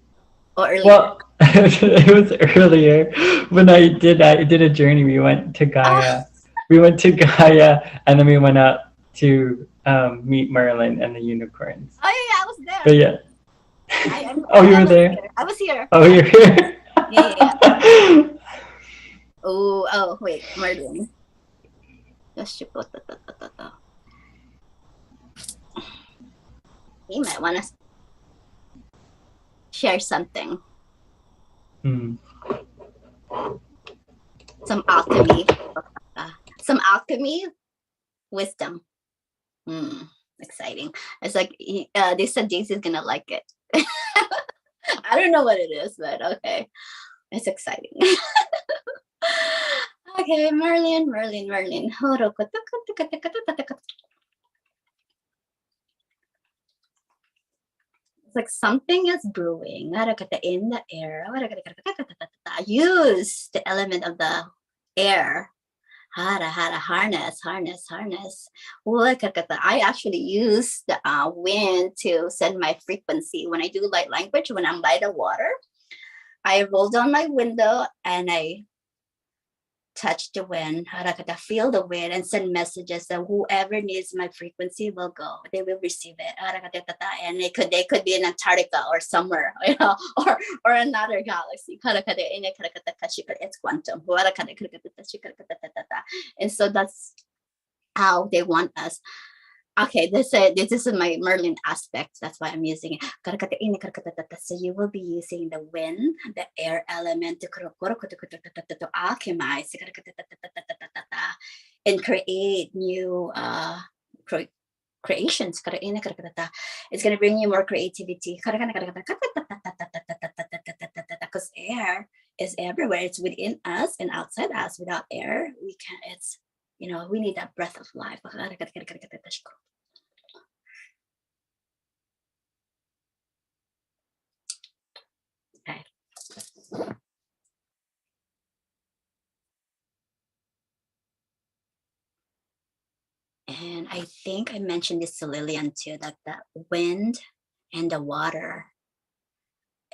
or earlier. Well, it was earlier when I did a journey. We went to Gaia. We went to Gaia, and then we went up to meet Merlin and the unicorns. Oh yeah, I was there. But yeah. You were there? I was here. Oh, you're here? Yeah. Oh, wait, Merlin. He might want to share something. Some alchemy. Wisdom. Exciting. It's like they said Daisy's gonna like it. I don't know what it is, but okay. It's exciting. Okay, Merlin. It's like something is brewing in the air. Use the element of the air. Harness. I actually use the wind to send my frequency. When I do light language, when I'm by the water, I roll down my window and I touch the wind, feel the wind, and send messages that whoever needs my frequency will go. They will receive it. And they could be in Antarctica or somewhere, or another galaxy. It's quantum. And so that's how they want us. Okay, this is my Merlin aspect. That's why I'm using it. So you will be using the wind, the air element to alchemize and create new creations. It's going to bring you more creativity. Because air is everywhere. It's within us and outside us. Without air, we can't. It's, you know, we need that breath of life. Okay. And I think I mentioned this to Lillian too, that the wind and the water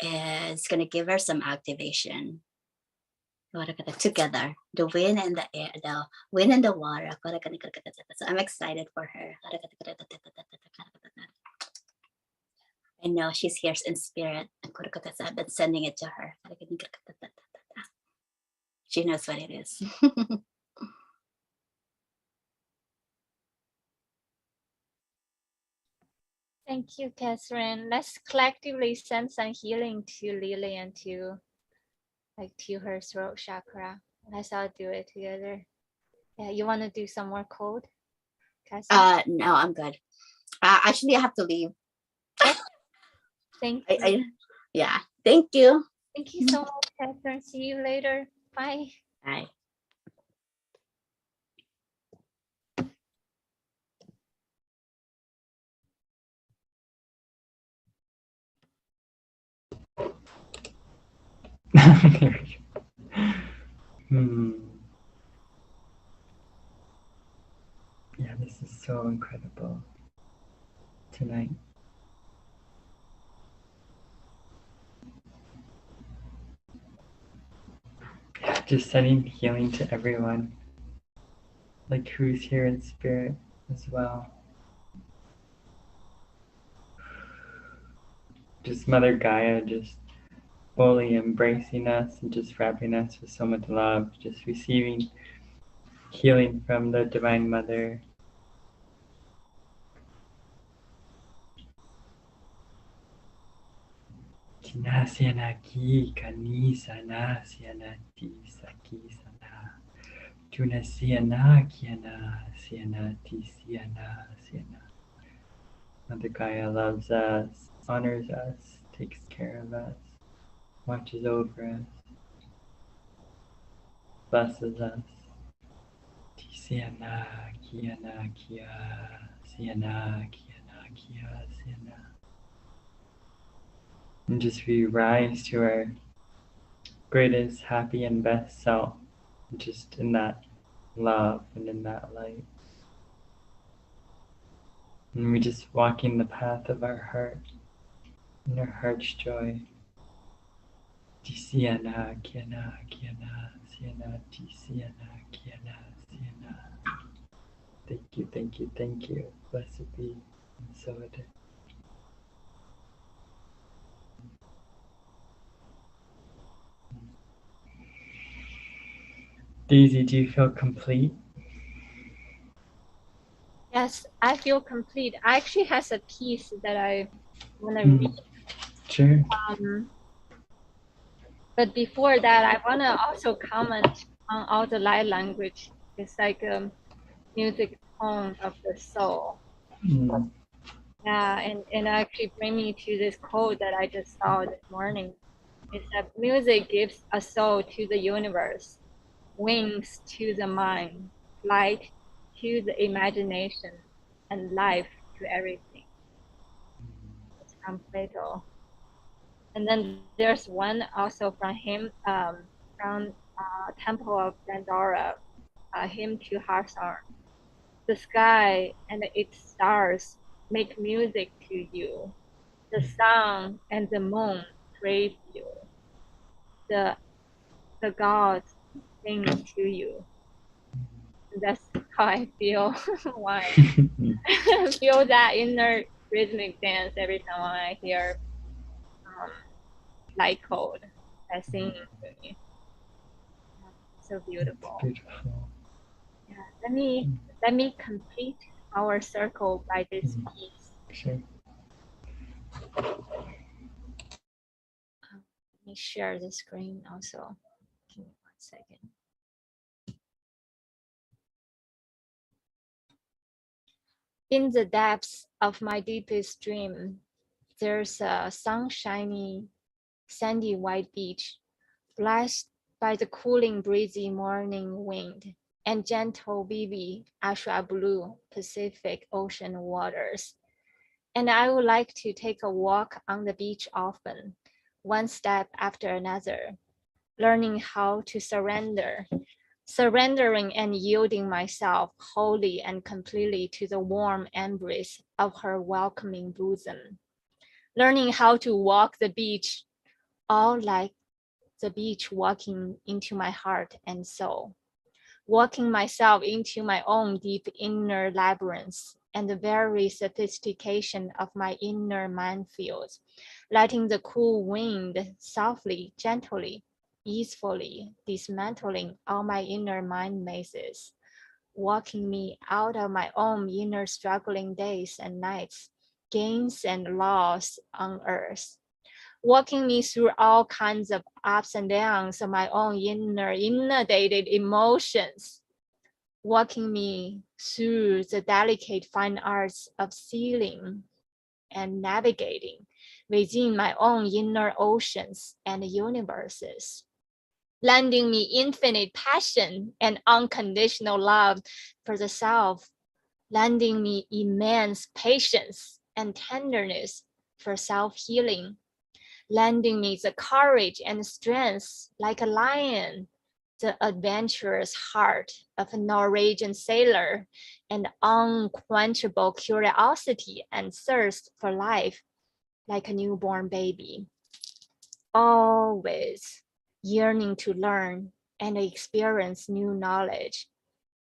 is going to give her some activation together. The wind and the air, the wind and the water. So I'm excited for her. I know she's here in spirit. I've been sending it to her. She knows what it is. Thank you, Catherine. Let's collectively send some healing to Lillian to her throat chakra. Let's all do it together. Yeah, you want to do some more code, Catherine? No, I'm good. Actually, I have to leave. Thank you. Yeah, thank you. Thank you so much, Catherine. See you later. Bye. Bye. Yeah, this is so incredible tonight. Yeah, just sending healing to everyone, like who's here in spirit as well. Just Mother Gaia just fully embracing us and just wrapping us with so much love, just receiving healing from the Divine Mother. Kinasianaki kanisanasanati sakisana. Tunasiana kiana sianati siana siana. Mother Gaia loves us, honors us, takes care of us, watches over us, blesses us. Siana kiana kia siana kiana kia siana. And just we rise to our greatest, happy, and best self, just in that love and in that light. And we just walking the path of our heart, in our heart's joy. Tisiana, kiana, kiana, siana, tisiana, kiana, siana. Thank you, thank you, thank you. Blessed be, and so it is. Daisy, do you feel complete? Yes, I feel complete. I actually has a piece that I want to read. Sure. But before that, I want to also comment on all the light language. It's like a music tone of the soul. Yeah, and actually bring me to this quote that I just saw this morning. It's that music gives a soul to the universe, wings to the mind, light to the imagination, and life to everything. It's from Plato. And then there's one also from him, from Temple of Pandora, hymn to Harsar. The sky and its stars make music to you. The sun and the moon praise you. The gods sing to you. That's how I feel. Why? I feel that inner rhythmic dance every time I hear light code that singing to me. So beautiful. It's beautiful. Yeah. Let me complete our circle by this piece. Sure. Let me share the screen also. Give me 1 second. In the depths of my deepest dream, there's a sunshiny, sandy white beach, blessed by the cooling, breezy morning wind and gentle, vivid, Ashra blue Pacific Ocean waters. And I would like to take a walk on the beach often, one step after another, learning how to surrender, surrendering and yielding myself wholly and completely to the warm embrace of her welcoming bosom, learning how to walk the beach, all like the beach walking into my heart and soul, walking myself into my own deep inner labyrinths and the very sophistication of my inner minefields, letting the cool wind softly, gently, easefully dismantling all my inner mind mazes, walking me out of my own inner struggling days and nights, gains and loss on earth, walking me through all kinds of ups and downs of my own inundated emotions, walking me through the delicate fine arts of sealing and navigating within my own inner oceans and universes, lending me infinite passion and unconditional love for the self, lending me immense patience and tenderness for self-healing, lending me the courage and strength like a lion, the adventurous heart of a Norwegian sailor, and unquenchable curiosity and thirst for life like a newborn baby. Always yearning to learn and experience new knowledge,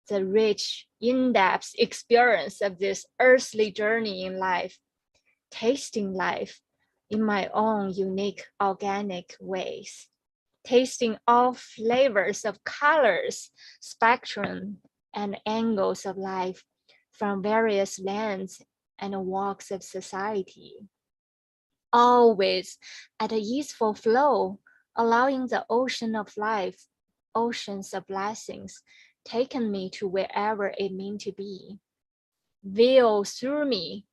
the rich, in-depth experience of this earthly journey in life, tasting life in my own unique organic ways, tasting all flavors of colors, spectrum, and angles of life from various lands and walks of society. Always at a easeful flow, allowing the ocean of life, oceans of blessings, taken me to wherever it meant to be. Veil through me,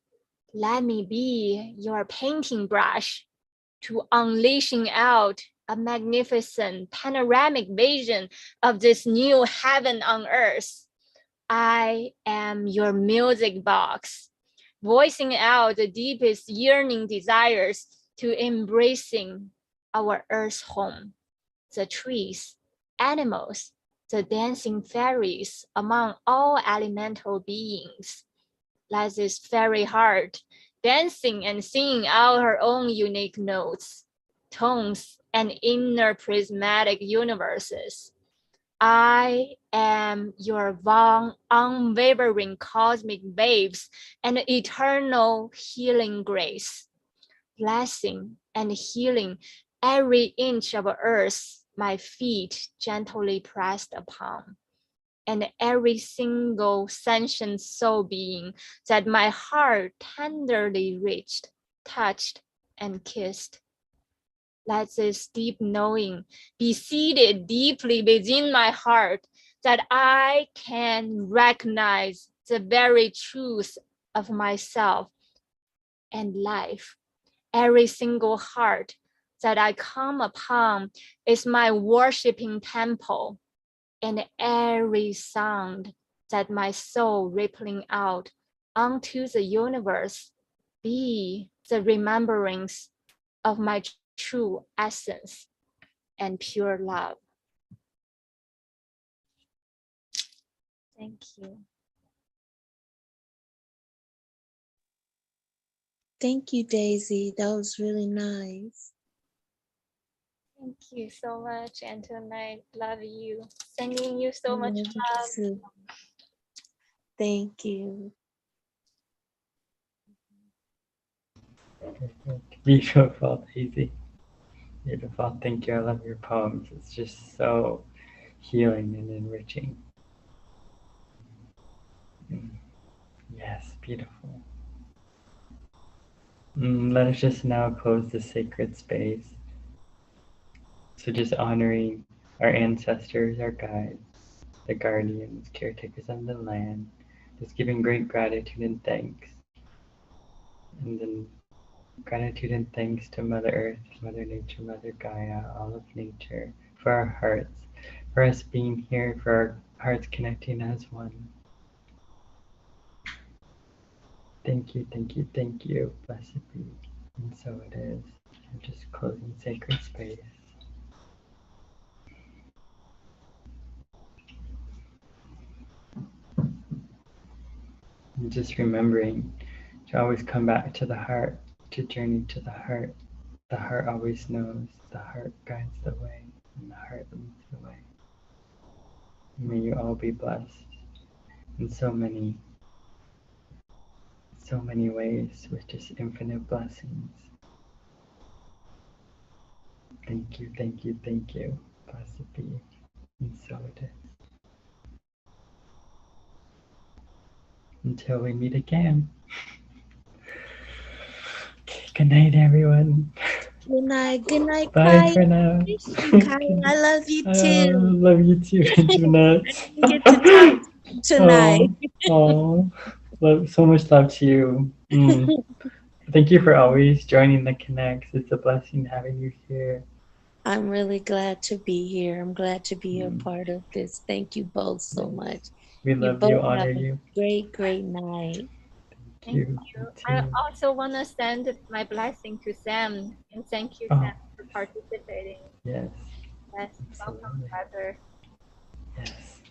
let me be your painting brush to unleashing out a magnificent panoramic vision of this new heaven on earth. I am your music box, voicing out the deepest yearning desires to embracing our earth's home, the trees, animals, the dancing fairies among all elemental beings. Like this fairy heart, dancing and singing out her own unique notes, tones, and inner prismatic universes. I am your unwavering cosmic waves and eternal healing grace, blessing and healing every inch of earth my feet gently pressed upon, and every single sentient soul being that my heart tenderly reached, touched, and kissed. Let this deep knowing be seated deeply within my heart, that I can recognize the very truth of myself and life. Every single heart that I come upon is my worshiping temple, and every sound that my soul rippling out onto the universe be the remembrance of my true essence and pure love. Thank you. Thank you, Daisy. That was really nice. Thank you so much, Antoinette. Love you. Sending you so much Love you love. too. Thank you. Beautiful, Daisy. Beautiful. Thank you. I love your poems. It's just so healing and enriching. Yes, beautiful. Let us just now close the sacred space. So just honoring our ancestors, our guides, the guardians, caretakers of the land, Just giving great gratitude and thanks. And then gratitude and thanks to Mother Earth, Mother Nature, Mother Gaia, all of nature, for our hearts, for us being here, for our hearts connecting as one. Thank you, thank you, thank you. Blessed be. And so it is. I'm just closing sacred space. And just remembering to always come back to the heart, to journey to the heart. The heart always knows, the heart guides the way, and the heart leads the way. May you all be blessed in so many ways with just infinite blessings. Thank you, thank you, thank you. Blessed be. And so it is. Until we meet again. Okay, good night, everyone. Good night. Good night, Bye Kai. for now. Miss you, Kai. I love you too. Love you too, Antoinette. I didn't get to talk to you tonight. Oh, so much love to you. Thank you for always joining the Connects. It's a blessing having you here. I'm really glad to be here. I'm glad to be a part of this. Thank you both so much. We You love both you, have honor a you. great night. Thank you. I also want to send my blessing to Sam, and thank you, Sam, for participating. Yes. Yes, welcome, brother. Yes.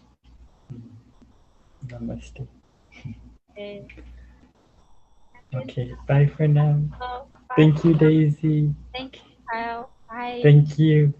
Namaste. And okay, bye for now. bye. Thank you, Daisy. Thank you, Kyle. Bye. Thank you.